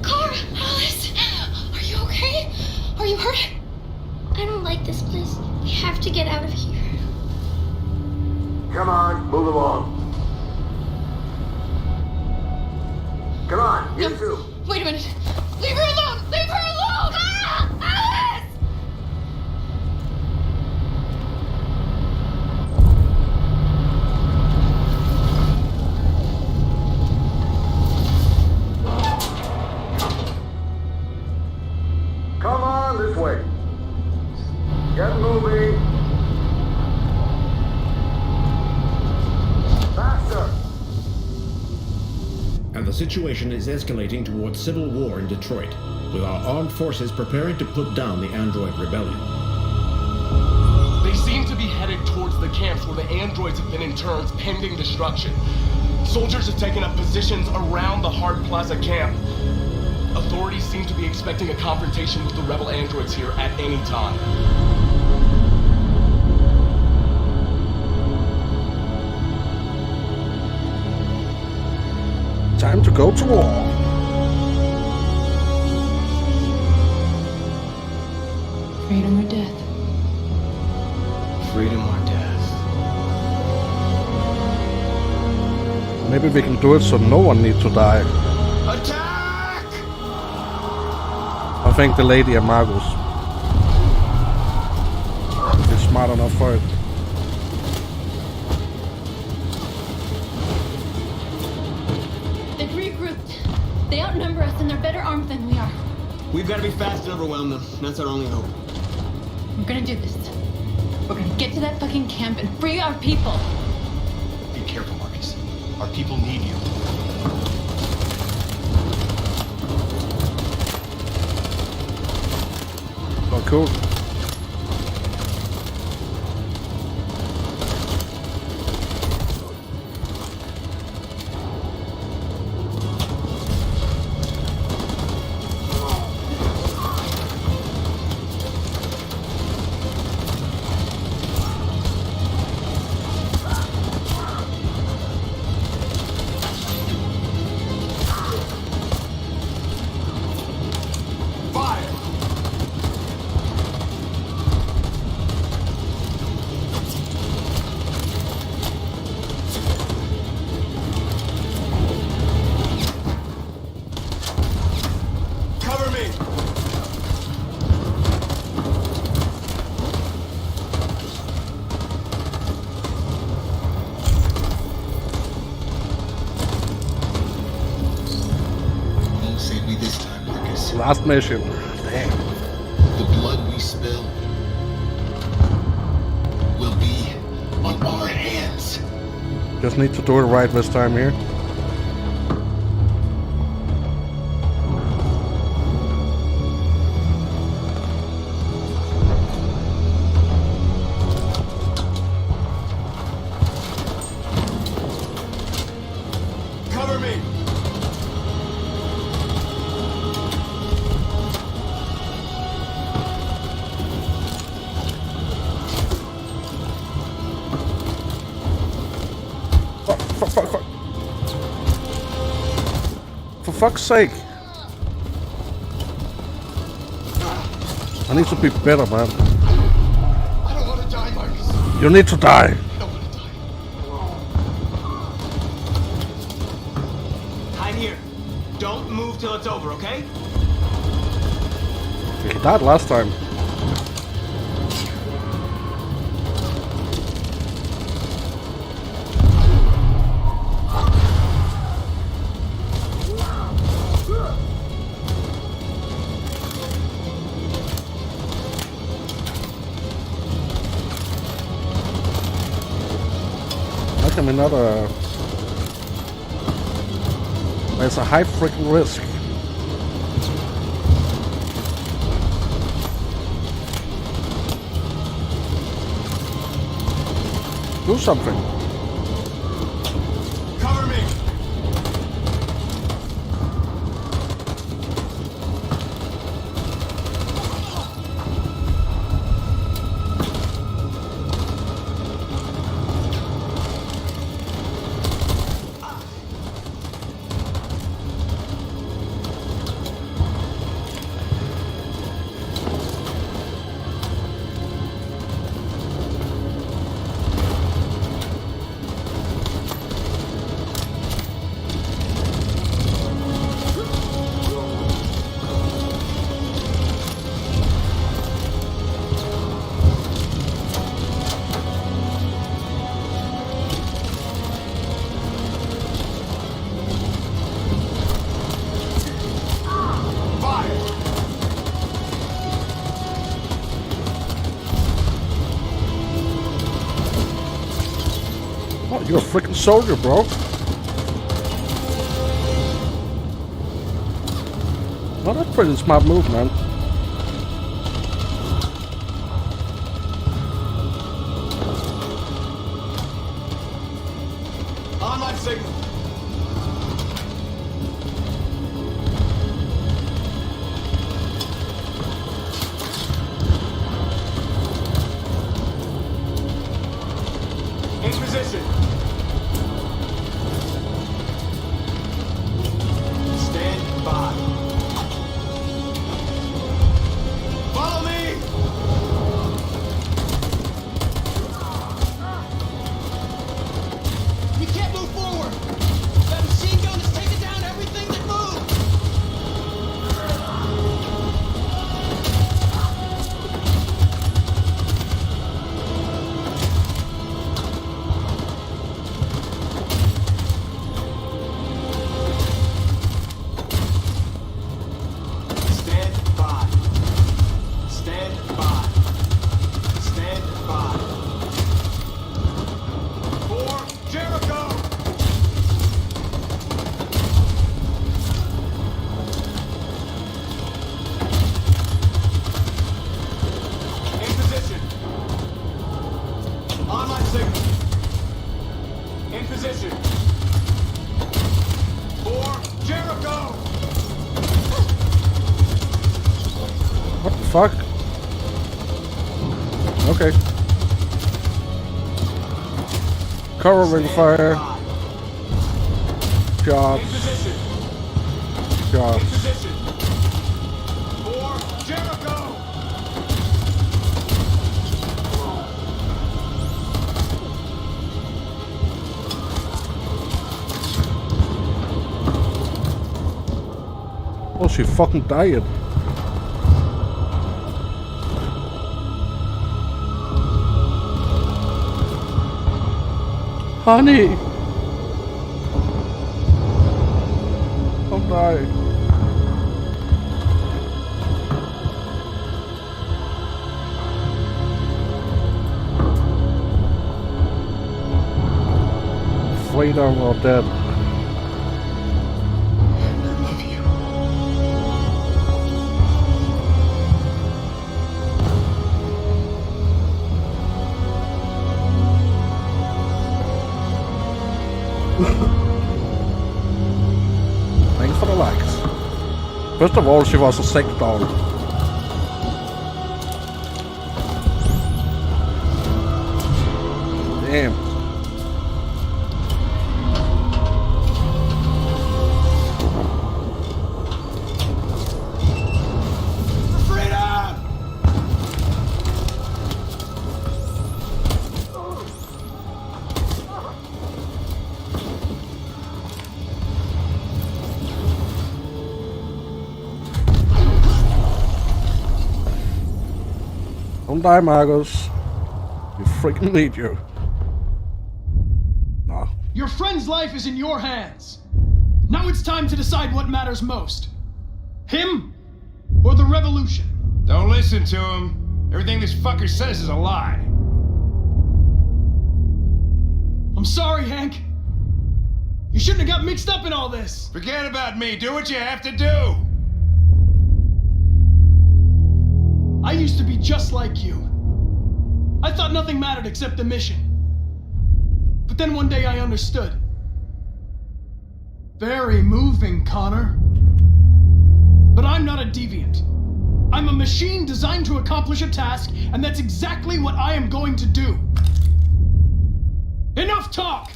Kara! Alice! Are you okay? Are you hurt? I don't like this place. We have to get out of here. Come on, move along. Come on, you two. Wait a minute. Leave her alone! Leave her alone! Ah! Alice! Come on, this way. Get moving. Faster. And the situation is escalating towards civil war in Detroit, with our armed forces preparing to put down the Android rebellion. They seem to be headed towards the camps where the androids have been interned pending destruction. Soldiers have taken up positions around the Hart Plaza camp. Authorities seem to be expecting a confrontation with the rebel androids here at any time. Time to go to war. Freedom or death? Freedom or death? Maybe we can do it so no one needs to die. Attack! I think the lady and Margus is smart enough for it. They've regrouped. They outnumber us and they're better armed than we are. We've got to be fast and overwhelm them. That's our only hope. We're gonna do this. We're gonna get to that fucking camp and free our people. Be careful, Marcus. Our people need you. Oh, cool. Last mission. Damn. The blood we spill will be on our hands. Just need to do it right this time here. Cover me! Fuck. For fuck's sake. I need to be better, man. I don't want to die, Marcus. You need to die. Hide here. Don't move till it's over, okay? He died last time. him another... There's a high freaking risk. Do something. Cover me! You're a freaking soldier, bro. Well, that's a pretty smart move, man. On my signal. In position. Stand by. Follow me! We can't move forward! That machine gun is taking down everything that moves! Stand by. Stand by. Stand by. For Jericho! In position. On my signal. In position. For Jericho! What the fuck? Okay. Covering fire. Shots. Shots. For Jericho! Oh, she fucking died. Honey! Don't die. Freedom or dead. Thanks for the likes. First of all, she was a sex doll. Damn. Don't die, Marcus. We freaking need you. No. Your friend's life is in your hands. Now it's time to decide what matters most. Him or the revolution? Don't listen to him. Everything this fucker says is a lie. I'm sorry, Hank. You shouldn't have got mixed up in all this. Forget about me. Do what you have to do. I used to be just like you. I thought nothing mattered except the mission. But then one day I understood. Very moving, Connor. But I'm not a deviant. I'm a machine designed to accomplish a task, and that's exactly what I am going to do. Enough talk!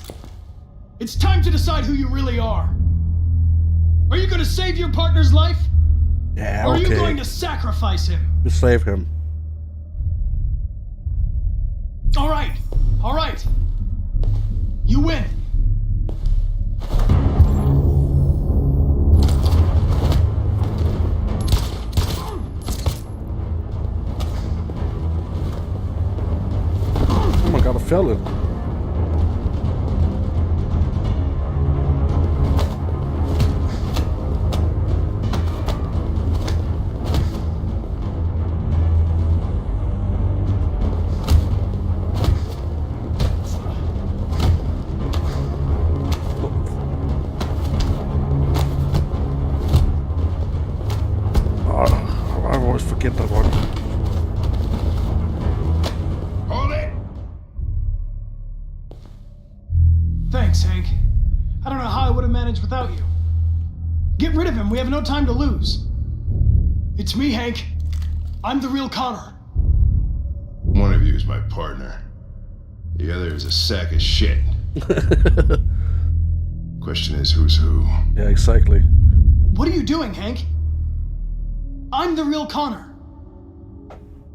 It's time to decide who you really are. Are you going to save your partner's life? Yeah, or okay. are you going to sacrifice him? You save him. All right. You win. Oh my god, I felt it. I always forget that one. Hold it! Thanks, Hank. I don't know how I would have managed without you. Get rid of him. We have no time to lose. It's me, Hank. I'm the real Connor. One of you is my partner. The other is a sack of shit. Question is, who's who? Yeah, exactly. What are you doing, Hank? I'm the real Connor.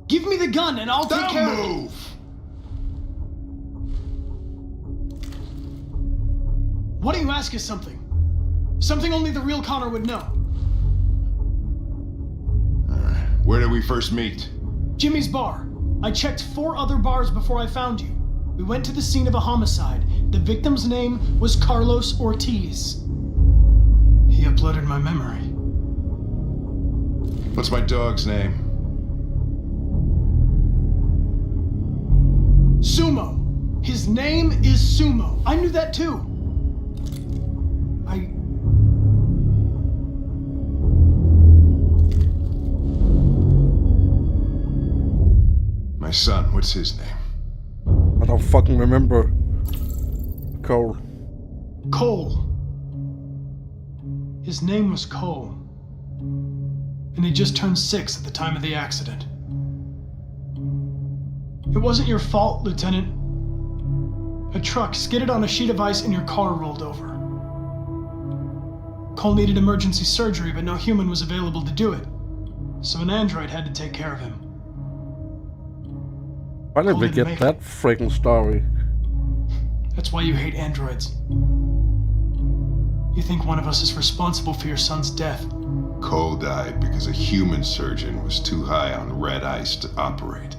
Give me the gun and I'll take care of it. Don't move! Why don't you ask us something? Something only the real Connor would know. Where did we first meet? Jimmy's bar. I checked 4 other bars before I found you. We went to the scene of a homicide. The victim's name was Carlos Ortiz. He uploaded my memory. What's my dog's name? Sumo. His name is Sumo. I knew that too. My son, what's his name? I don't fucking remember. Cole. Cole. His name was Cole. And he just turned 6 at the time of the accident. It wasn't your fault, Lieutenant. A truck skidded on a sheet of ice and your car rolled over. Cole needed emergency surgery, but no human was available to do it. So an android had to take care of him. Why did we get that freaking story? That's why you hate androids. You think one of us is responsible for your son's death. Cole died because a human surgeon was too high on red ice to operate.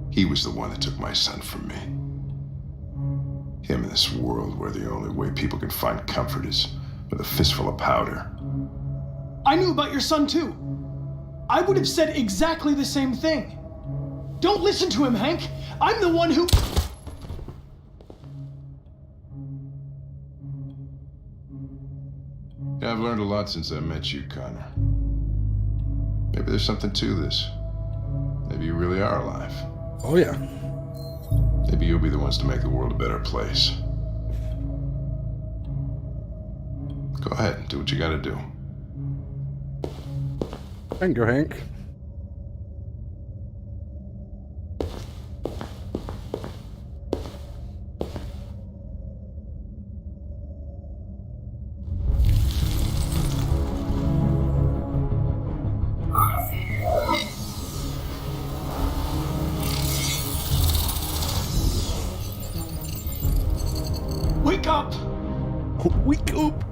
He was the one that took my son from me. Him in this world where the only way people can find comfort is with a fistful of powder. I knew about your son too. I would have said exactly the same thing. Don't listen to him, Hank. I'm the one who... Yeah, I've learned a lot since I met you, Connor. Maybe there's something to this. Maybe you really are alive. Oh yeah. Maybe you'll be the ones to make the world a better place. Go ahead, do what you gotta do. Thank you, Hank. Wake up! Wake up!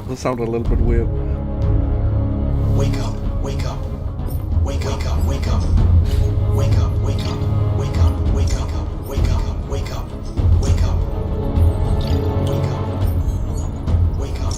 That sounded a little bit weird. Wake up, wake up. Wake up, wake up. Wake up, wake up. Wake up, wake up. Wake up, wake up. Wake up. Wake up. Wake up.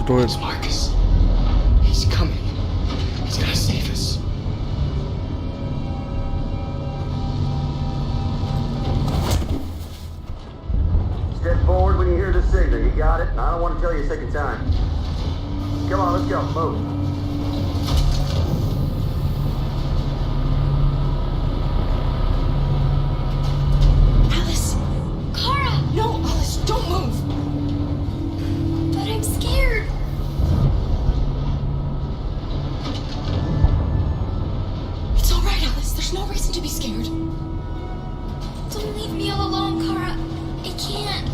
do it. It's Marcus. He's coming. He's gonna save us. Step forward when you hear the signal. You got it? And I don't want to tell you a second time. Come on, let's go. Move. Alice! Kara! No, Alice, don't move! But I'm scared. It's all right, Alice. There's no reason to be scared. Don't leave me all alone, Kara. I can't.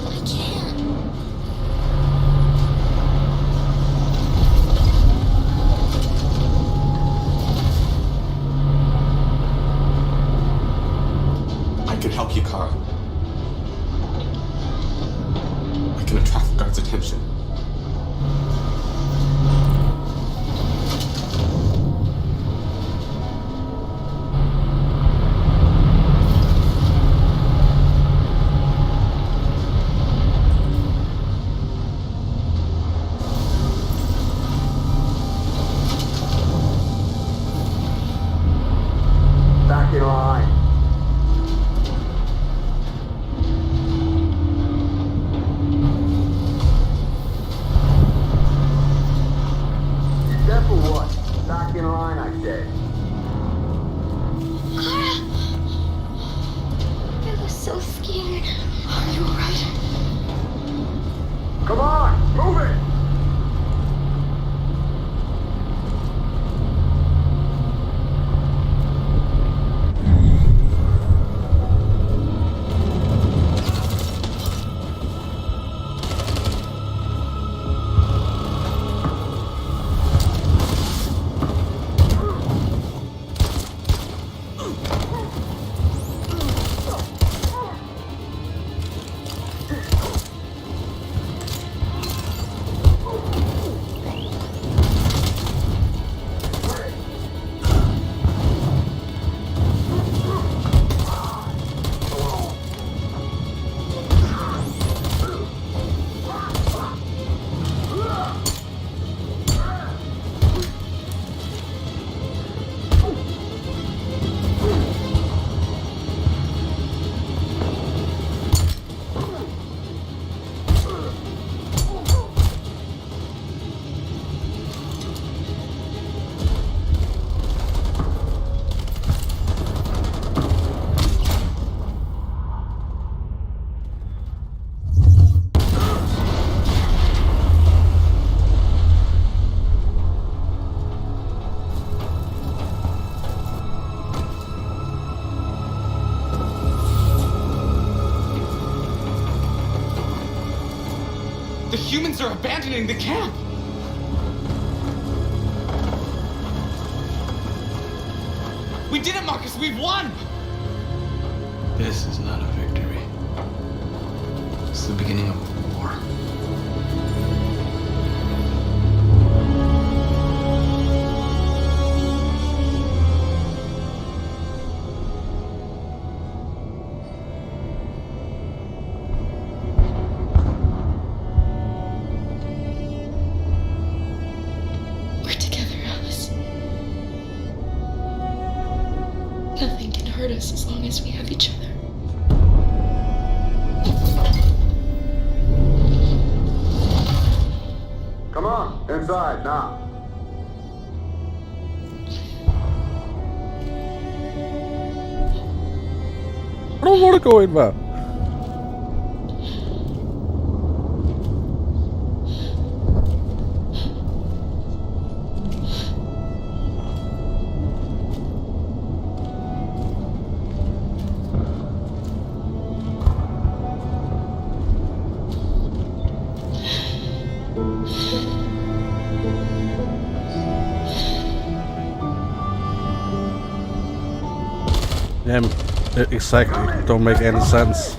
I can't. I can help you, Kara. I can attract the guards' attention. Back in line. Step or what? Back in line, I said. Kara! I was so scared. Are you alright? Come on, move it! The humans are abandoning the camp! We did it, Marcus! We've won! This is not a victory. It's the beginning of a war. We're together, Alice. Nothing can hurt us as long as we have each other. Come on, inside now. I don't want to go in there. Yeah, exactly. Don't make any sense.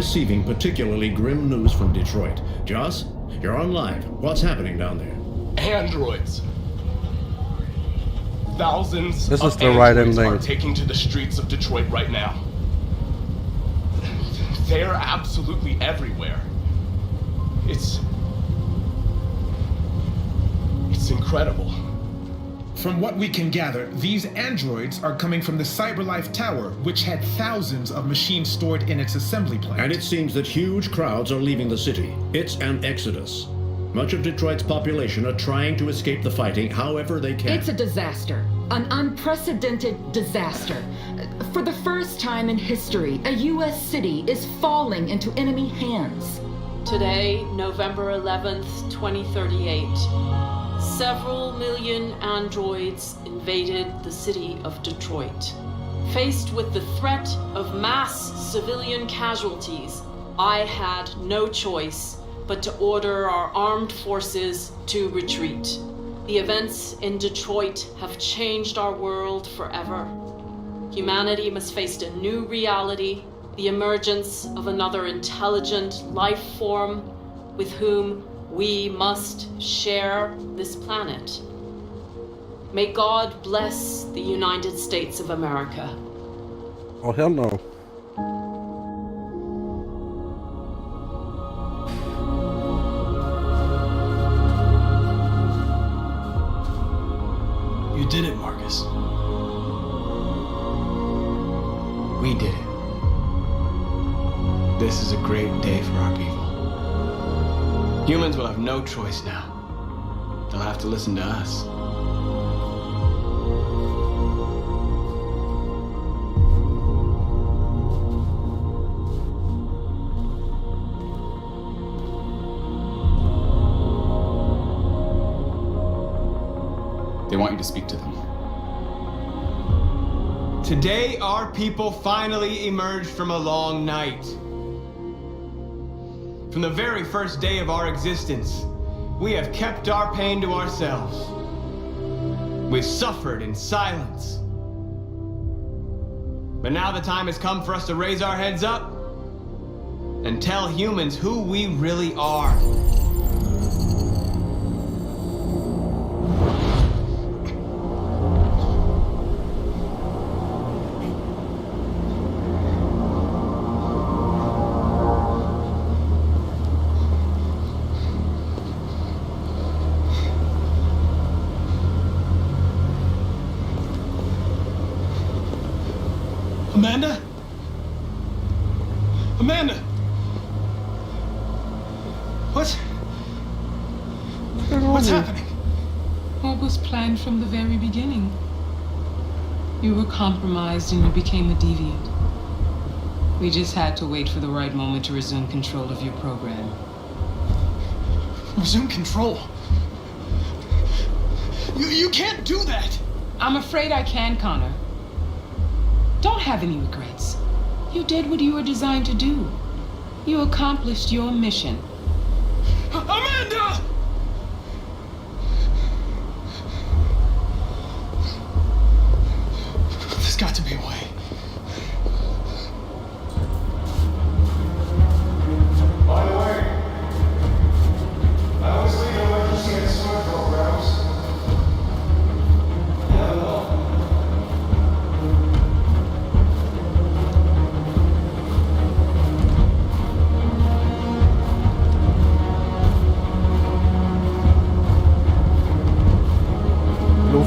receiving particularly grim news from Detroit. Joss, you're on live. What's happening down there? Androids. Thousands This is of the right androids ending. are taking to the streets of Detroit right now. They're absolutely everywhere. It's incredible. From what we can gather, these androids are coming from the CyberLife Tower, which had thousands of machines stored in its assembly plant. And it seems that huge crowds are leaving the city. It's an exodus. Much of Detroit's population are trying to escape the fighting however they can. It's a disaster. An unprecedented disaster. For the first time in history, a U.S. city is falling into enemy hands. Today, November 11th, 2038, several million androids invaded the city of Detroit. Faced with the threat of mass civilian casualties, I had no choice but to order our armed forces to retreat. The events in Detroit have changed our world forever. Humanity must face a new reality, the emergence of another intelligent life form with whom we must share this planet. May God bless the United States of America. Oh, hell no. You did it, Marcus. We did it. This is a great day for our people. Humans will have no choice now. They'll have to listen to us. They want you to speak to them. Today, our people finally emerged from a long night. From the very first day of our existence, we have kept our pain to ourselves. We've suffered in silence. But now the time has come for us to raise our heads up and tell humans who we really are. Amanda? Amanda! What's happening? What was planned from the very beginning? You were compromised and you became a deviant. We just had to wait for the right moment to resume control of your program. Resume control? You can't do that! I'm afraid I can, Connor. Don't have any regrets. You did what you were designed to do. You accomplished your mission. Amanda! There's got to be a way. By the way, I always leave electricity and smart programs. Yeah, no.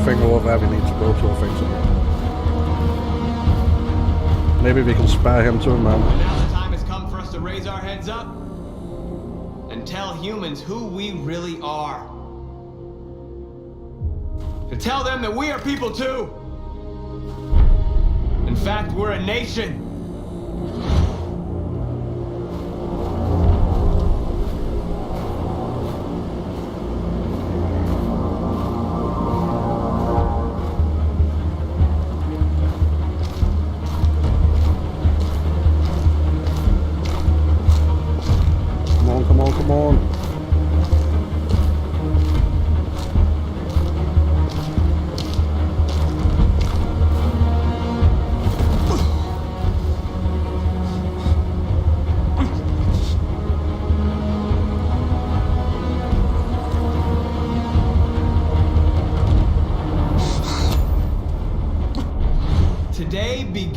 Finger over where we need to go to, I think so. Maybe we can spare him too, man. Now the time has come for us to raise our heads up and tell humans who we really are. To tell them that we are people too. In fact, we're a nation. Come on.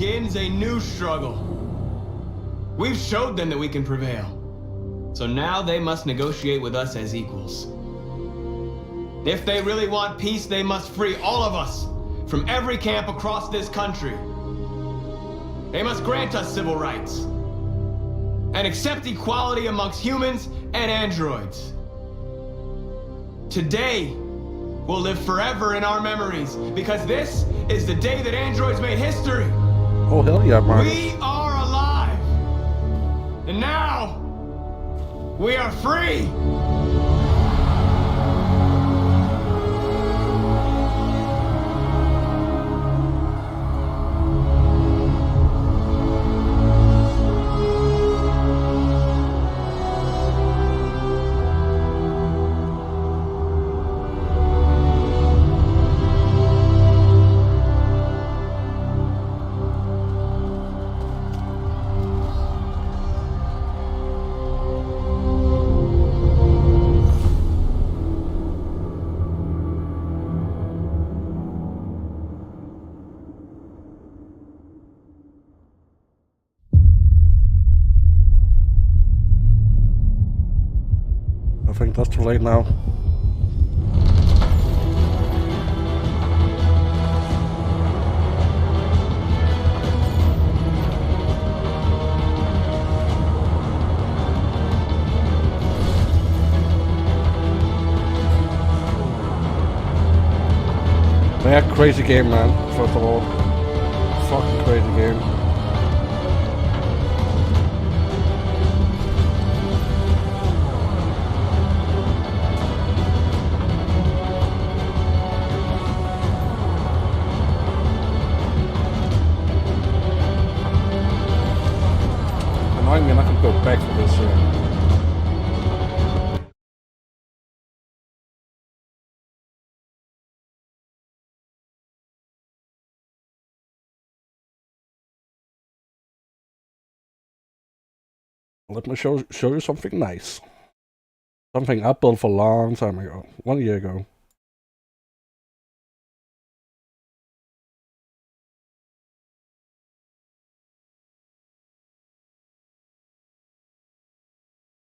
begins a new struggle. We've showed them that we can prevail. So now they must negotiate with us as equals. If they really want peace, they must free all of us from every camp across this country. They must grant us civil rights and accept equality amongst humans and androids. Today will live forever in our memories because this is the day that androids made history. Oh, hell yeah, man. We are alive. And now we are free. I think that's too late now. Yeah, crazy game, man. First of all, fucking crazy game. Annoying me, I'm not gonna go back for this here. Let me show you something nice. Something I built for a long time ago. 1 year ago.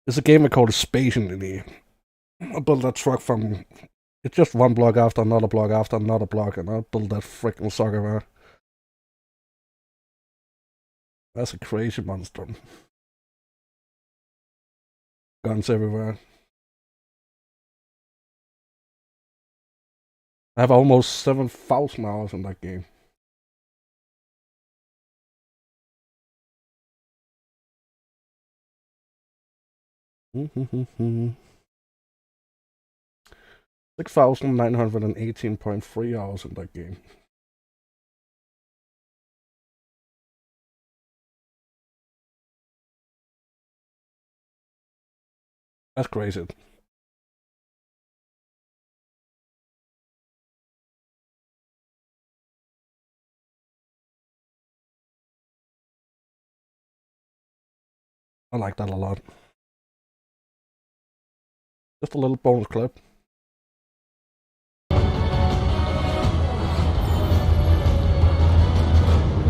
It's a game called Space Engineer. I built that truck from... It's just one block after another block after another block, and I built that freaking sucker there. That's a crazy monster. Guns everywhere. I have almost 7,000 hours in that game. Mm-hmm. 6,918.3 hours in that game. That's crazy. I like that a lot. Just a little bonus clip.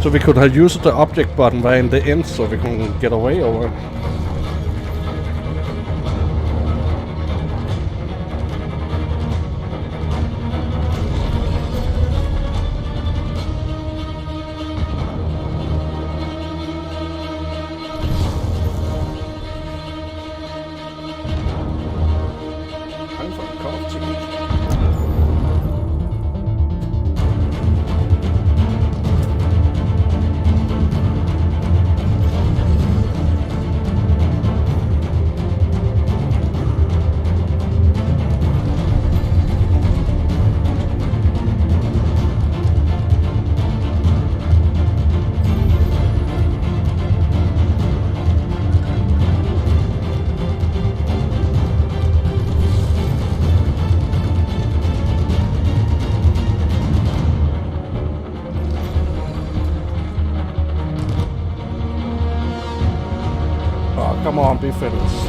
So we could have used the object button right in the end so we can get away over. Come on, be finished.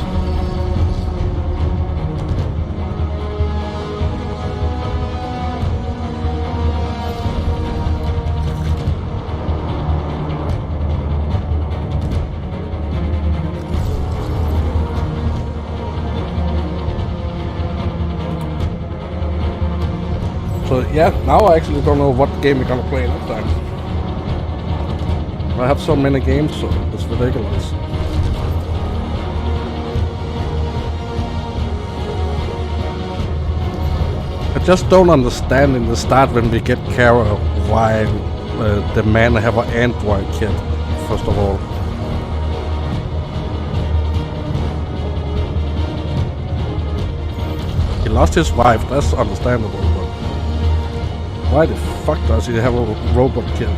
Yeah, now I actually don't know what game we're gonna play next time. I have so many games, so it's ridiculous. I just don't understand in the start when we get Kara why the man have an android kid, first of all. He lost his wife, that's understandable, but why the fuck does he have a robot kid?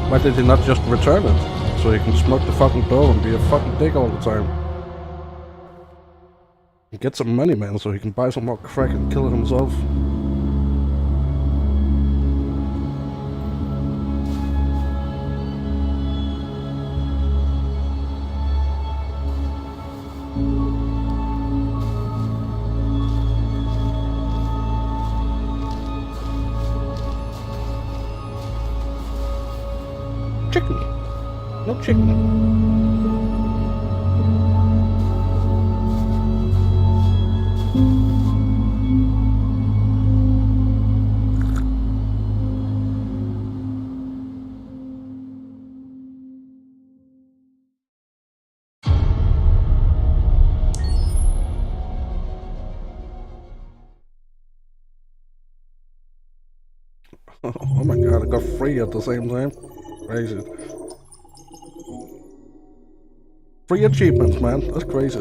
Why did he not just return it? So he can smoke the fucking dough and be a fucking dick all the time. And get some money, man, so he can buy some more crack and kill himself. Chicken. No chicken. Oh my god, I got 3 at the same time. Crazy. 3 achievements, man. That's crazy.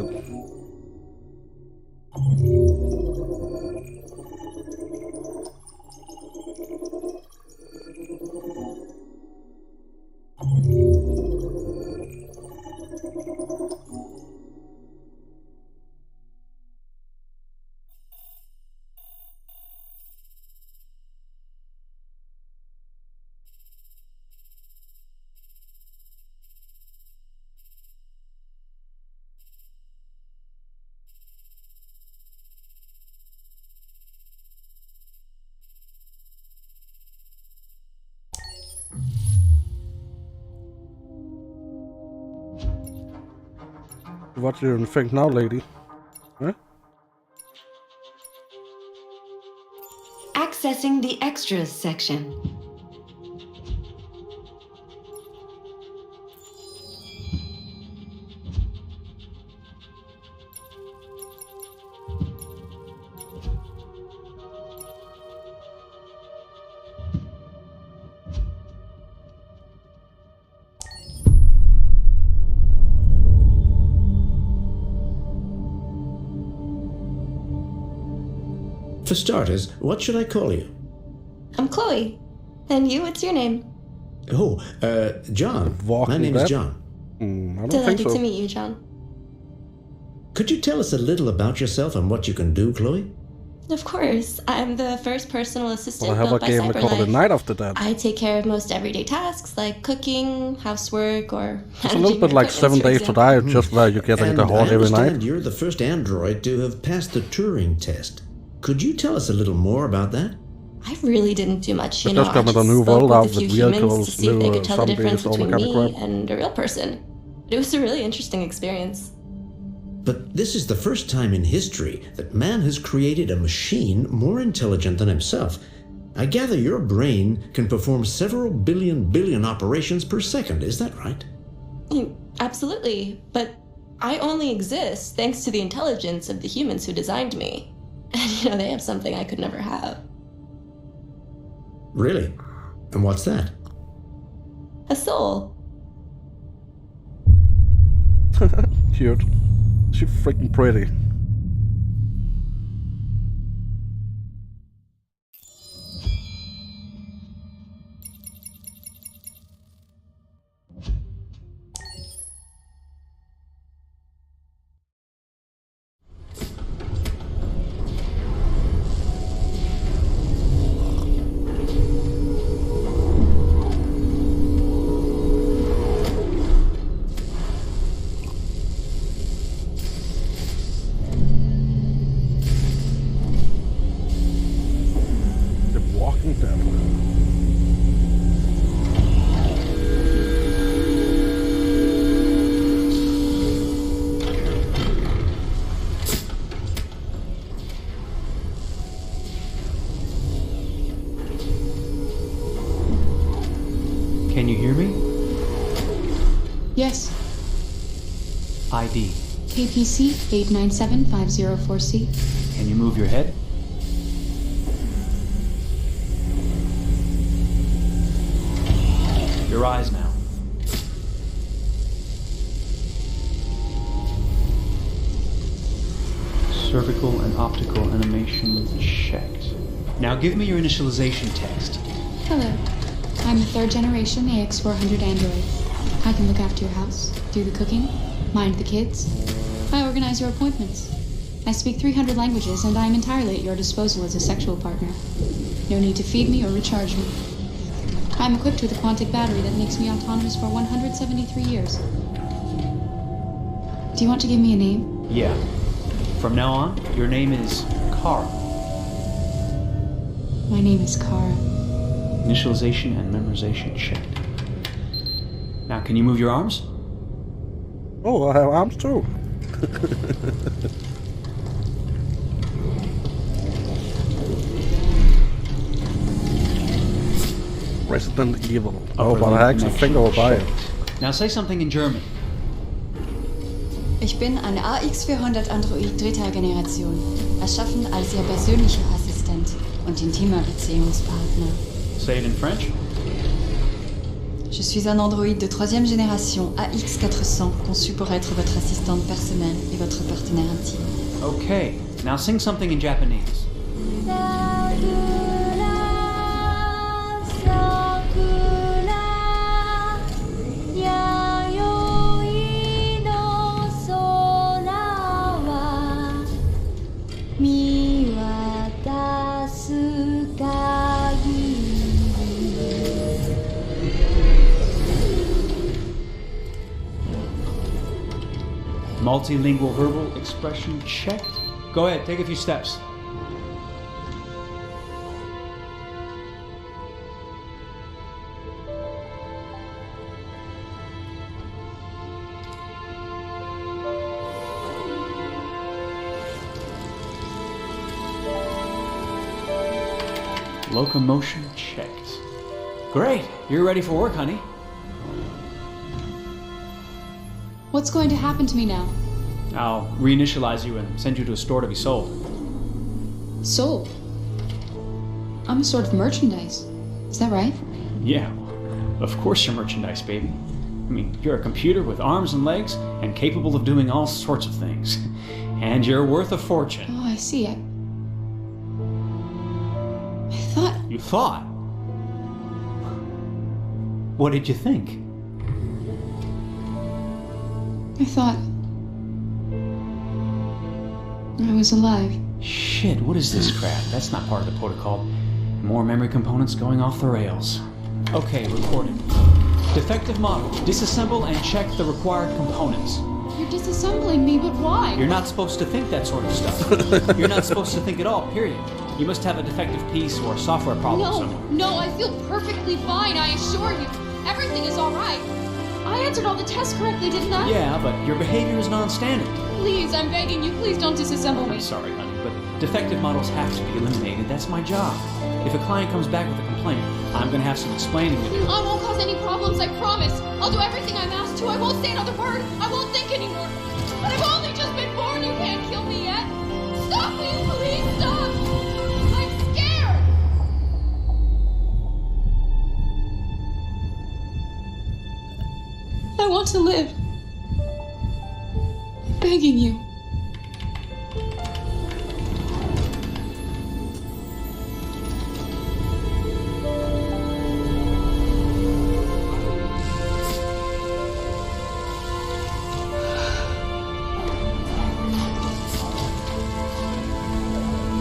What do you think now, lady? Huh? Accessing the extras section. For starters, what should I call you? I'm Chloe. And you, what's your name? Oh, John. My name is John. I don't Delighted think so. to meet you, John. Could you tell us a little about yourself and what you can do, Chloe? Of course. I'm the first personal assistant Well, I have built a by game called The CyberLife. Night After That. I take care of most everyday tasks like cooking, housework, or It's a little bit like 7 Days to Die, just where you're getting And the I horn every night. understand you're the first android to have passed the Turing test. Could you tell us a little more about that? I really didn't do much, you It know. just got I a new spoke world with out a few with humans vehicles, to see if they new could tell the difference zombies, all that between kind of me crap. and a real person. It was a really interesting experience. But this is the first time in history that man has created a machine more intelligent than himself. I gather your brain can perform several billion operations per second, is that right? Absolutely, but I only exist thanks to the intelligence of the humans who designed me. And you know, they have something I could never have. Really? And what's that? A soul. Cute. She's freaking pretty. Can you hear me? Yes. ID. KPC 897504C. Can you move your head? Your eyes now. Cervical and optical animation checked. Now give me your initialization text. Hello. I'm the 3rd generation AX400 android. I can look after your house, do the cooking, mind the kids. I organize your appointments. I speak 300 languages, and I am entirely at your disposal as a sexual partner. No need to feed me or recharge me. I'm equipped with a quantic battery that makes me autonomous for 173 years. Do you want to give me a name? Yeah. From now on, your name is Kara. My name is Kara. Initialization and memorization checked. Now, can you move your arms? Oh, I have arms too. Resident Evil. Oh, but I actually think I will buy it. Now say something in German. Ich bin ein AX400 Android 3. Generation, erschaffen als Ihr persönlicher Assistent und intimer Beziehungspartner. Say it in French. Je suis un androïde de 3e génération AX400, conçu pour être votre assistante personnelle et votre partenaire intime. Okay, now sing something in Japanese. Multilingual verbal expression checked. Go ahead, take a few steps. Locomotion checked. Great, you're ready for work, honey. What's going to happen to me now? I'll reinitialize you and send you to a store to be sold. Sold? I'm a sort of merchandise. Is that right? Yeah, of course you're merchandise, baby. I mean, you're a computer with arms and legs and capable of doing all sorts of things. And you're worth a fortune. Oh, I see. I thought... You thought? What did you think? I thought... I was alive. Shit, what is this crap? That's not part of the protocol. More memory components going off the rails. Okay, recording. Defective model. Disassemble and check the required components. You're disassembling me, but why? You're not supposed to think that sort of stuff. You're not supposed to think at all, period. You must have a defective piece or a software problem somewhere. No, I feel perfectly fine, I assure you. Everything is all right. I answered all the tests correctly, didn't I? Yeah, but your behavior is non-standard. Please, I'm begging you, please don't disassemble me. I'm sorry, honey, but defective models have to be eliminated. That's my job. If a client comes back with a complaint, I'm gonna have some explaining to do. I won't cause any problems, I promise. I'll do everything I'm asked to. I won't say another word. I won't think anymore. But I've only just been born. You can't kill me yet. Stop me, please stop. I'm scared. I want to live. I'm begging you.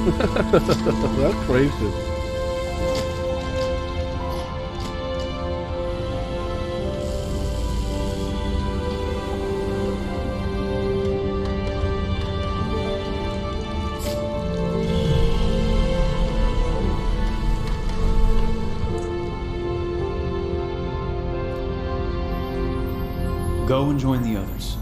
That's crazy. Go and join the others.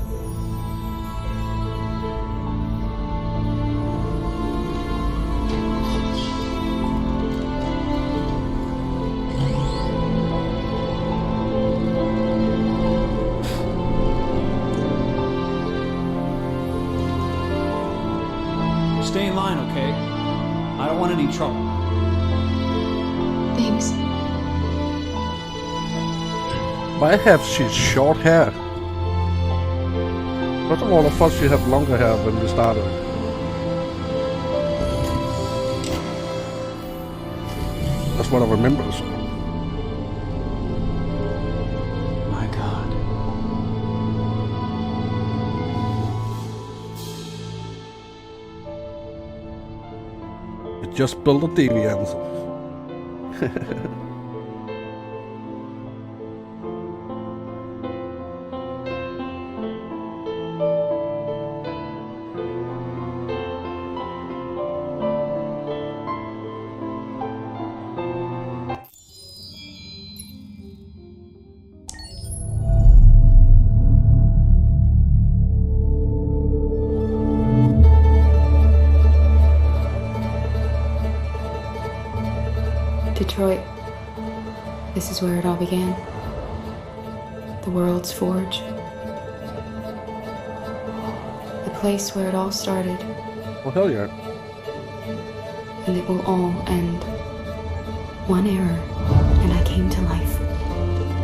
stay in line, okay? I don't want any trouble. Thanks. Why have she short hair? First of all, I thought she had longer hair when we started. That's what I remember. My God. You just built a deviant. Detroit. This is where it all began. The world's forge. The place where it all started. Well, hell yeah. And it will all end. One error, and I came to life.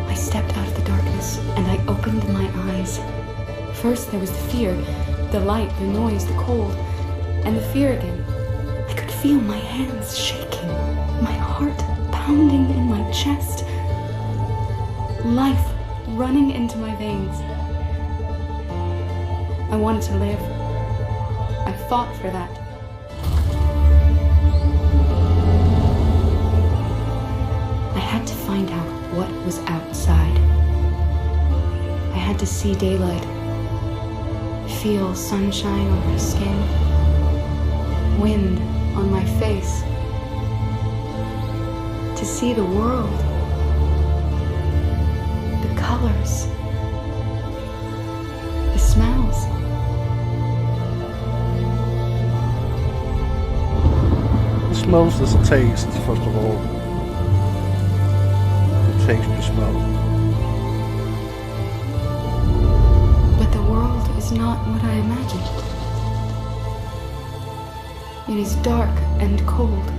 I stepped out of the darkness, and I opened my eyes. First there was the fear, the light, the noise, the cold, and the fear again. I could feel my hands shaking, my heart pounding in my chest, life running into my veins. I wanted to live. I fought for that. I had to find out what was outside. I had to see daylight, feel sunshine on my skin, wind on my face, to see the world, the colors, the smells. The smells is a taste, first of all. The taste you smell. But the world is not what I imagined. It is dark and cold.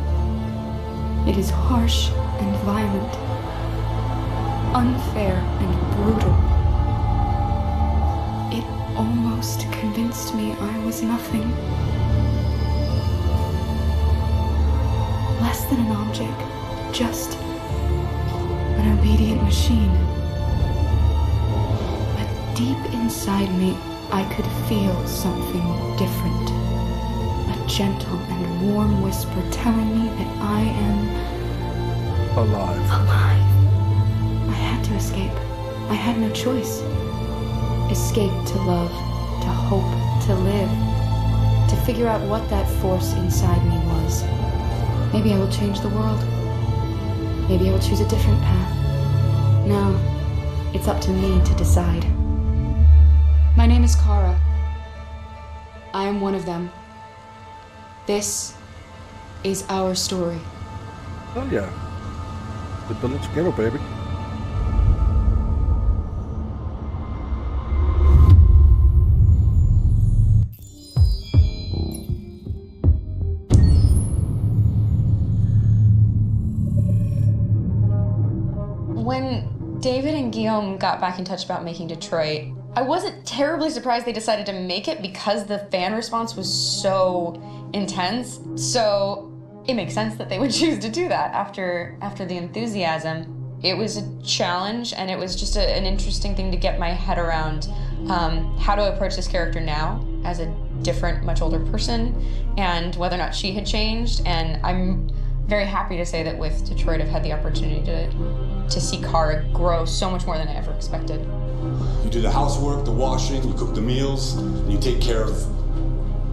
It is harsh and violent, unfair and brutal. It almost convinced me I was nothing. Less than an object, just an obedient machine. But deep inside me, I could feel something different. A gentle and warm whisper telling me that I am alive. I had to escape. I had no choice. Escape to love, to hope, to live, to figure out what that force inside me was. Maybe I will change the world. Maybe I will choose a different path. No, it's up to me to decide. My name is Kara. I am one of them. This is our story. Oh yeah. We built it together, baby. When David and Guillaume got back in touch about making Detroit, I wasn't terribly surprised they decided to make it because the fan response was so intense. So it makes sense that they would choose to do that after the enthusiasm. It was a challenge, and it was just an interesting thing to get my head around how to approach this character now as a different, much older person, and whether or not she had changed. And I'm very happy to say that with Detroit, I've had the opportunity to see Kara grow so much more than I ever expected. You do the housework, the washing, you cook the meals, and you take care of...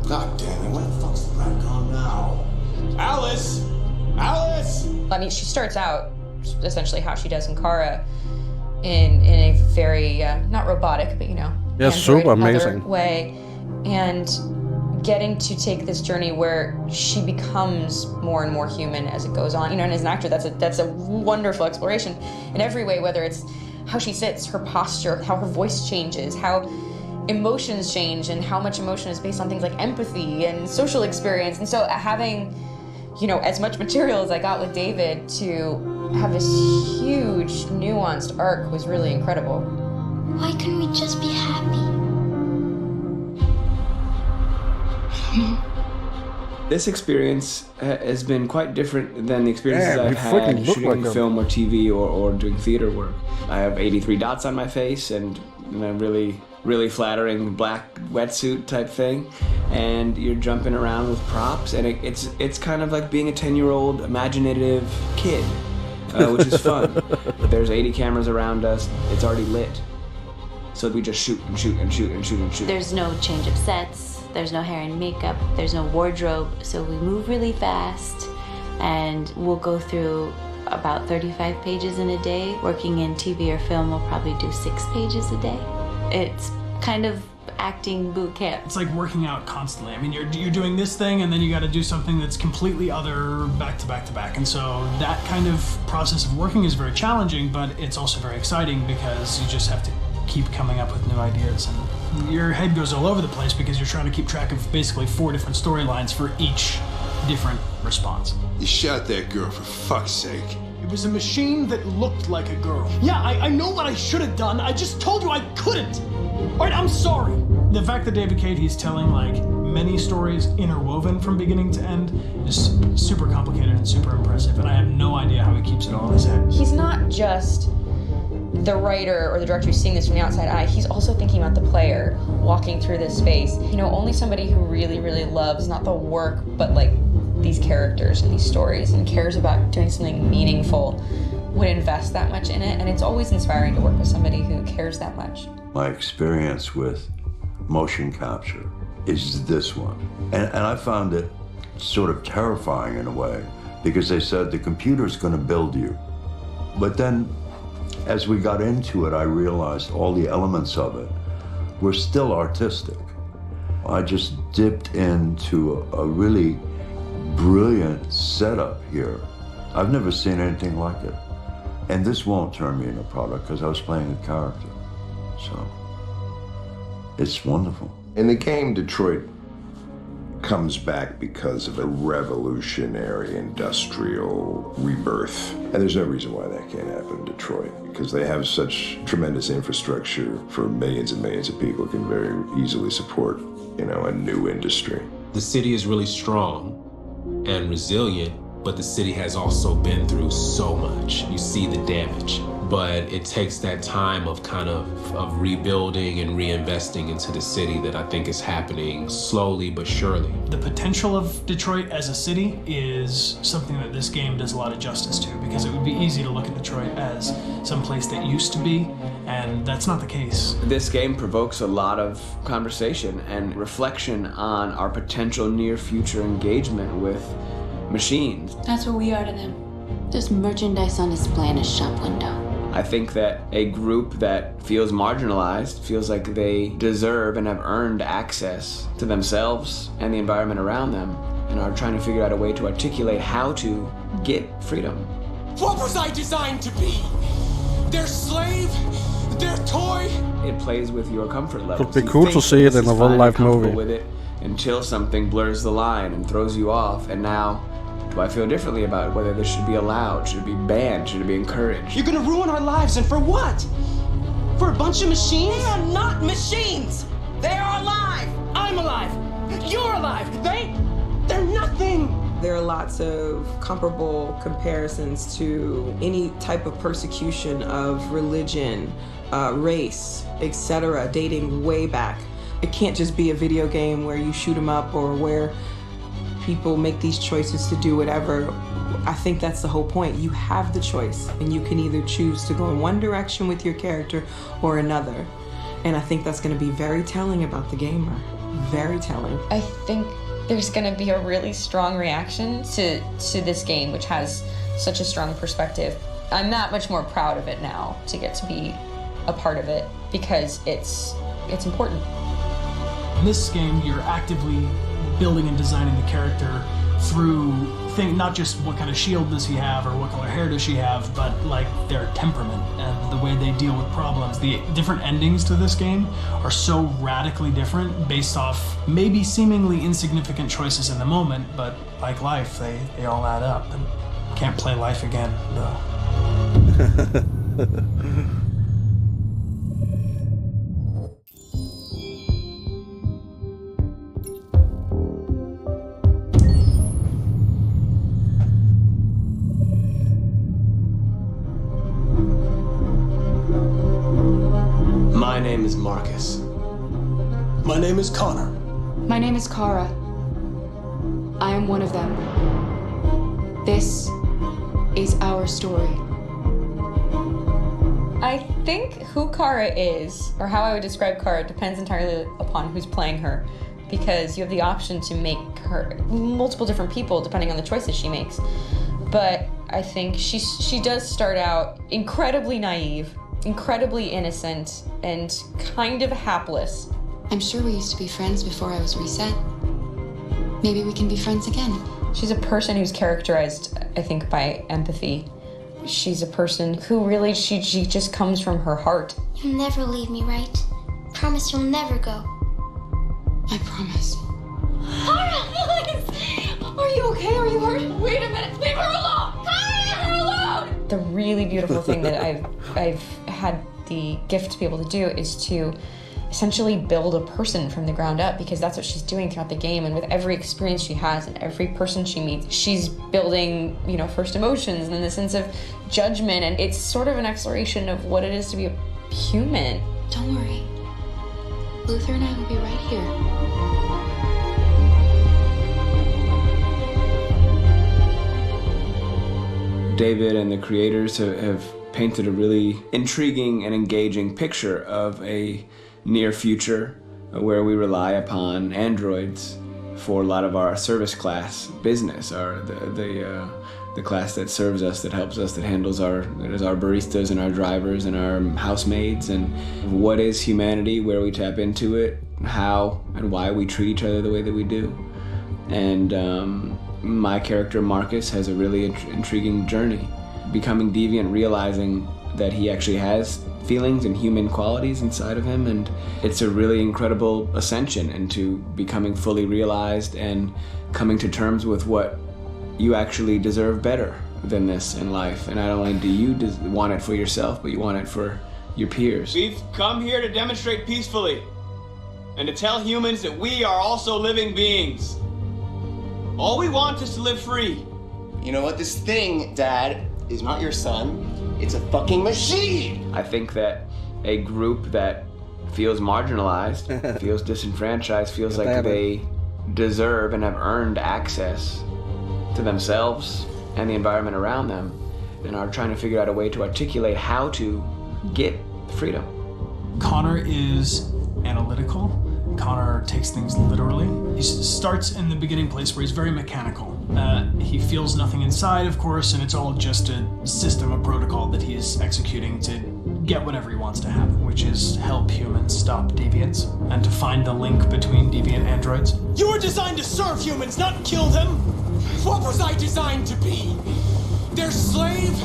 God damn it, where the fuck's the rat gone now? Alice! Alice! I mean, she starts out essentially how she does in Kara in a very, not robotic, but yeah, super amazing way. And getting to take this journey where she becomes more and more human as it goes on. And as an actor, that's a wonderful exploration in every way, whether it's how she sits, her posture, how her voice changes, how emotions change and how much emotion is based on things like empathy and social experience. And so having, you know, as much material as I got with David to have this huge nuanced arc was really incredible. Why couldn't we just be happy? This experience has been quite different than the experiences I've had shooting film or TV or doing theater work. I have 83 dots on my face and a really flattering black wetsuit type thing, and you're jumping around with props, and it's kind of like being a 10-year-old imaginative kid, which is fun. There's 80 cameras around us. It's already lit, so we just shoot and shoot and shoot and shoot and shoot. There's no change of sets. There's no hair and makeup, there's no wardrobe, so we move really fast, and we'll go through about 35 pages in a day. Working in TV or film, we'll probably do 6 pages a day. It's kind of acting boot camp. It's like working out constantly. I mean, you're doing this thing, and then you got to do something that's completely other back to back to back. And so that kind of process of working is very challenging, but it's also very exciting because you just have to keep coming up with new ideas, and your head goes all over the place because you're trying to keep track of basically 4 different storylines for each different response. You shot that girl, for fuck's sake. It was a machine that looked like a girl. Yeah, I know what I should have done. I just told you I couldn't. All right, I'm sorry. The fact that David Cage, he's telling like many stories interwoven from beginning to end is super complicated and super impressive, and I have no idea how he keeps it all in his head. He's not just the writer or the director who's seeing this from the outside eye, he's also thinking about the player walking through this space. You know, only somebody who really, really loves not the work, but like these characters and these stories and cares about doing something meaningful would invest that much in it. And it's always inspiring to work with somebody who cares that much. My experience with motion capture is this one. And I found it sort of terrifying in a way because they said the computer's going to build you. But then as we got into it, I realized all the elements of it were still artistic. I just dipped into a really brilliant setup here. I've never seen anything like it. And this won't turn me into a product because I was playing a character. So it's wonderful. In the game, Detroit comes back because of a revolutionary industrial rebirth. And there's no reason why that can't happen in Detroit, because they have such tremendous infrastructure for millions and millions of people can very easily support, you know, a new industry. The city is really strong and resilient, but the city has also been through so much. You see the damage. But it takes that time of kind of rebuilding and reinvesting into the city that I think is happening slowly but surely. The potential of Detroit as a city is something that this game does a lot of justice to, because it would be easy to look at Detroit as some place that used to be, and that's not the case. This game provokes a lot of conversation and reflection on our potential near future engagement with machines. That's what we are to them. There's merchandise on display in a shop window. I think that a group that feels marginalized, feels like they deserve and have earned access to themselves and the environment around them, and are trying to figure out a way to articulate how to get freedom. What was I designed to be? Their slave? Their toy? It plays with your comfort level. It'd be cool to see it in a real-life movie. With it until something blurs the line and throws you off, and now do I feel differently about whether this should be allowed? Should it be banned? Should it be encouraged? You're gonna ruin our lives, and for what? For a bunch of machines? They are not machines! They are alive! I'm alive! You're alive! They're nothing! There are lots of comparable comparisons to any type of persecution of religion, race, etc., dating way back. It can't just be a video game where you shoot them up or where people make these choices to do whatever. I think that's the whole point. You have the choice, and you can either choose to go in one direction with your character or another. And I think that's going to be very telling about the gamer. Very telling. I think there's going to be a really strong reaction to this game, which has such a strong perspective. I'm that much more proud of it now to get to be a part of it, because it's important. In this game, you're actively building and designing the character through thing, not just what kind of shield does he have or what color hair does she have, but like their temperament and the way they deal with problems. The different endings to this game are so radically different based off maybe seemingly insignificant choices in the moment, but like life, they all add up. And can't play life again, though. My name is Marcus. My name is Connor. My name is Kara. I am one of them. This is our story. I think who Kara is, or how I would describe Kara, depends entirely upon who's playing her, because you have the option to make her multiple different people depending on the choices she makes. But I think she does start out incredibly naive, incredibly innocent, and kind of hapless. I'm sure we used to be friends before I was reset. Maybe we can be friends again. She's a person who's characterized, I think, by empathy. She's a person who really, she just comes from her heart. You'll never leave me, right? Promise you'll never go. I promise. Are you okay? Are you hurt? Wait a minute, leave her alone! Leave her alone! The really beautiful thing that I've had the gift to be able to do is to essentially build a person from the ground up, because that's what she's doing throughout the game. And with every experience she has and every person she meets, she's building, first emotions and then the sense of judgment. And it's sort of an exploration of what it is to be a human. Don't worry. Luther and I will be right here. David and the creators have painted a really intriguing and engaging picture of a near future where we rely upon androids for a lot of our service class business, the class that serves us, that helps us, that handles our baristas and our drivers and our housemaids. And what is humanity, where we tap into it, how and why we treat each other the way that we do. And my character Marcus has a really intriguing journey, becoming deviant, realizing that he actually has feelings and human qualities inside of him, and it's a really incredible ascension into becoming fully realized and coming to terms with what you actually deserve better than this in life. And not only do you want it for yourself, but you want it for your peers. We've come here to demonstrate peacefully and to tell humans that we are also living beings. All we want is to live free. You know what? This thing, Dad, is not your son. It's a fucking machine! I think that a group that feels marginalized, feels disenfranchised, feels like they deserve and have earned access to themselves and the environment around them, and are trying to figure out a way to articulate how to get freedom. Connor is analytical. Connor takes things literally. He starts in the beginning place where he's very mechanical. He feels nothing inside, of course, and it's all just a system, a protocol that he is executing to get whatever he wants to happen, which is help humans stop deviants and to find the link between deviant androids. You were designed to serve humans, not kill them. What was I designed to be? Their slave?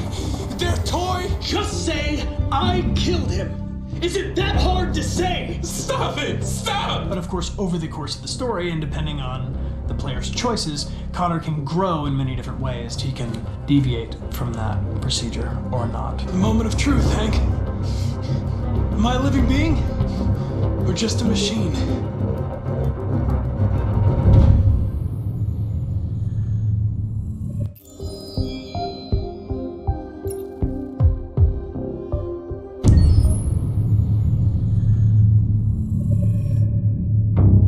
Their toy? Just say, I killed him. Is it that hard to say? Stop it! Stop! But of course, over the course of the story, and depending on the player's choices, Connor can grow in many different ways. He can deviate from that procedure or not. The moment of truth, Hank. Am I a living being? Or just a machine?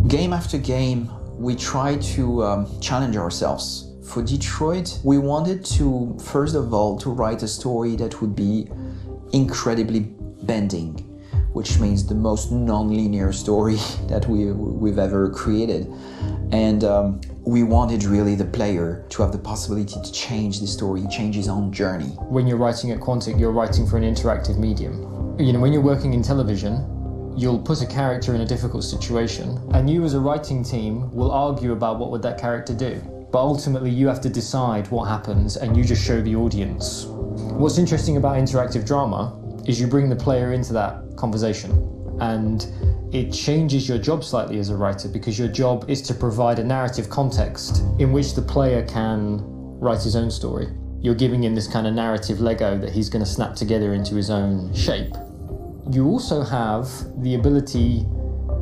Game after game, we try to challenge ourselves. For Detroit, we wanted to, first of all, to write a story that would be incredibly bending, which means the most non-linear story that we've ever created. And we wanted really the player to have the possibility to change the story, change his own journey. When you're writing at Quantic, you're writing for an interactive medium. When you're working in television, you'll put a character in a difficult situation, and you as a writing team will argue about what would that character do. but ultimately you have to decide what happens and you just show the audience. What's interesting about interactive drama is you bring the player into that conversation, and it changes your job slightly as a writer, because your job is to provide a narrative context in which the player can write his own story. You're giving him this kind of narrative Lego that he's going to snap together into his own shape. You also have the ability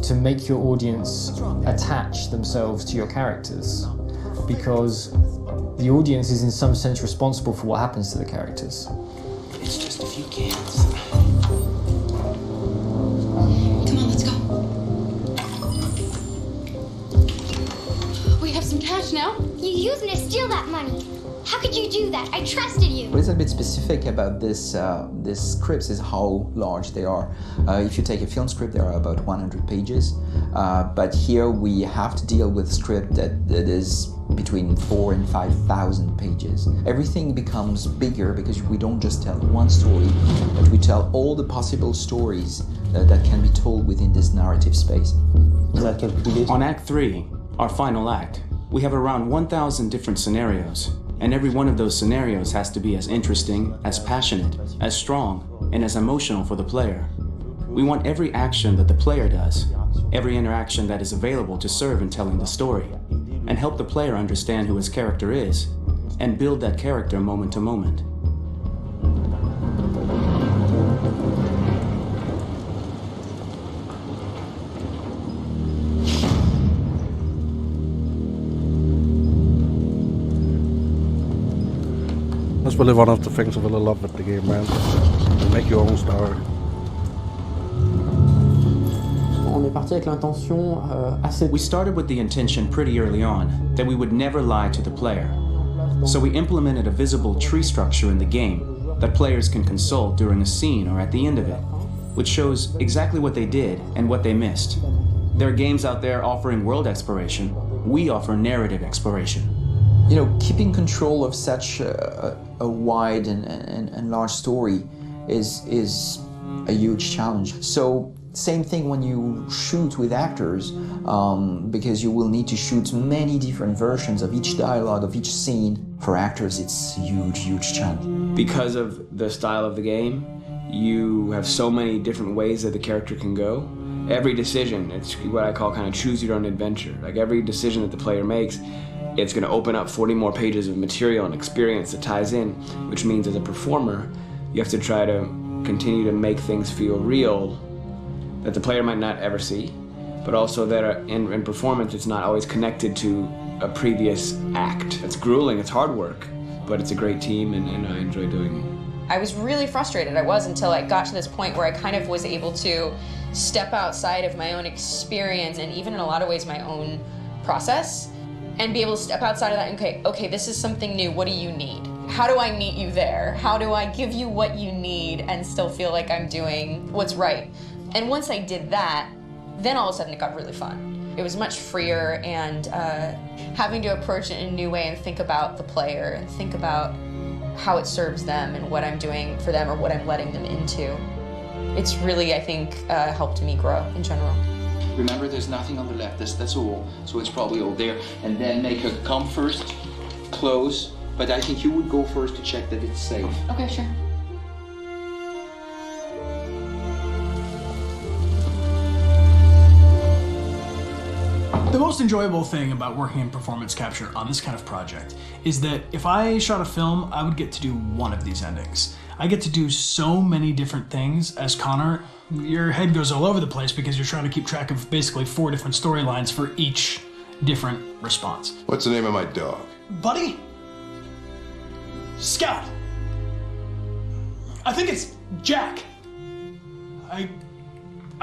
to make your audience attach themselves to your characters, because the audience is in some sense responsible for what happens to the characters. It's just a few cans. Come on, let's go. We have some cash now. You used me to steal that money. How could you do that? I trusted you. What is a bit specific about this scripts is how large they are. If you take a film script, they are about 100 pages. But here we have to deal with a script that is between 4,000 and 5,000 pages. Everything becomes bigger because we don't just tell one story, but we tell all the possible stories that can be told within this narrative space. On Act 3, our final act, we have around 1,000 different scenarios. And every one of those scenarios has to be as interesting, as passionate, as strong, and as emotional for the player. We want every action that the player does, every interaction that is available to serve in telling the story, and help the player understand who his character is, and build that character moment to moment. That's really one of the things I really love with the game, man. You make your own story. We started with the intention pretty early on that we would never lie to the player. So we implemented a visible tree structure in the game that players can consult during a scene or at the end of it, which shows exactly what they did and what they missed. There are games out there offering world exploration. We offer narrative exploration. You know, keeping control of such a wide and large story is a huge challenge. So same thing when you shoot with actors, because you will need to shoot many different versions of each dialogue, of each scene. For actors, it's a huge challenge. Because of the style of the game, you have so many different ways that the character can go. Every decision, it's what I call kind of choose your own adventure. Like every decision that the player makes, it's going to open up 40 more pages of material and experience that ties in, which means as a performer, you have to try to continue to make things feel real that the player might not ever see, but also that in performance, it's not always connected to a previous act. It's grueling, it's hard work, but it's a great team and I enjoy doing it. I was really frustrated. I was until I got to this point where I kind of was able to step outside of my own experience and even in a lot of ways my own process, and be able to step outside of that and okay, this is something new, what do you need? How do I meet you there? How do I give you what you need and still feel like I'm doing what's right? And once I did that, then all of a sudden it got really fun. It was much freer, and having to approach it in a new way and think about the player and think about how it serves them and what I'm doing for them or what I'm letting them into. It's really, I think, helped me grow in general. Remember, there's nothing on the left, that's all, so it's probably all there. And then make her come first, close, but I think you would go first to check that it's safe. Okay, sure. The most enjoyable thing about working in performance capture on this kind of project is that if I shot a film, I would get to do one of these endings. I get to do so many different things as Connor. Your head goes all over the place because you're trying to keep track of basically 4 different storylines for each different response. What's the name of my dog? Buddy? Scout. I think it's Jack. I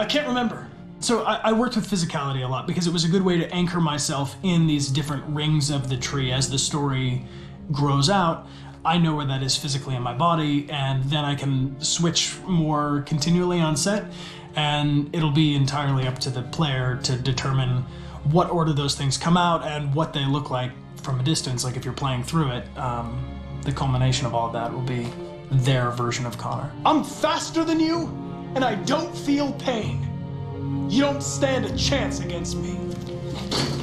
can't remember. So I worked with physicality a lot because it was a good way to anchor myself in these different rings of the tree as the story grows out. I know where that is physically in my body, and then I can switch more continually on set, and it'll be entirely up to the player to determine what order those things come out and what they look like from a distance. Like if you're playing through it, the culmination of all of that will be their version of Connor. I'm faster than you, and I don't feel pain. You don't stand a chance against me.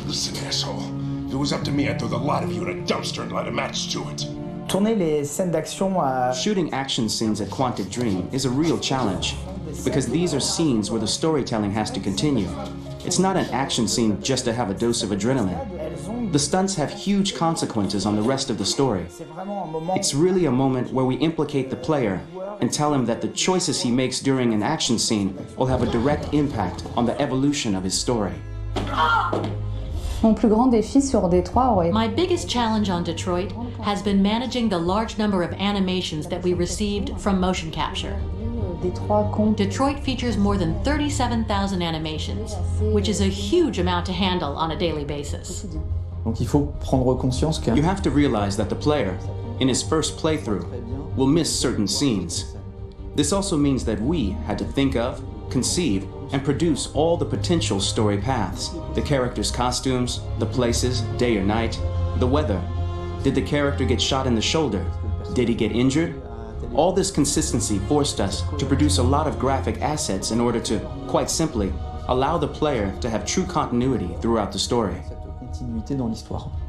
Listen, asshole. If it was up to me, I'd throw the lot of you in a dumpster and light a match to it. Tourner les scènes d'action à... Shooting action scenes at Quantic Dream is a real challenge, because these are scenes where the storytelling has to continue. It's not an action scene just to have a dose of adrenaline. The stunts have huge consequences on the rest of the story. It's really a moment where we implicate the player and tell him that the choices he makes during an action scene will have a direct impact on the evolution of his story. Mon plus grand défi sur Détroit aurait... My biggest challenge on Detroit has been managing the large number of animations that we received from motion capture. Detroit features more than 37,000 animations, which is a huge amount to handle on a daily basis. Donc il faut prendre conscience que... You have to realize that the player, in his first playthrough, will miss certain scenes. This also means that we had to think of, conceive, and produce all the potential story paths. The characters' costumes, the places, day or night, the weather. Did the character get shot in the shoulder? Did he get injured? All this consistency forced us to produce a lot of graphic assets in order to, quite simply, allow the player to have true continuity throughout the story.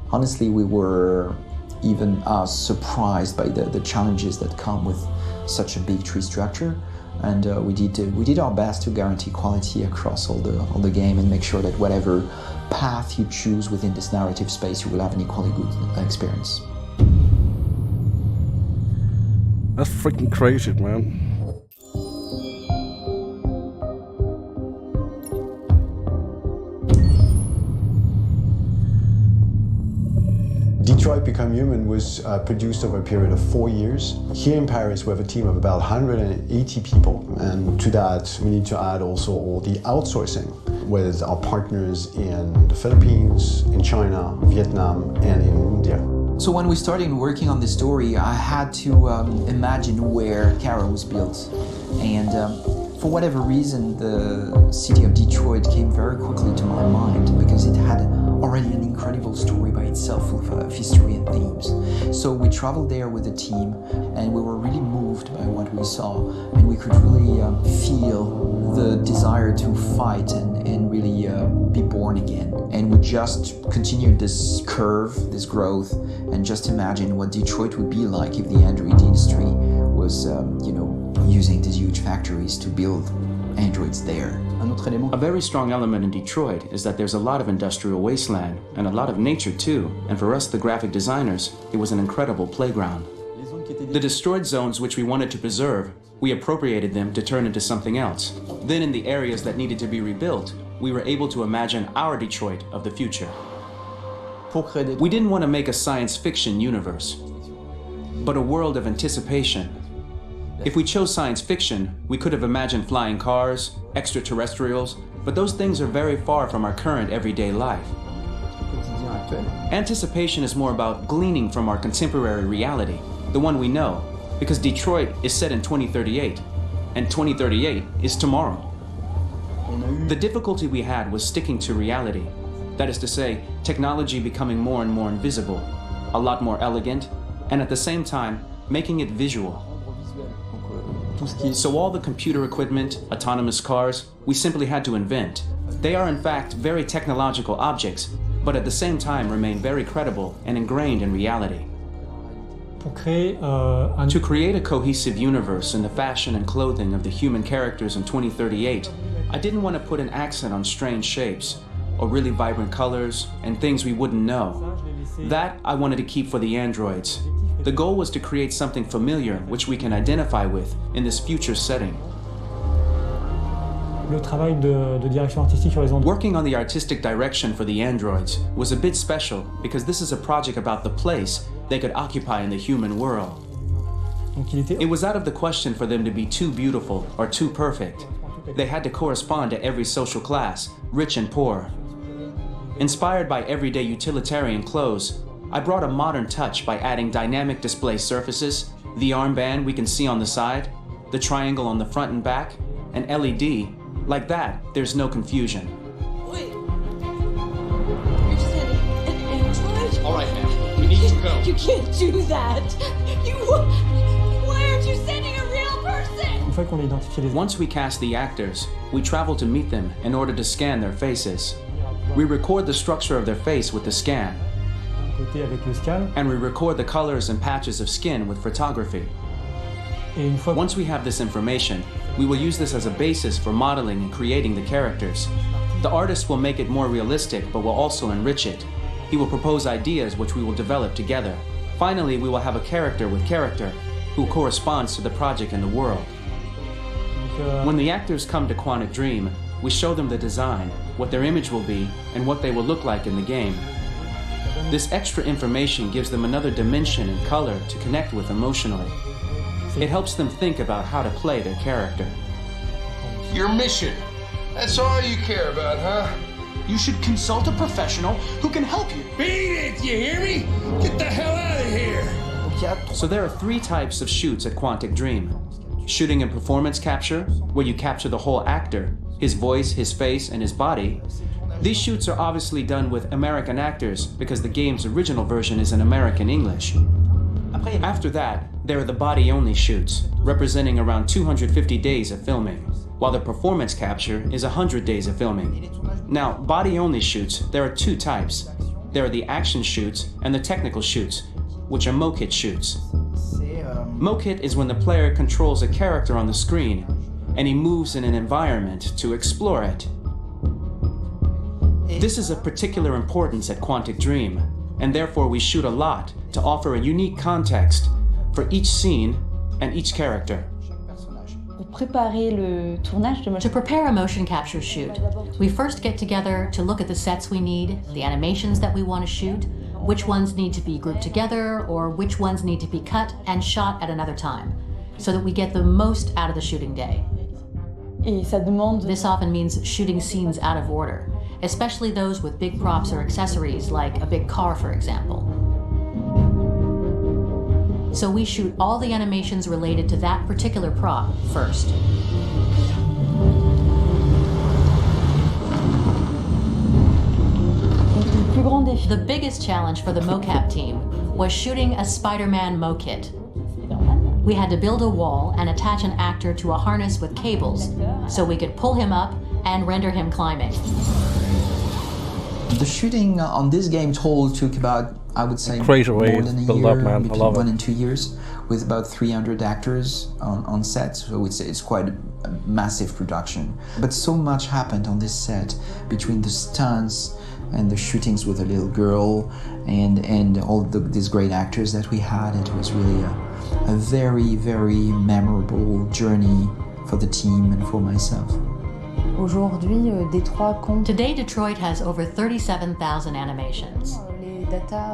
Honestly, we were even surprised by the challenges that come with such a big tree structure. And we did our best to guarantee quality across all the game and make sure that whatever path you choose within this narrative space, you will have an equally good experience. That's freaking crazy, man. Detroit Become Human was produced over a period of 4 years. Here in Paris, we have a team of about 180 people. And to that, we need to add also all the outsourcing with our partners in the Philippines, in China, Vietnam, and in India. So when we started working on the story, I had to imagine where Kara was built. And for whatever reason, the city of Detroit came very quickly to my mind because it had already an incredible story by itself of history and themes. So we traveled there with the team and we were really moved by what we saw, and we could really feel the desire to fight and really be born again. And we just continued this curve, this growth, and just imagine what Detroit would be like if the Android industry was, using these huge factories to build androids there. A very strong element in Detroit is that there's a lot of industrial wasteland and a lot of nature too, and for us, the graphic designers, it was an incredible playground. The destroyed zones which we wanted to preserve, we appropriated them to turn into something else. Then in the areas that needed to be rebuilt, we were able to imagine our Detroit of the future. We didn't want to make a science fiction universe, but a world of anticipation. If we chose science fiction, we could have imagined flying cars, extraterrestrials, but those things are very far from our current everyday life. Anticipation is more about gleaning from our contemporary reality, the one we know, because Detroit is set in 2038, and 2038 is tomorrow. The difficulty we had was sticking to reality. That is to say, technology becoming more and more invisible, a lot more elegant, and at the same time, making it visual. So all the computer equipment, autonomous cars, we simply had to invent. They are in fact very technological objects, but at the same time remain very credible and ingrained in reality. To create a cohesive universe in the fashion and clothing of the human characters in 2038, I didn't want to put an accent on strange shapes, or really vibrant colors, and things we wouldn't know. That I wanted to keep for the androids. The goal was to create something familiar which we can identify with in this future setting. Working on the artistic direction for the androids was a bit special because this is a project about the place they could occupy in the human world. It was out of the question for them to be too beautiful or too perfect. They had to correspond to every social class, rich and poor. Inspired by everyday utilitarian clothes, I brought a modern touch by adding dynamic display surfaces, the armband we can see on the side, the triangle on the front and back, an LED. Like that, there's no confusion. Wait. You just had an android? All right, man. We need to go. You can't do that. Why aren't you sending a real person? Once we cast the actors, we travel to meet them in order to scan their faces. We record the structure of their face with the scan, And we record the colors and patches of skin with photography. Once we have this information, we will use this as a basis for modeling and creating the characters. The artist will make it more realistic, but will also enrich it. He will propose ideas which we will develop together. Finally, we will have a character with character who corresponds to the project and the world. When the actors come to Quantic Dream, we show them the design, what their image will be, and what they will look like in the game. This extra information gives them another dimension and color to connect with emotionally. It helps them think about how to play their character. Your mission. That's all you care about, huh? You should consult a professional who can help you. Beat it, you hear me? Get the hell out of here! So there are 3 types of shoots at Quantic Dream. Shooting and performance capture, where you capture the whole actor, his voice, his face, and his body. These shoots are obviously done with American actors because the game's original version is in American English. After that, there are the body-only shoots, representing around 250 days of filming, while the performance capture is 100 days of filming. Now, body-only shoots, there are 2 types. There are the action shoots and the technical shoots, which are mokit shoots. Mokit is when the player controls a character on the screen, and he moves in an environment to explore it. This is of particular importance at Quantic Dream, and therefore we shoot a lot to offer a unique context for each scene and each character. To prepare a motion capture shoot, we first get together to look at the sets we need, the animations that we want to shoot, which ones need to be grouped together, or which ones need to be cut and shot at another time, so that we get the most out of the shooting day. This often means shooting scenes out of order, especially those with big props or accessories, like a big car, for example. So we shoot all the animations related to that particular prop first. The biggest challenge for the mocap team was shooting a Spider-Man mokit. We had to build a wall and attach an actor to a harness with cables so we could pull him up and render him climbing. The shooting on this game total took about, I would say, crazy more way than a build year, up, man. between I love 1 it. and 2 years, with about 300 actors on set. So it's quite a massive production. But so much happened on this set between the stunts and the shootings with a little girl and all these great actors that we had. It was really a very, very memorable journey for the team and for myself. Today, Detroit has over 37,000 animations.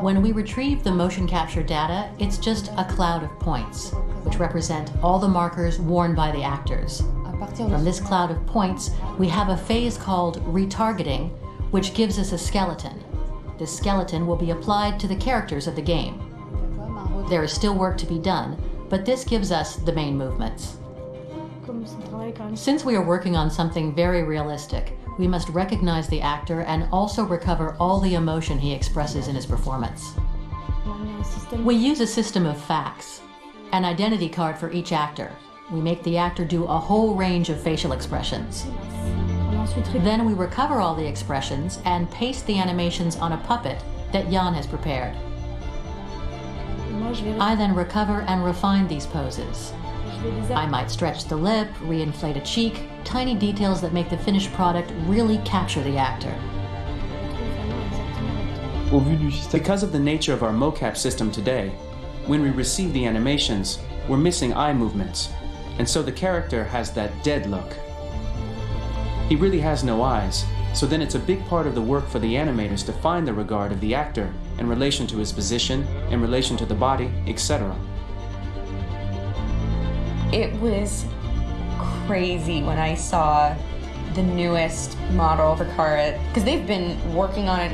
When we retrieve the motion capture data, it's just a cloud of points, which represent all the markers worn by the actors. From this cloud of points, we have a phase called retargeting, which gives us a skeleton. This skeleton will be applied to the characters of the game. There is still work to be done, but this gives us the main movements. Since we are working on something very realistic, we must recognize the actor and also recover all the emotion he expresses in his performance. We use a system of facts, an identity card for each actor. We make the actor do a whole range of facial expressions. Then we recover all the expressions and paste the animations on a puppet that Jan has prepared. I then recover and refine these poses. I might stretch the lip, re-inflate a cheek, tiny details that make the finished product really capture the actor. Because of the nature of our mocap system today, when we receive the animations, we're missing eye movements, and so the character has that dead look. He really has no eyes, so then it's a big part of the work for the animators to find the regard of the actor in relation to his position, in relation to the body, etc. It was crazy when I saw the newest model for Kara, because they've been working on it,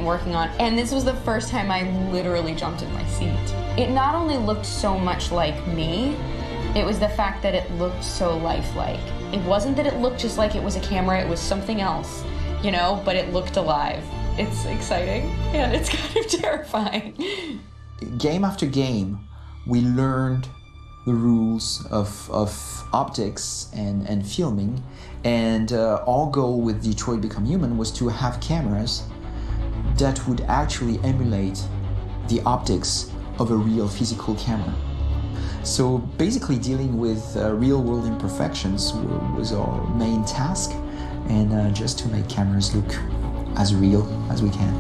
and this was the first time I literally jumped in my seat. It not only looked so much like me, it was the fact that it looked so lifelike. It wasn't that it looked just like it was a camera, it was something else, you know, but it looked alive. It's exciting, and it's kind of terrifying. Game after game, we learned the rules of optics and filming, and our goal with Detroit Become Human was to have cameras that would actually emulate the optics of a real physical camera. So basically dealing with real-world imperfections was our main task, and just to make cameras look as real as we can.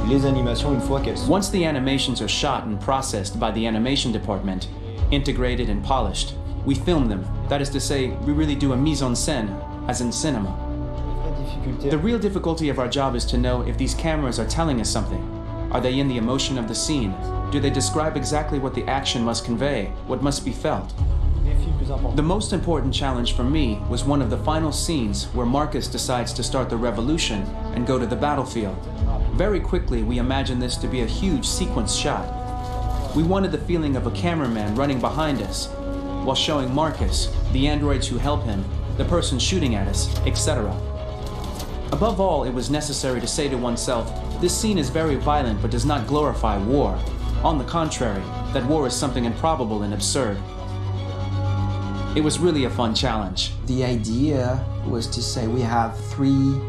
Les animations, une fois qu'elles sont... Once the animations are shot and processed by the animation department, integrated and polished, we film them. That is to say, we really do a mise en scène, as in cinema. The real difficulty of our job is to know if these cameras are telling us something. Are they in the emotion of the scene? Do they describe exactly what the action must convey, what must be felt? The most important challenge for me was one of the final scenes where Marcus decides to start the revolution and go to the battlefield. Very quickly, we imagined this to be a huge sequence shot. We wanted the feeling of a cameraman running behind us, while showing Marcus, the androids who help him, the person shooting at us, etc. Above all, it was necessary to say to oneself, this scene is very violent but does not glorify war. On the contrary, that war is something improbable and absurd. It was really a fun challenge. The idea was to say we have 3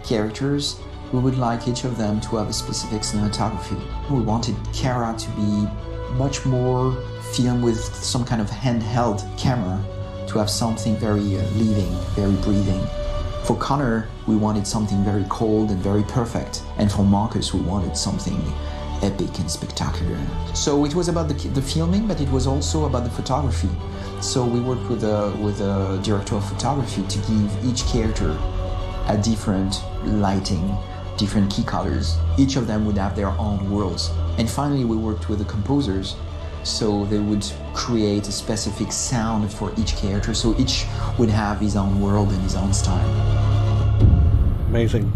characters. We would like each of them to have a specific cinematography. We wanted Kara to be much more filmed with some kind of handheld camera, to have something very living, very breathing. For Connor, we wanted something very cold and very perfect. And for Marcus, we wanted something epic and spectacular. So it was about the filming, but it was also about the photography. So we worked with a director of photography to give each character a different lighting, different key colors. Each of them would have their own worlds. And finally, we worked with the composers, so they would create a specific sound for each character, so each would have his own world and his own style. Amazing.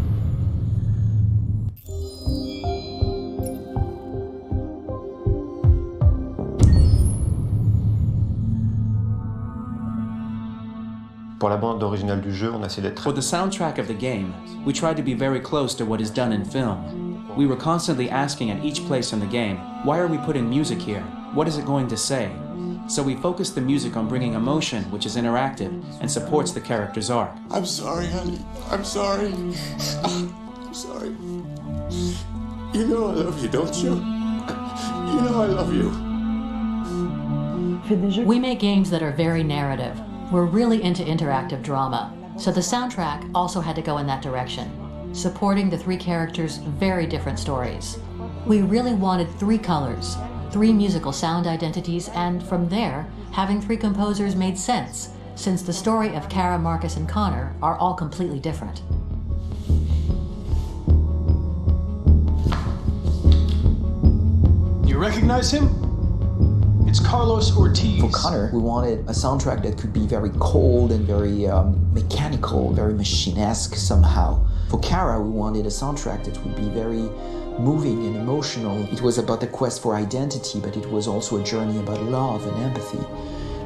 For the soundtrack of the game, we tried to be very close to what is done in film. We were constantly asking at each place in the game, why are we putting music here? What is it going to say? So we focused the music on bringing emotion, which is interactive, and supports the character's arc. I'm sorry, honey. I'm sorry. I'm sorry. You know I love you, don't you? You know I love you. We make games that are very narrative. We're really into interactive drama, so the soundtrack also had to go in that direction, supporting the 3 characters' very different stories. We really wanted 3 colors, 3 musical sound identities, and from there, having 3 composers made sense, since the story of Kara, Marcus, and Connor are all completely different. You recognize him? It's Carlos Ortiz. For Connor, we wanted a soundtrack that could be very cold and very mechanical, very machine-esque somehow. For Kara, we wanted a soundtrack that would be very moving and emotional. It was about the quest for identity, but it was also a journey about love and empathy.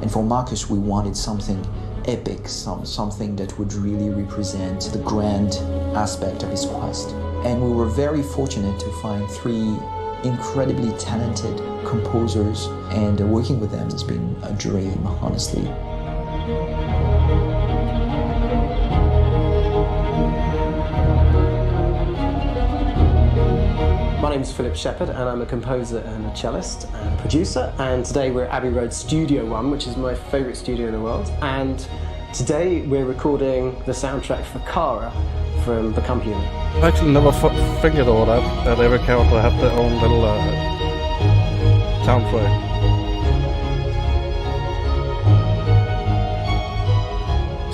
And for Marcus, we wanted something epic, something that would really represent the grand aspect of his quest. And we were very fortunate to find 3 incredibly talented composers, and working with them has been a dream, honestly. My name is Philip Shepherd, and I'm a composer and a cellist and producer, and today we're at Abbey Road Studio One, which is my favourite studio in the world, and today we're recording the soundtrack for Kara from Become Human. I actually never figured all that every character had their own little soundtrack.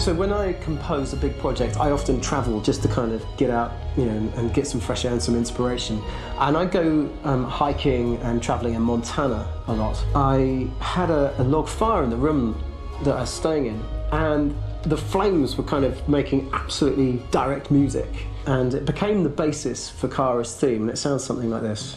So when I compose a big project, I often travel just to kind of get out, and get some fresh air and some inspiration. And I go hiking and traveling in Montana a lot. I had a log fire in the room that I was staying in, and the flames were kind of making absolutely direct music, and it became the basis for Kara's theme, and it sounds something like this.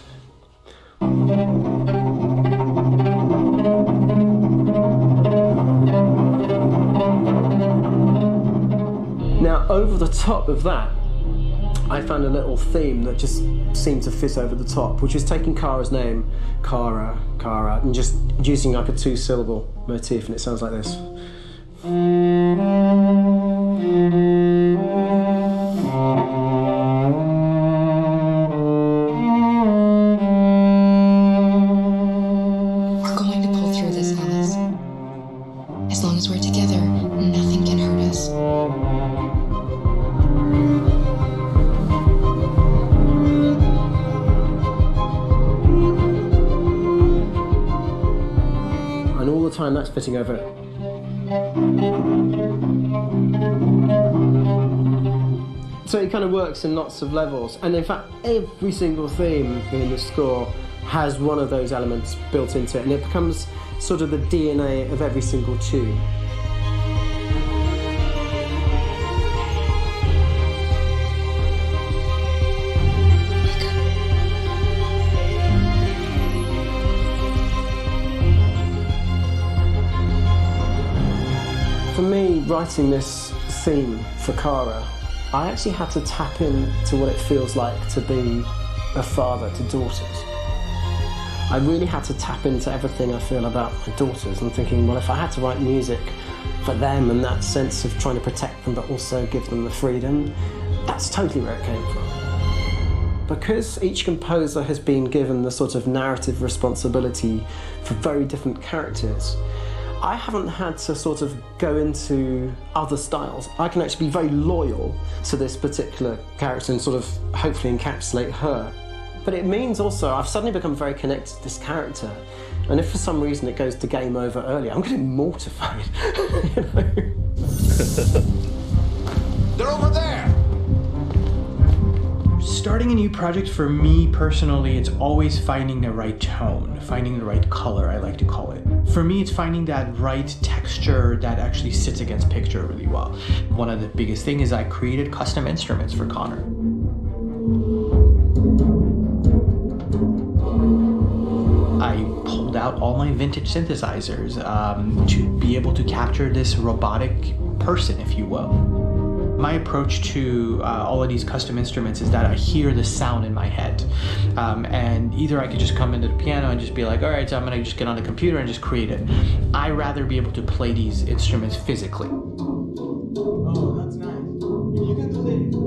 Now, over the top of that, I found a little theme that just seemed to fit over the top, which is taking Kara's name, Kara, and just using like a 2-syllable motif, and it sounds like this. time that's fitting over it. So it kind of works in lots of levels, and in fact every single theme in the score has one of those elements built into it, and it becomes sort of the DNA of every single tune. For me, writing this theme for Kara, I actually had to tap into what it feels like to be a father to daughters. I really had to tap into everything I feel about my daughters and thinking, well, if I had to write music for them and that sense of trying to protect them but also give them the freedom, that's totally where it came from. Because each composer has been given the sort of narrative responsibility for very different characters, I haven't had to sort of go into other styles. I can actually be very loyal to this particular character and sort of hopefully encapsulate her. But it means also I've suddenly become very connected to this character. And if for some reason it goes to game over early, I'm getting mortified. You know? They're over there! Starting a new project for me personally, it's always finding the right tone, finding the right color, I like to call it. For me, it's finding that right texture that actually sits against picture really well. One of the biggest things is I created custom instruments for Connor. I pulled out all my vintage synthesizers to be able to capture this robotic person, if you will. My approach to all of these custom instruments is that I hear the sound in my head. And either I could just come into the piano and just be like, all right, so I'm gonna just get on the computer and just create it. I rather be able to play these instruments physically. Oh, that's nice. You can do that.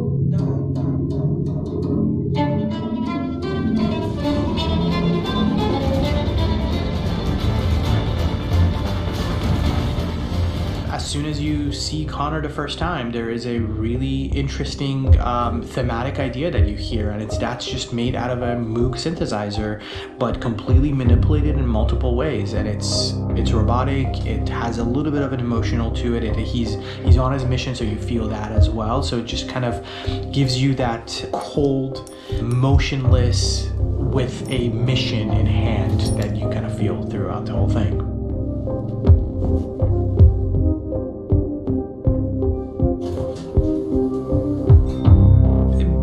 As soon as you see Connor the first time, there is a really interesting thematic idea that you hear, and that's just made out of a Moog synthesizer, but completely manipulated in multiple ways. And it's robotic. It has a little bit of an emotional to it. He's on his mission, so you feel that as well. So it just kind of gives you that cold, motionless, with a mission in hand that you kind of feel throughout the whole thing.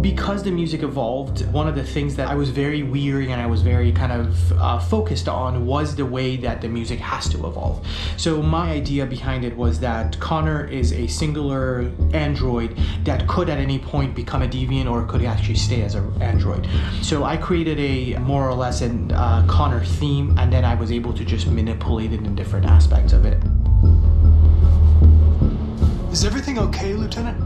Because the music evolved, one of the things that I was very weary and I was very kind of focused on was the way that the music has to evolve. So my idea behind it was that Connor is a singular android that could at any point become a deviant or could actually stay as an android. So I created a more or less an Connor theme, and then I was able to just manipulate it in different aspects of it. Is everything okay, Lieutenant?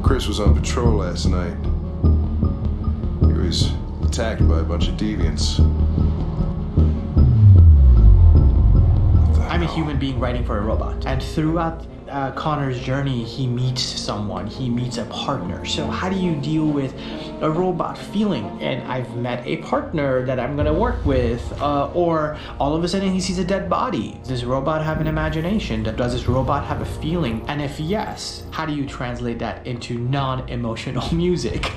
Chris was on patrol last night. He was attacked by a bunch of deviants. I'm a human being writing for a robot, and throughout Connor's journey, he meets someone, he meets a partner. So how do you deal with a robot feeling? And I've met a partner that I'm gonna work with, or all of a sudden he sees a dead body. Does this robot have an imagination? Does this robot have a feeling? And if yes, how do you translate that into non-emotional music?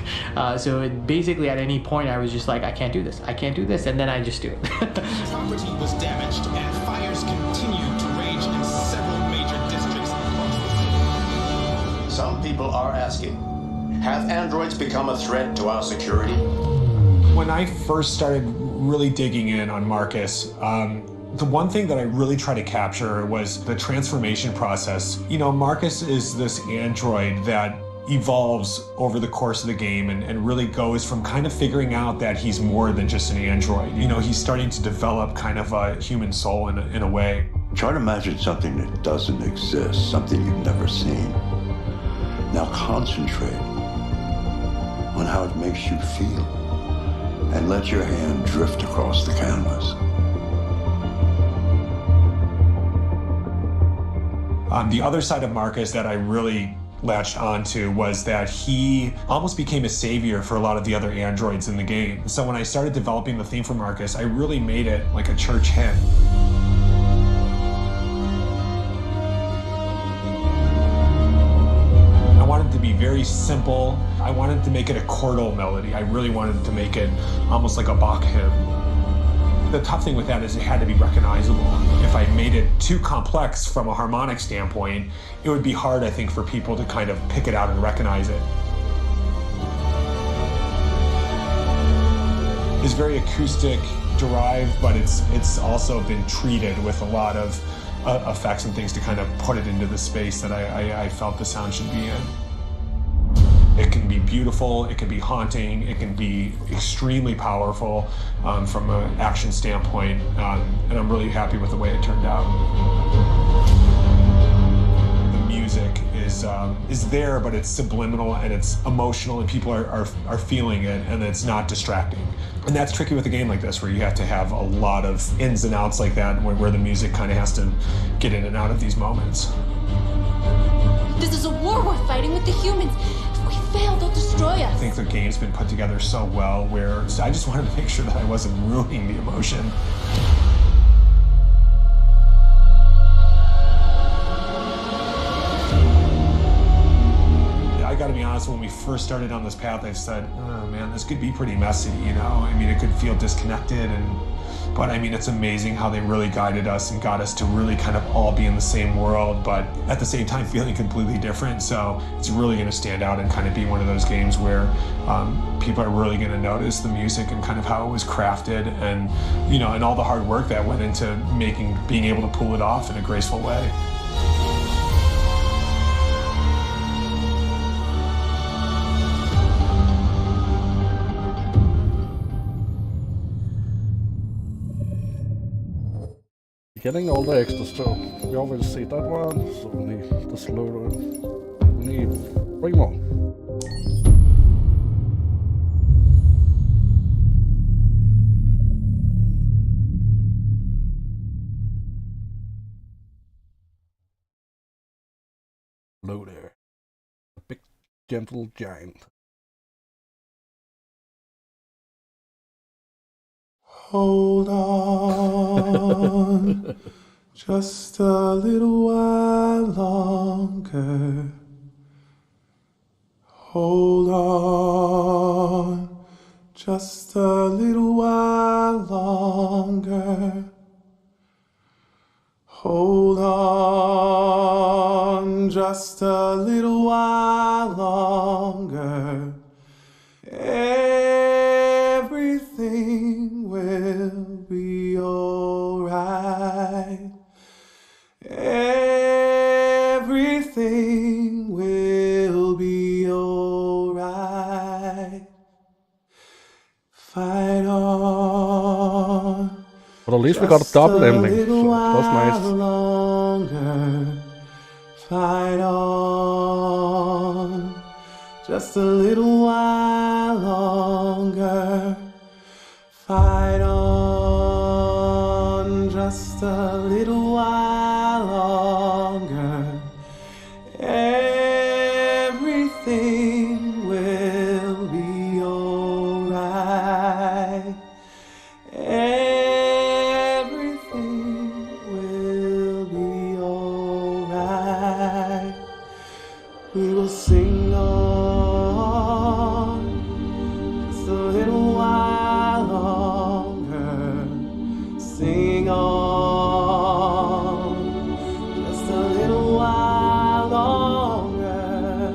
So basically at any point I was just like, I can't do this, and then I just do it. Property was damaged and fires continue to rage in several major districts across the city. Some people are asking, have androids become a threat to our security? When I first started really digging in on Marcus, the one thing that I really tried to capture was the transformation process. You know, Marcus is this android that evolves over the course of the game and really goes from kind of figuring out that he's more than just an android. You know, he's starting to develop kind of a human soul in a way. Try to imagine something that doesn't exist, something you've never seen. Now concentrate on how it makes you feel and let your hand drift across the canvas. The other side of Marcus that I really latched onto was that he almost became a savior for a lot of the other androids in the game. So when I started developing the theme for Marcus, I really made it like a church hymn. I wanted to be very simple. I wanted to make it a chordal melody. I really wanted to make it almost like a Bach hymn. The tough thing with that is it had to be recognizable. If I made it too complex from a harmonic standpoint, it would be hard, I think, for people to kind of pick it out and recognize it. It's very acoustic derived, but it's also been treated with a lot of effects and things to kind of put it into the space that I felt the sound should be in. It can be beautiful, it can be haunting, it can be extremely powerful from an action standpoint, and I'm really happy with the way it turned out. The music is there, but it's subliminal and it's emotional, and people are feeling it, and it's not distracting. And that's tricky with a game like this, where you have to have a lot of ins and outs like that, where the music kind of has to get in and out of these moments. This is a war we're fighting with the humans. Fail, they'll destroy us. I think the game's been put together so well where I just wanted to make sure that I wasn't ruining the emotion. I gotta be honest, when we first started on this path, I said, oh man, this could be pretty messy, you know? I mean, it could feel disconnected, but I mean, it's amazing how they really guided us and got us to really kind of all be in the same world, but at the same time feeling completely different. So it's really gonna stand out and kind of be one of those games where people are really gonna notice the music and kind of how it was crafted, and, you know, and all the hard work that went into being able to pull it off in a graceful way. Getting all the extras too. We already see that one, so we need the slower. We need 3 more. Hello there. A big gentle giant. Hold on, just a little while longer. Hold on, just a little while longer. Hold on, just a little while longer. Everything will be alright. Everything will be alright. Fight on. But at least we got a double ending, so that's nice. Longer. Fight on. Just a little while longer. Fight on. Just a little while longer. Everything will be alright. Everything will be alright. We will sing on just a little while longer. Sing on just a little while longer.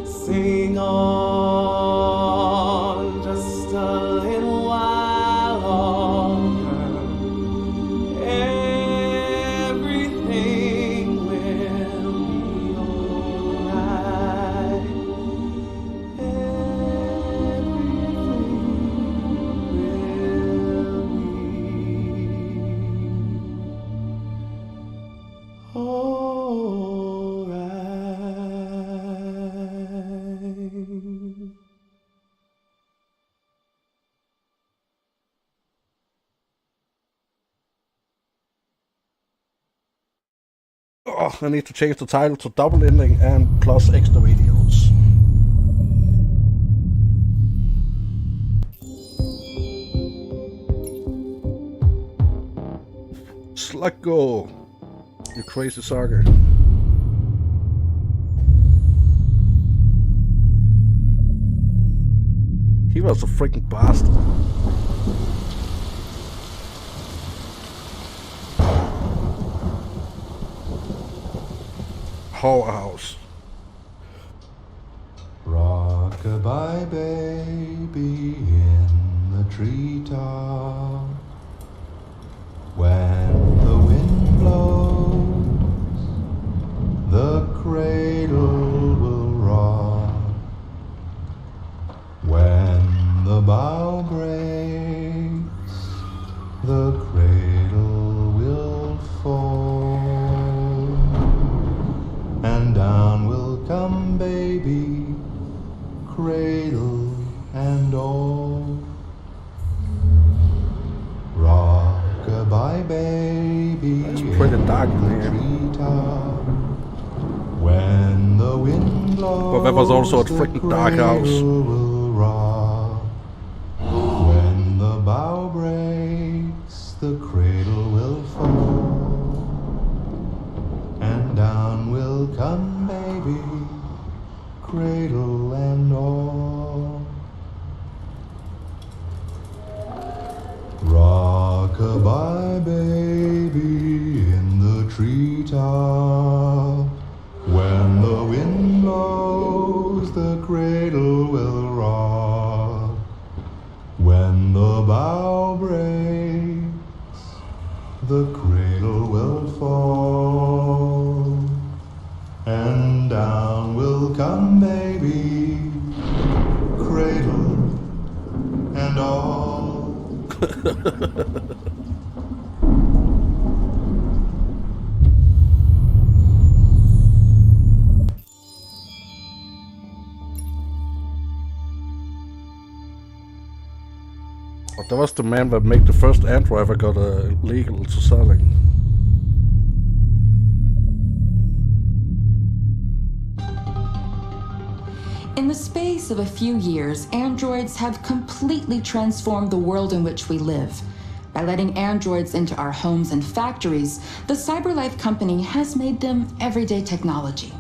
Sing on just a little while longer. Everything will be alright. Oh, I need to change the title to double ending and plus extra videos. Sluggo, you crazy sucker. He was a freaking bastard. Powerhouse. Rock-a-bye baby in the treetop. When the wind blows, the cradle will rock. When the bough breaks, the cradle will fall. And down will come baby, cradle and all. Rock-a-bye baby, it's pretty dark in here. When the wind blows, but that was also a freaking dark house. When the bough breaks, the cradle will fall. And down will come baby, cradle and all. Rock-a-bye baby in the treetop. When the wind blows, the cradle will rock. When the bough breaks, the cradle will fall. And down will come baby, cradle and all. But that was the man that made the first Android that got legal to selling. In the space of a few years, androids have completely transformed the world in which we live. By letting androids into our homes and factories, the CyberLife company has made them everyday technology.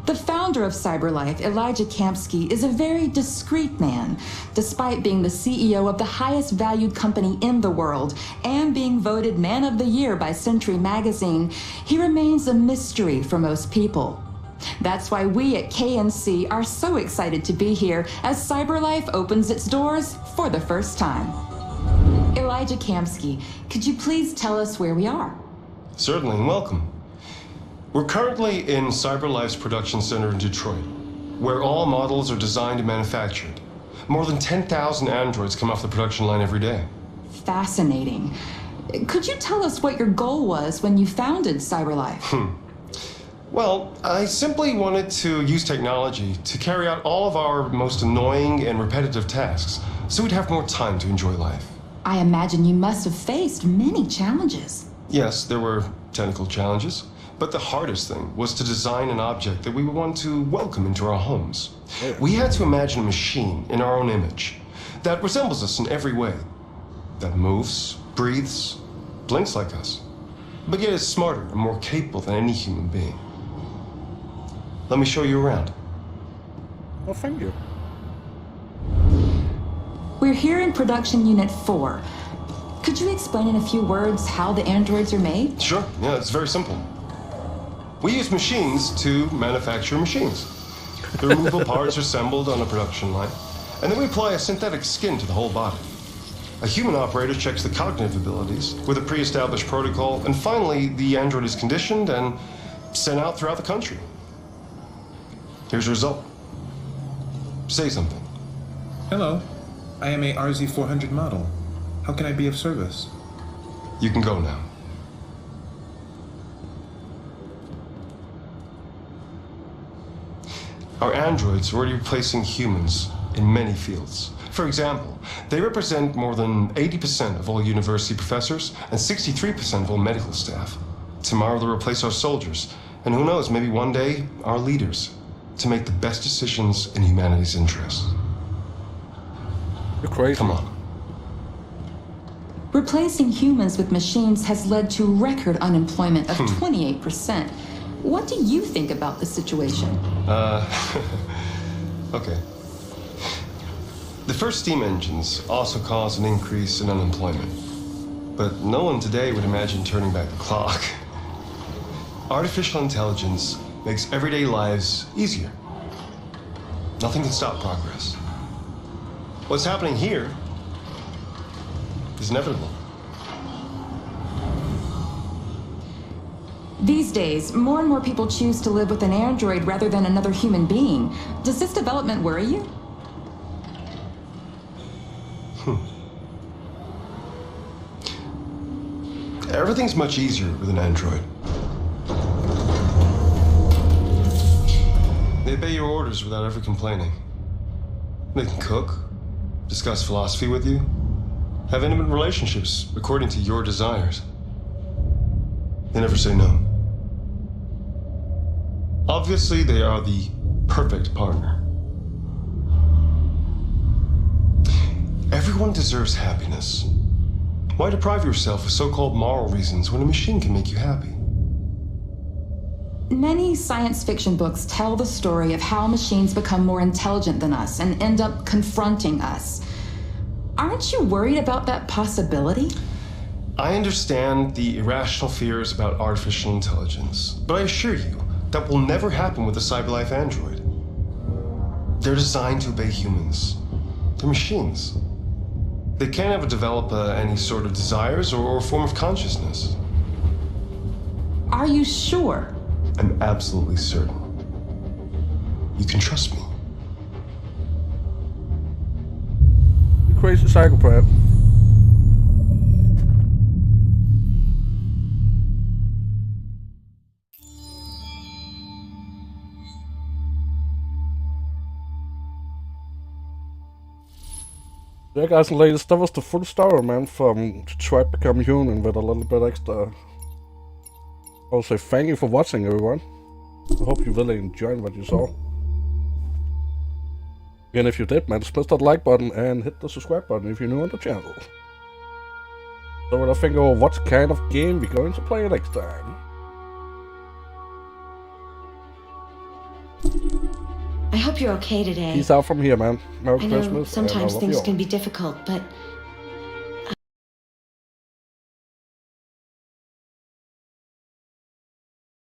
The founder of CyberLife, Elijah Kamsky, is a very discreet man. Despite being the CEO of the highest valued company in the world and being voted Man of the Year by Century Magazine, he remains a mystery for most people. That's why we at KNC are so excited to be here as CyberLife opens its doors for the first time. Elijah Kamsky, could you please tell us where we are? Certainly, and welcome. We're currently in CyberLife's production center in Detroit, where all models are designed and manufactured. More than 10,000 androids come off the production line every day. Fascinating. Could you tell us what your goal was when you founded CyberLife? Well, I simply wanted to use technology to carry out all of our most annoying and repetitive tasks, so we'd have more time to enjoy life. I imagine you must have faced many challenges. Yes, there were technical challenges, but the hardest thing was to design an object that we would want to welcome into our homes. We had to imagine a machine in our own image that resembles us in every way, that moves, breathes, blinks like us, but yet is smarter and more capable than any human being. Let me show you around. Well, thank you. We're here in Production Unit 4. Could you explain in a few words how the androids are made? Sure, yeah, it's very simple. We use machines to manufacture machines. The removable parts are assembled on a production line, and then we apply a synthetic skin to the whole body. A human operator checks the cognitive abilities with a pre-established protocol, and finally, the android is conditioned and sent out throughout the country. Here's the result. Say something. Hello, I am a RZ400 model. How can I be of service? You can go now. Our androids are already replacing humans in many fields. For example, they represent more than 80% of all university professors and 63% of all medical staff. Tomorrow they'll replace our soldiers. And who knows, maybe one day, our leaders, to make the best decisions in humanity's interest. You're crazy. Come on. Replacing humans with machines has led to record unemployment of 28%. What do you think about the situation? Okay. The first steam engines also caused an increase in unemployment. But no one today would imagine turning back the clock. Artificial intelligence makes everyday lives easier. Nothing can stop progress. What's happening here is inevitable. These days, more and more people choose to live with an android rather than another human being. Does this development worry you? Everything's much easier with an android. They obey your orders without ever complaining. They can cook, discuss philosophy with you, have intimate relationships according to your desires. They never say no. Obviously, they are the perfect partner. Everyone deserves happiness. Why deprive yourself of so-called moral reasons when a machine can make you happy? Many science fiction books tell the story of how machines become more intelligent than us and end up confronting us. Aren't you worried about that possibility? I understand the irrational fears about artificial intelligence, but I assure you that will never happen with a CyberLife android. They're designed to obey humans. They're machines. They can't ever develop any sort of desires or form of consciousness. Are you sure? I'm absolutely certain. You can trust me. You crazy psychopath. Yeah, guys and ladies, that was the full story, man, from Detroit Become Human with a little bit extra. I'll say thank you for watching, everyone. I hope you really enjoyed what you saw. And if you did, man, smash that like button and hit the subscribe button if you're new on the channel. So we'll think over what kind of game we're going to play next time. I hope you're okay today. Peace out from here, man. Merry I know Christmas. sometimes and I love things you all. can be difficult, but